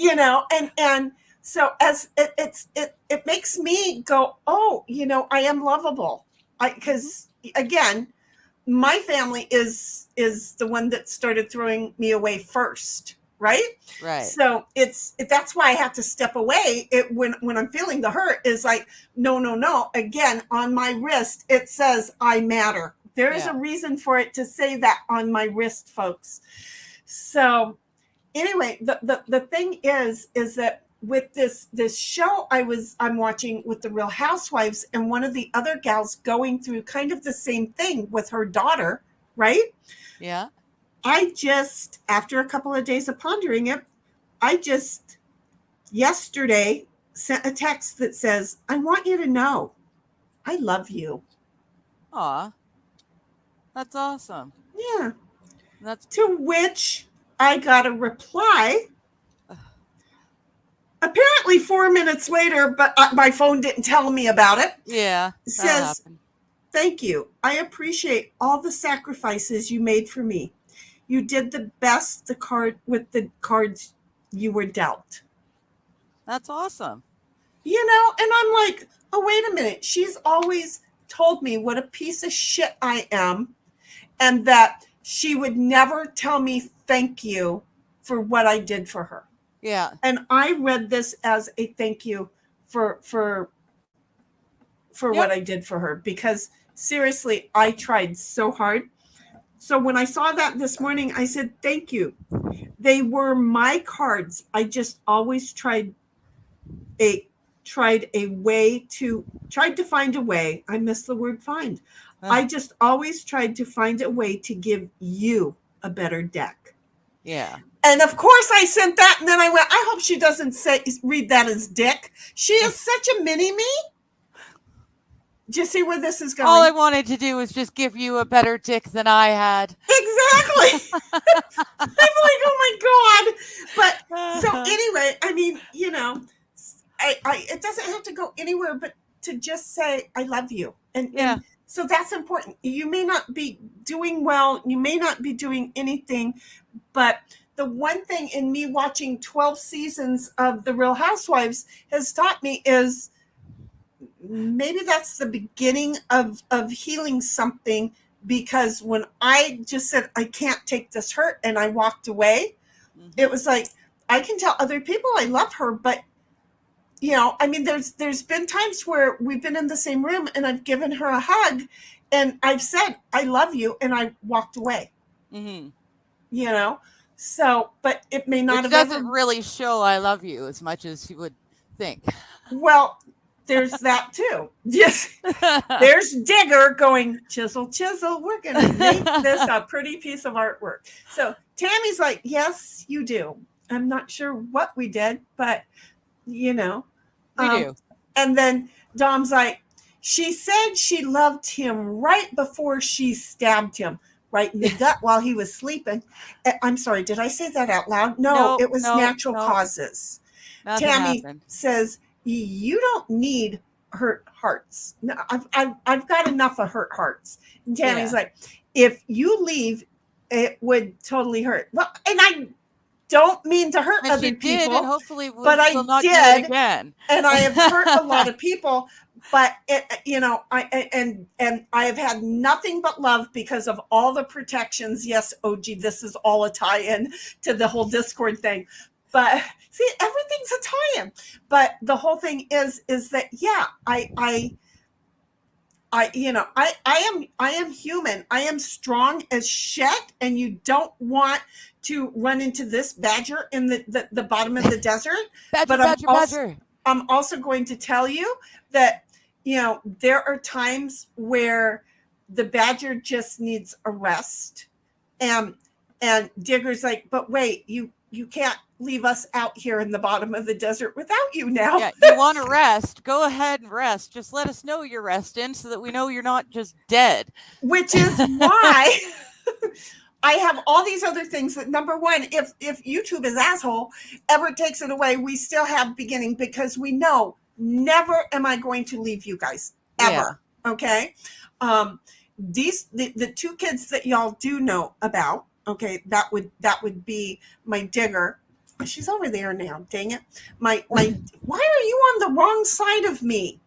And so as it makes me go, oh, I am lovable. Because again, my family is the one that started throwing me away first, right? Right. So that's why I have to step away. When I'm feeling the hurt is like, no. Again, on my wrist, it says I matter. There is a reason for it to say that on my wrist, folks. So anyway, the thing is that with this show I'm watching with the Real Housewives, and one of the other gals going through kind of the same thing with her daughter, right? Yeah. I just, after a couple of days of pondering it, I just yesterday sent a text that says, I want you to know I love you. Aw. That's awesome. Yeah. That's To which I got a reply. Apparently 4 minutes later, but my phone didn't tell me about it. yeah. It says, thank you. I appreciate all the sacrifices you made for me. You did the best with the cards you were dealt. That's awesome. You know, and I'm like, oh, wait a minute. She's always told me what a piece of shit I am, and that she would never tell me thank you for what I did for her. Yeah. And I read this as a thank you for what I did for her, because seriously, I tried so hard. So when I saw that this morning, I said, thank you. They were my cards. I just always tried to find a way. I missed the word find. I just always tried to find a way to give you a better deck. Yeah. And of course I sent that, and then I went, I hope she doesn't read that as dick. She is such a mini-me. Do you see where this is going? All I wanted to do was just give you a better dick than I had. Exactly. I'm like, oh my God. But so anyway, I mean, you know, it doesn't have to go anywhere, but to just say, I love you. And so that's important. You may not be doing well. You may not be doing anything, but the one thing in me watching 12 seasons of The Real Housewives has taught me is maybe that's the beginning of healing something, because when I just said, I can't take this hurt, and I walked away, it was like, I can tell other people I love her, but you know, I mean, there's been times where we've been in the same room and I've given her a hug and I've said, I love you, and I walked away, you know? So, but it may not have doesn't really show I love you as much as you would think. Well, there's that too. Yes. There's Digger going, chisel, chisel. We're going to make this a pretty piece of artwork. So Tammy's like, yes, you do. I'm not sure what we did, but you know, we do. And then Dom's like, she said she loved him right before she stabbed him right in the gut while he was sleeping. I'm sorry, did I say that out loud? No, it was natural causes. Nothing Tammy happened. says, you don't need hurt hearts. No, I've got enough of hurt hearts. And Tammy's like, if you leave, it would totally hurt. Well, and I don't mean to hurt other people, and hopefully but I not did, do it again. And I have hurt a lot of people. But you know, I have had nothing but love because of all the protections. Yes, OG, this is all a tie-in to the whole Discord thing. But see, everything's a tie-in. But the whole thing is that I am human. I am strong as shit, and you don't want to run into this badger in the bottom of the desert. Badger. I'm also going to tell you that, you know, there are times where the badger just needs a rest. And Digger's like, but wait, you can't leave us out here in the bottom of the desert without you now. Yeah, you want to rest? Go ahead and rest. Just let us know you're resting so that we know you're not just dead. Which is why I have all these other things that, number one, if YouTube is asshole ever takes it away, we still have beginning, because we know never am I going to leave you guys ever. Yeah. Okay. The two kids that y'all do know about, okay, that would be my Digger. She's over there now. Dang it. My why are you on the wrong side of me?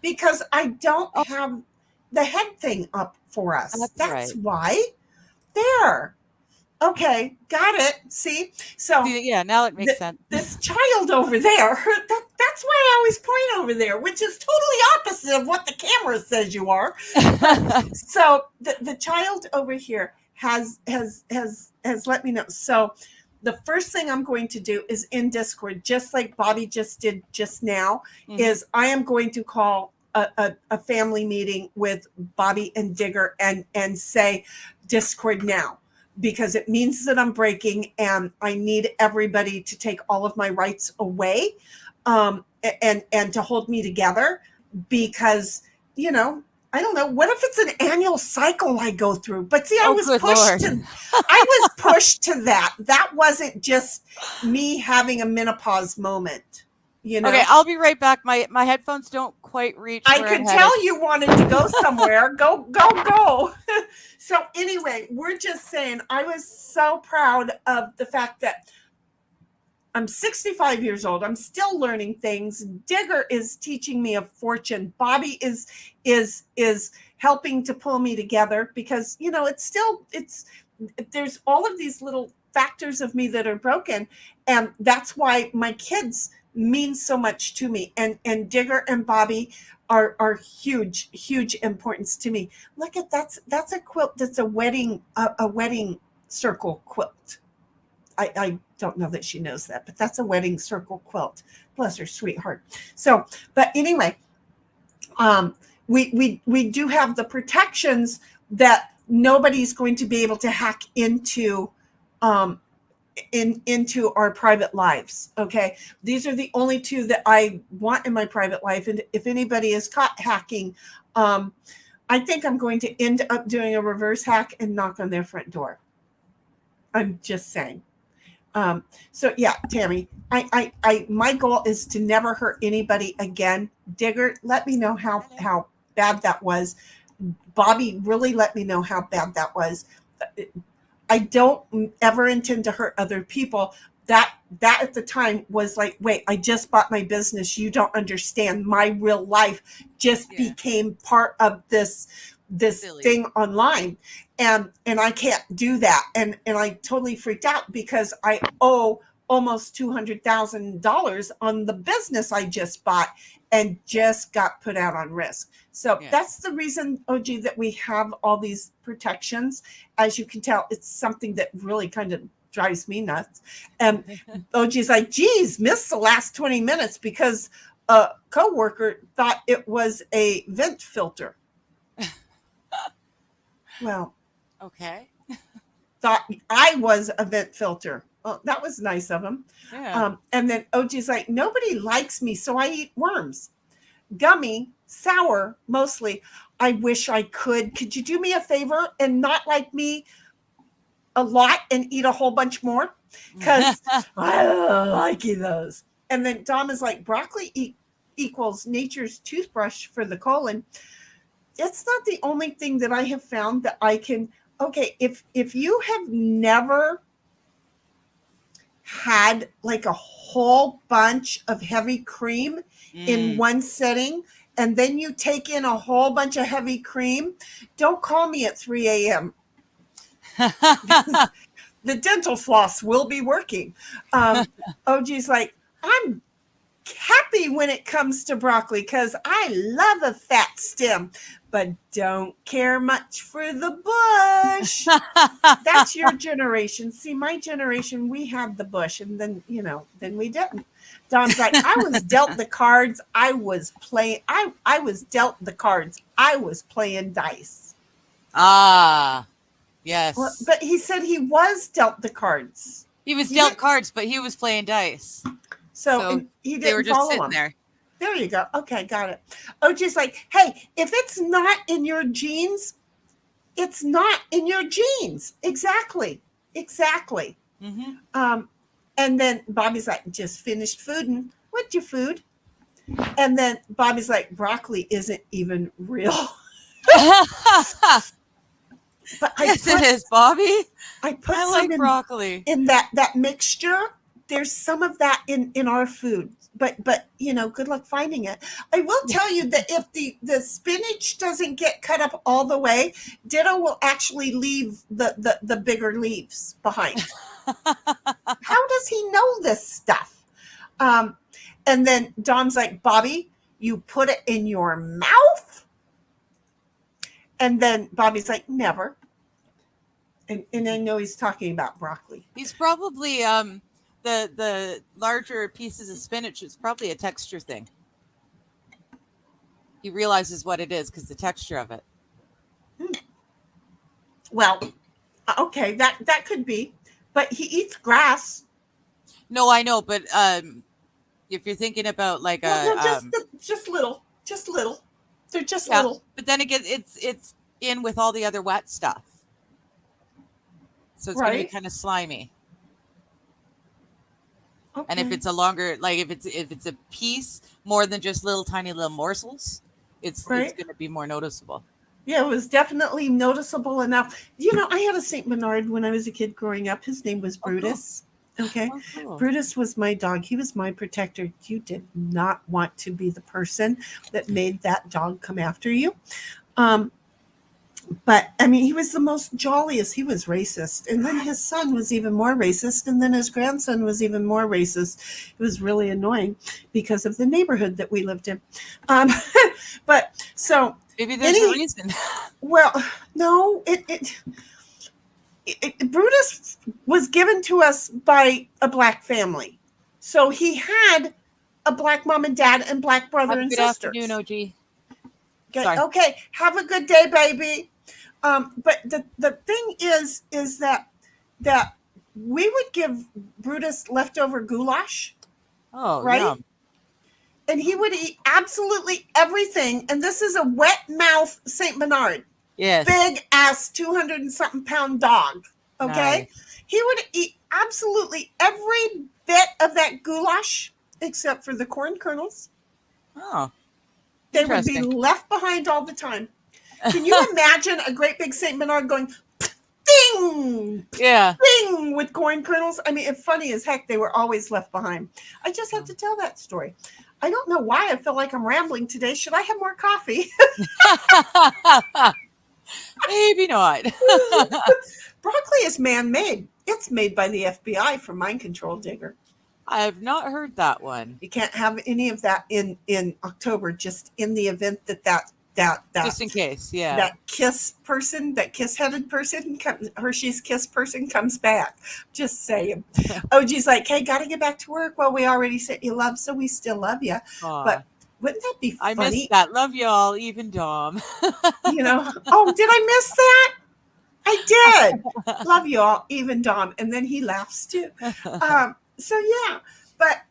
Because I don't have the head thing up for us. That's right. Why. There. Okay, got it. See? So Yeah, now it makes sense. this child over there, that's why I always point over there, which is totally opposite of what the camera says you are. So the child over here has let me know. So the first thing I'm going to do is in Discord, just like Bobby just did just now, is I am going to call a family meeting with Bobby and Digger and say Discord now, because it means that I'm breaking and I need everybody to take all of my rights away, and to hold me together, because, you know, I don't know, what if it's an annual cycle I go through? But see, I was pushed to that. That wasn't just me having a menopause moment. You know? Okay, I'll be right back. My headphones don't quite reach. I could tell you wanted to go somewhere. Go. So anyway, we're just saying, I was so proud of the fact that I'm 65 years old. I'm still learning things. Digger is teaching me a fortune. Bobby is helping to pull me together, because, you know, there's all of these little factors of me that are broken. And that's why my kids mean so much to me. And Digger and Bobby are huge importance to me. Look at that's a quilt. That's a wedding circle quilt. I don't know that she knows that, but that's a wedding circle quilt. Bless her, sweetheart. So, but anyway, we do have the protections that nobody's going to be able to hack into our private lives. Okay, these are the only two that I want in my private life. And if anybody is caught hacking, I think I'm going to end up doing a reverse hack and knock on their front door. I'm just saying. So yeah, Tammy, I my goal is to never hurt anybody again. Digger, let me know how bad that was. Bobby, really let me know how bad that was. I don't ever intend to hurt other people. That at the time was like, wait, I just bought my business. You don't understand. My real life just became part of this thing online. And I can't do that. And I totally freaked out because I owe almost $200,000 on the business I just bought and just got put out on risk. So that's the reason, OG, that we have all these protections. As you can tell, it's something that really kind of drives me nuts. And OG's like, geez, missed the last 20 minutes because a coworker thought it was a vent filter. Well, okay. Thought I was a vent filter. Well, that was nice of him. Yeah. And then OG's like, nobody likes me, so I eat worms. Gummy, sour, mostly. I wish I could. Could you do me a favor and not like me a lot and eat a whole bunch more? Because I don't like those. And then Dom is like, broccoli equals nature's toothbrush for the colon. It's not the only thing that I have found that I can. Okay, if you have never had like a whole bunch of heavy cream in one sitting, and then you take in a whole bunch of heavy cream, don't call me at 3 a.m. The dental floss will be working. OG's like, I'm happy when it comes to broccoli because I love a fat stem, but don't care much for the bush. That's your generation. See, my generation, we had the bush, and then we didn't. Don's like, I was dealt the cards. I was playing. I was dealt the cards. I was playing dice. Ah, yes. Well, but he said he was dealt the cards. He was dealt cards, but he was playing dice. So he didn't they were just follow sitting him. there. There you go. Okay, got it. OG's like, hey, if it's not in your genes, it's not in your genes. Exactly. Mm-hmm. And then Bobby's like, just finished fooding. What's your food? And then Bobby's like, broccoli isn't even real. But yes, it is, Bobby. I put I some like broccoli in that mixture. there's some of that in our food, but good luck finding it. I will tell you that if the spinach doesn't get cut up all the way, Ditto will actually leave the bigger leaves behind. How does he know this stuff? And then Dom's like, Bobby, you put it in your mouth? And then Bobby's like, never. And I know he's talking about broccoli. He's probably the larger pieces of spinach is probably a texture thing. He realizes what it is because the texture of it. Well, okay, that could be, but he eats grass. No, I know, but if you're thinking about like just little. They're just yeah, little. But then again, it's in with all the other wet stuff, so it's going to be kind of slimy. Okay. And if it's a longer, like if it's a piece more than just little tiny little morsels, it's going to be more noticeable. Yeah, it was definitely noticeable enough. I had a Saint Bernard when I was a kid growing up. His name was Brutus. Okay. Oh, cool. Brutus was my dog. He was my protector. You did not want to be the person that made that dog come after you. But I mean, he was the most jolliest. He was racist. And then his son was even more racist. And then his grandson was even more racist. It was really annoying because of the neighborhood that we lived in. But so maybe there's a reason. Well, no, Brutus was given to us by a black family. So he had a black mom and dad and black brother and sister. Good afternoon, OG. Sorry. Okay. Have a good day, baby. But the thing is that we would give Brutus leftover goulash. Oh, right. Yum. And he would eat absolutely everything. And this is a wet mouth Saint Bernard. Yes. Big ass 200 and something pound dog. Okay. Nice. He would eat absolutely every bit of that goulash except for the corn kernels. Oh. They would be left behind all the time. Can you imagine a great big Saint Bernard going ding, ding with corn kernels? I mean, it's funny as heck. They were always left behind. I just had to tell that story. I don't know why I feel like I'm rambling today. Should I have more coffee? Maybe not. Broccoli is man-made. It's made by the FBI for mind control, Digger. I have not heard that one. You can't have any of that in October, just in the event that just in case, yeah. That kiss-headed person, Hershey's Kiss person comes back. Just saying. OG's like, hey, got to get back to work. Well, we already said you love, so we still love you. Aww. But wouldn't that be funny? I missed that. Love y'all, even Dom. Oh, did I miss that? I did. Love you all, even Dom. And then he laughs too. So yeah, but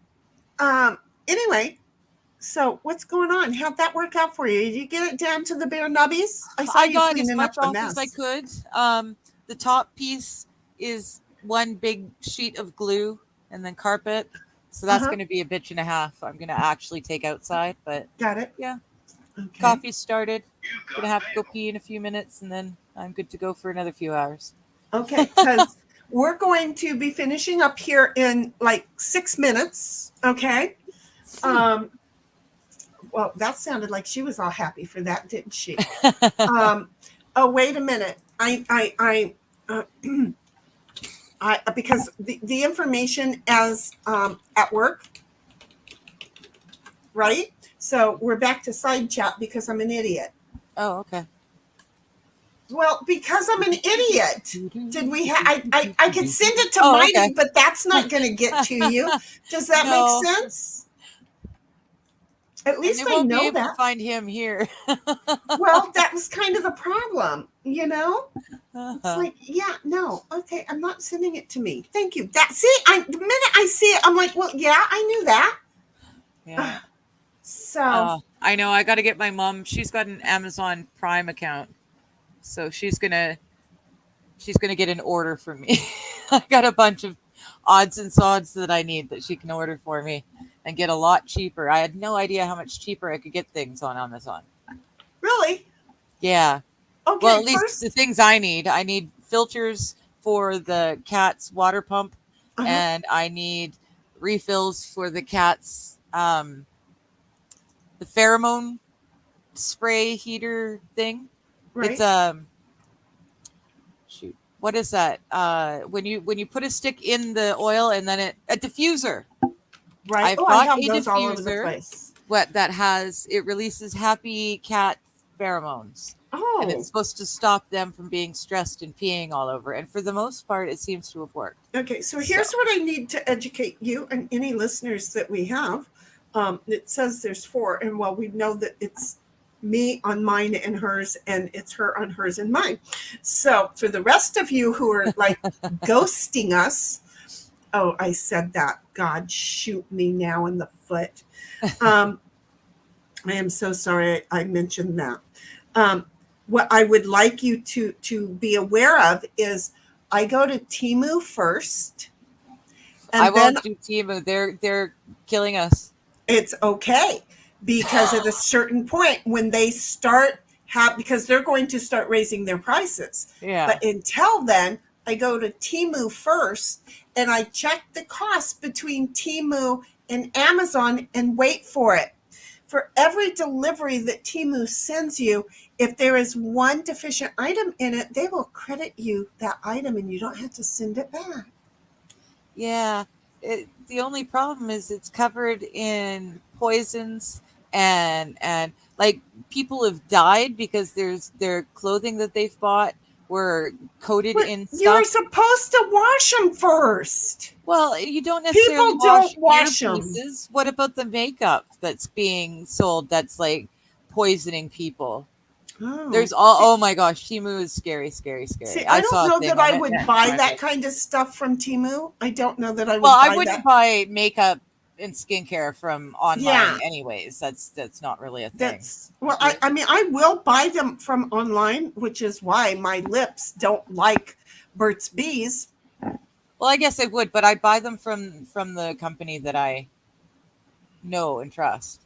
anyway, so what's going on? How'd that work out for you? Did you get it down to the bare nubbies? I got as much off as I could. The top piece is one big sheet of glue and then carpet. So that's going to be a bitch and a half. I'm going to actually take outside, but got it. Yeah. Okay. Coffee started. Going to have to go pee in a few minutes and then I'm good to go for another few hours. Okay. Because we're going to be finishing up here in like 6 minutes. Okay. Well, that sounded like she was all happy for that, didn't she? Oh, wait a minute. I because the information as at work, right? So we're back to side chat because I'm an idiot. Oh, okay. Well, because I'm an idiot. Did we? I could send it to Mighty, but that's not going to get to you. Does that make sense? At least I know that. To find him here. Well, that was kind of the problem, It's like, yeah, no, okay, I'm not sending it to me. Thank you. The minute I see it, I'm like, well, yeah, I knew that. Yeah. So I know I got to get my mom. She's got an Amazon Prime account, so she's gonna get an order from me. I got a bunch of odds and sods that I need that she can order for me and get a lot cheaper. I had no idea how much cheaper I could get things on Amazon. Really? Yeah. Okay. Well, at least the things I need filters for the cat's water pump, and I need refills for the cats. The pheromone spray heater thing. Right. It's shoot. What is that? When you put a stick in the oil and then a diffuser. Right. I've Oh, I got have a those all over the diffuser. place. What that has, it releases happy cat pheromones. And it's Oh, supposed to stop them from being stressed and peeing all over. And for the most part, it seems to have worked. okay. So here's what I need to educate you and any listeners that we have. It says there's 4, and well, we know that it's me on mine and hers, and it's her on hers and mine. So for the rest of you who are like ghosting us, oh, I said that. God, shoot me now in the foot. I am so sorry I mentioned that. What I would like you to be aware of is I go to Temu first, and I then won't do Temu. They're killing us. it's okay, because at a certain point when they start because they're going to start raising their prices. Yeah. But until then, I go to Temu first and I check the cost between Temu and Amazon and wait for it. For every delivery that Temu sends you, if there is one deficient item in it, they will credit you that item and you don't have to send it back. Yeah. The only problem is it's covered in poisons and like people have died because their clothing that they've bought were coated But in you were stuff. supposed to wash them first. Well, you don't necessarily People don't wash ear 'em. pieces. What about the makeup that's being sold that's like poisoning people? Oh. There's oh my gosh, Temu is scary. See, I don't saw a know thing that on I it would and buy tried that it. kind of stuff from Temu. I don't know that I would Well, I buy wouldn't that. buy makeup and skincare from online Yeah. anyways. That's not really a thing. That's well, I mean, I will buy them from online, which is why my lips don't like Burt's Bees. Well, I guess I would, but I'd buy them from the company that I know and trust.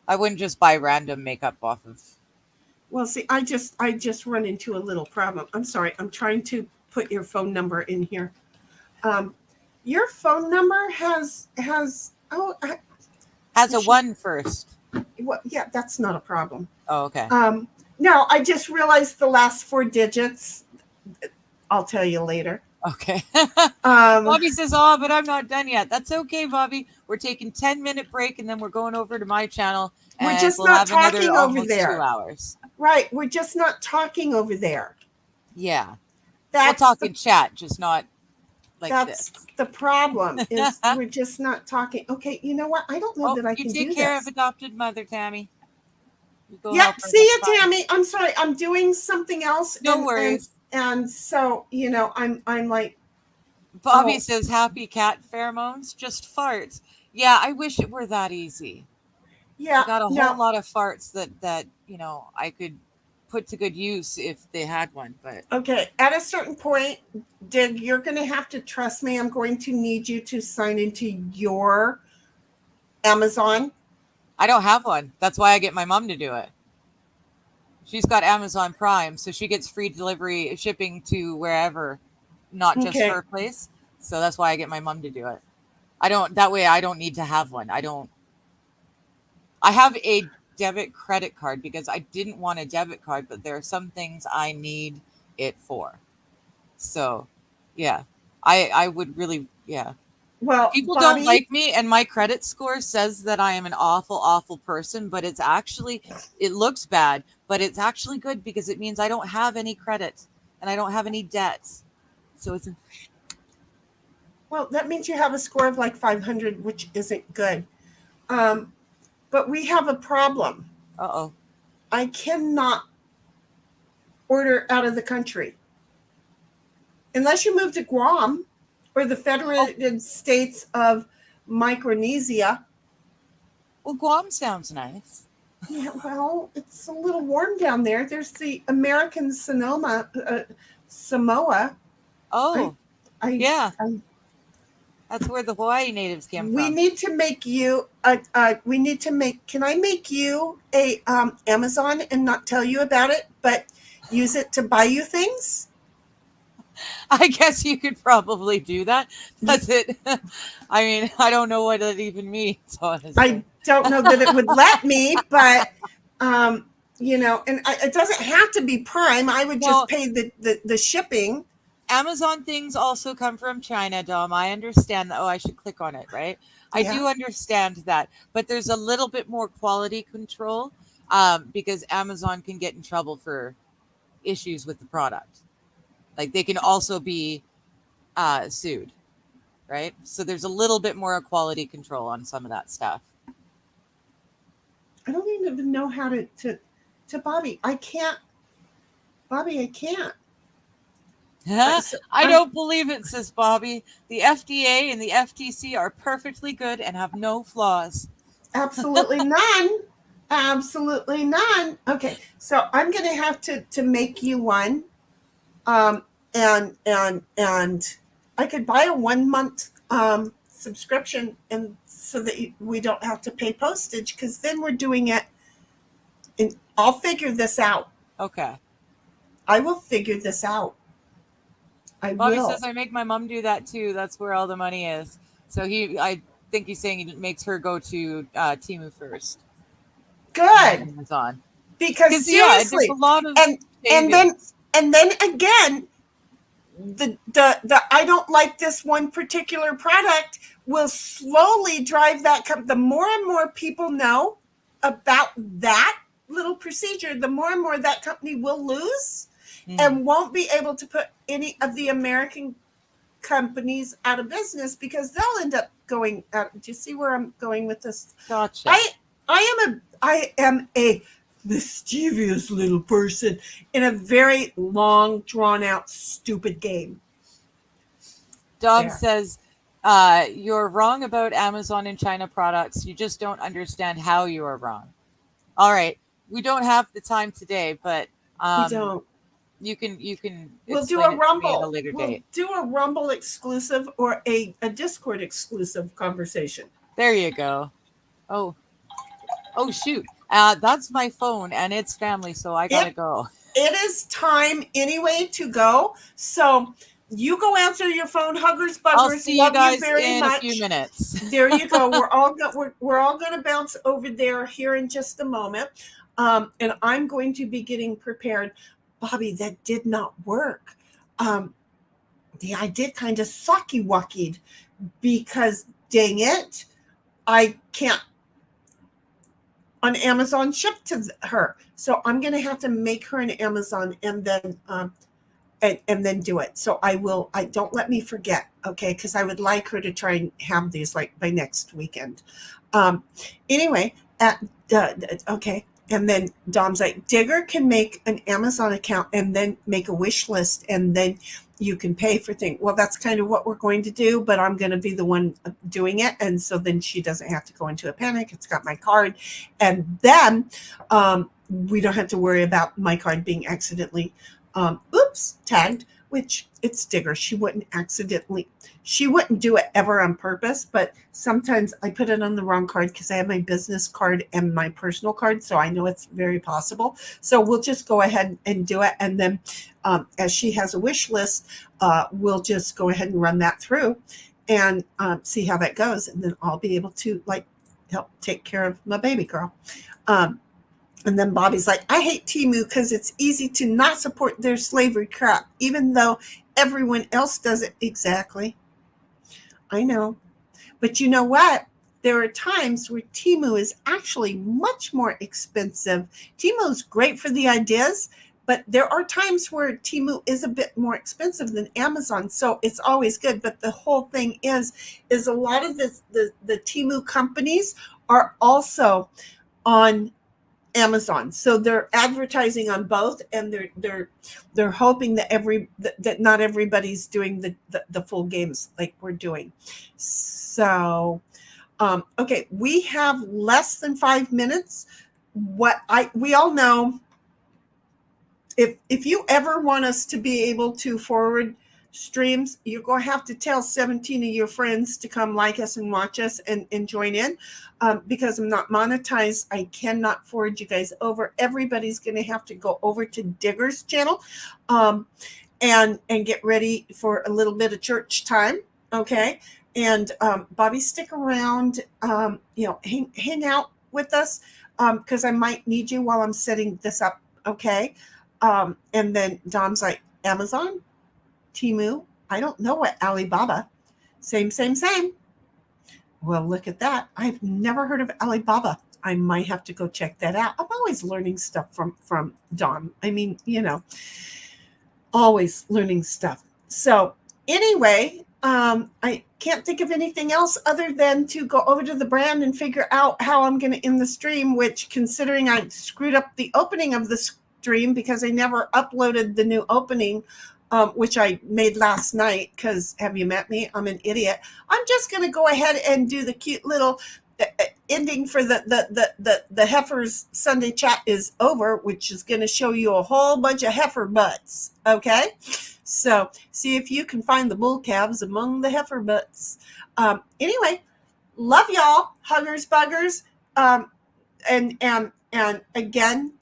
I wouldn't just buy random makeup off of. Well, see, I just run into a little problem. I'm sorry. I'm trying to put your phone number in here. Your phone number has Has a 1 first. well, yeah, that's not a problem. Oh, okay. No, I just realized the last 4 digits. I'll tell you later. Okay. Um, Bobby says, "Oh, but I'm not done yet." That's okay, Bobby. We're taking 10-minute break, and then we're going over to my channel, and We're just we'll not have another talking over almost there. 2 hours. right. We're just not talking over there. Yeah, we'll That's talk the in chat, just not like That's this. the problem is we're just not talking. Okay, you know what? I don't know Oh, that I you can take do care this. of adopted mother, Tammy. You go Yep. help her. See you, That's fine. Tammy. I'm sorry. I'm doing something else. No worries. And so, I'm like, Bobby oh. says, "Happy cat pheromones, just farts." Yeah, I wish it were that easy. yeah, I got a no. whole lot of farts that I could put to good use if they had one, but Okay. At a certain point, Dig, you're going to have to trust me. I'm going to need you to sign into your Amazon. I don't have one. That's why I get my mom to do it. She's got Amazon Prime, so she gets free delivery shipping to wherever, not just Okay. her place. So that's why I get my mom to do it. That way I don't need to have one. I have a debit credit card because I didn't want a debit card, but there are some things I need it for. So yeah, I would really, yeah. Well, People Bobby, don't like me, and my credit score says that I am an awful, awful person, but it looks bad, but it's actually good because it means I don't have any credit and I don't have any debts. So it's well, that means you have a score of like 500, which isn't good. But we have a problem. uh-oh. I cannot order out of the country unless you move to Guam or the Federated States of Micronesia. Well, Guam sounds nice. Yeah, well, it's a little warm down there. There's the American Samoa. Oh, yeah. I- That's where the Hawaii natives came we from. need to make you. Can I make you a Amazon and not tell you about it, but use it to buy you things? I guess you could probably do that. Does it? I mean, I don't know what it even means, honestly. I don't know that it would let me, but you know, and it doesn't have to be Prime. I would just pay the shipping. Amazon things also come from China, Dom. I understand that. Oh, I should click on it, right? I do understand that, but there's a little bit more quality control because Amazon can get in trouble for issues with the product. Like they can also be sued, right? So there's a little bit more quality control on some of that stuff. I don't even know how to Bobby. I can't. Bobby, I can't. I don't believe it, says Bobby. The FDA and the FTC are perfectly good and have no flaws. Absolutely none. Absolutely none. Okay, so I'm going to have to make you one, and I could buy a 1 month subscription, and so that we don't have to pay postage, because then we're doing it. And I'll figure this out. Okay. I will figure this out. Bobby says I make my mom do that too. That's where all the money is. So I think he's saying it makes her go to Temu first. Good. Amazon. Because seriously, a lot of and then again, the I don't like this one particular product will slowly drive that the more and more people know about that little procedure, the more and more that company will lose and won't be able to put any of the American companies out of business, because they'll end up going out. Do you see where I'm going with this? Gotcha. I am a mischievous little person in a very long, drawn out, stupid game. Dom says, you're wrong about Amazon and China products. You just don't understand how you are wrong. All right. We don't have the time today, but we don't. You can. We'll do a Rumble at a later date. Do a Rumble exclusive or a Discord exclusive conversation. There you go. Oh shoot. That's my phone and it's family, so I gotta go. It is time anyway to go. So you go answer your phone, huggers, buggers. I'll see you guys in a few minutes. There you go. We're all going to bounce over there here in just a moment, and I'm going to be getting prepared. Bobby, that did not work. I did kind of sucky-wuckied because dang it, I can't on Amazon ship to her. So I'm going to have to make her an Amazon and then then do it. So I don't let me forget. Okay. Cause I would like her to try and have these like by next weekend. Anyway, okay. And then Dom's like, Digger can make an Amazon account and then make a wish list, and then you can pay for things. Well, that's kind of what we're going to do, but I'm going to be the one doing it. And so then she doesn't have to go into a panic. It's got my card. And then we don't have to worry about my card being accidentally, tagged, which it's Digger. She wouldn't do it ever on purpose, but sometimes I put it on the wrong card because I have my business card and my personal card. So I know it's very possible. So we'll just go ahead and do it. And then as she has a wish list, we'll just go ahead and run that through and see how that goes. And then I'll be able to help take care of my baby girl. And then Bobby's like, I hate Temu because it's easy to not support their slavery crap, even though everyone else does it. Exactly. I know. But you know what? There are times where Temu is actually much more expensive. Temu is great for the ideas, but there are times where Temu is a bit more expensive than Amazon. So it's always good. But the whole thing is a lot of the Temu companies are also on Amazon, so they're advertising on both, and they're hoping that that not everybody's doing the full games like we're doing. So, okay, we have less than 5 minutes. We all know, if you ever want us to be able to forward streams, you're going to have to tell 17 of your friends to come like us and watch us and join in, because I'm not monetized. I cannot forward you guys over. Everybody's going to have to go over to Digger's channel, and get ready for a little bit of church time. Okay. And Bobby, stick around, hang out with us, because I might need you while I'm setting this up. Okay. And then Dom's like, Amazon, Temu, I don't know what, Alibaba, same. Well, look at that. I've never heard of Alibaba. I might have to go check that out. I'm always learning stuff from Dom. I mean, always learning stuff. So anyway, I can't think of anything else other than to go over to the brand and figure out how I'm going to end the stream, which, considering I screwed up the opening of the stream because I never uploaded the new opening, which I made last night, because have you met me? I'm an idiot. I'm just going to go ahead and do the cute little ending for the Heifers Sunday chat is over, which is going to show you a whole bunch of heifer butts. Okay. So see if you can find the bull calves among the heifer butts. Anyway, love y'all, huggers, buggers. And again,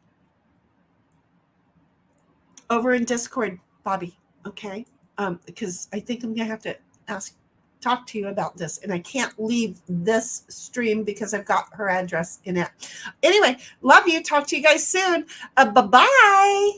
over in Discord, Bobby. Okay. Because I think I'm going to have to talk to you about this, and I can't leave this stream because I've got her address in it. Anyway, love you. Talk to you guys soon. Bye-bye.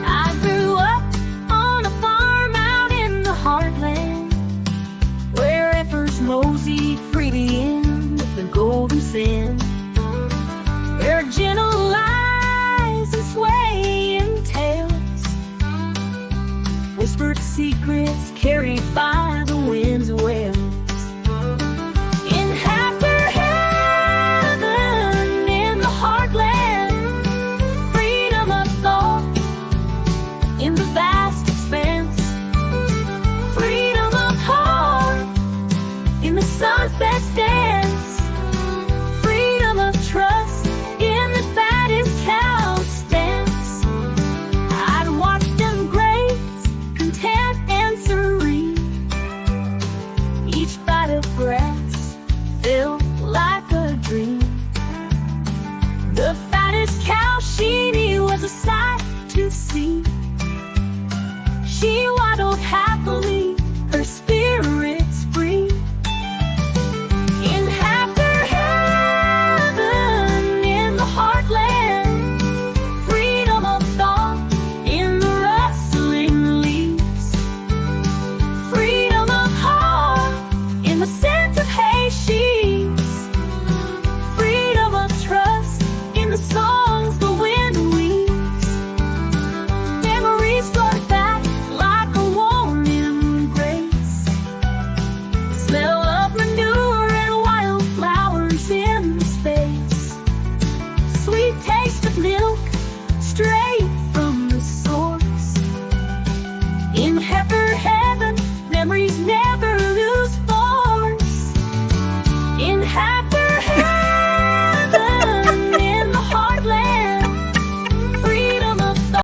I grew up on a farm out in the heartland, where heifers moseyed freely in the golden sand. There are gentle lies and swaying tales, whispered secrets carried by the wind's wails. In heifer heaven, in the heartland, freedom of thought in the vast expanse, freedom of heart in the sunset's dance, trust in the fattest cow's stance. I'd watch them graze, content and serene. Each bite of grass felt like a dream. The fattest cow, Sheni, was a sight to see. She waddled high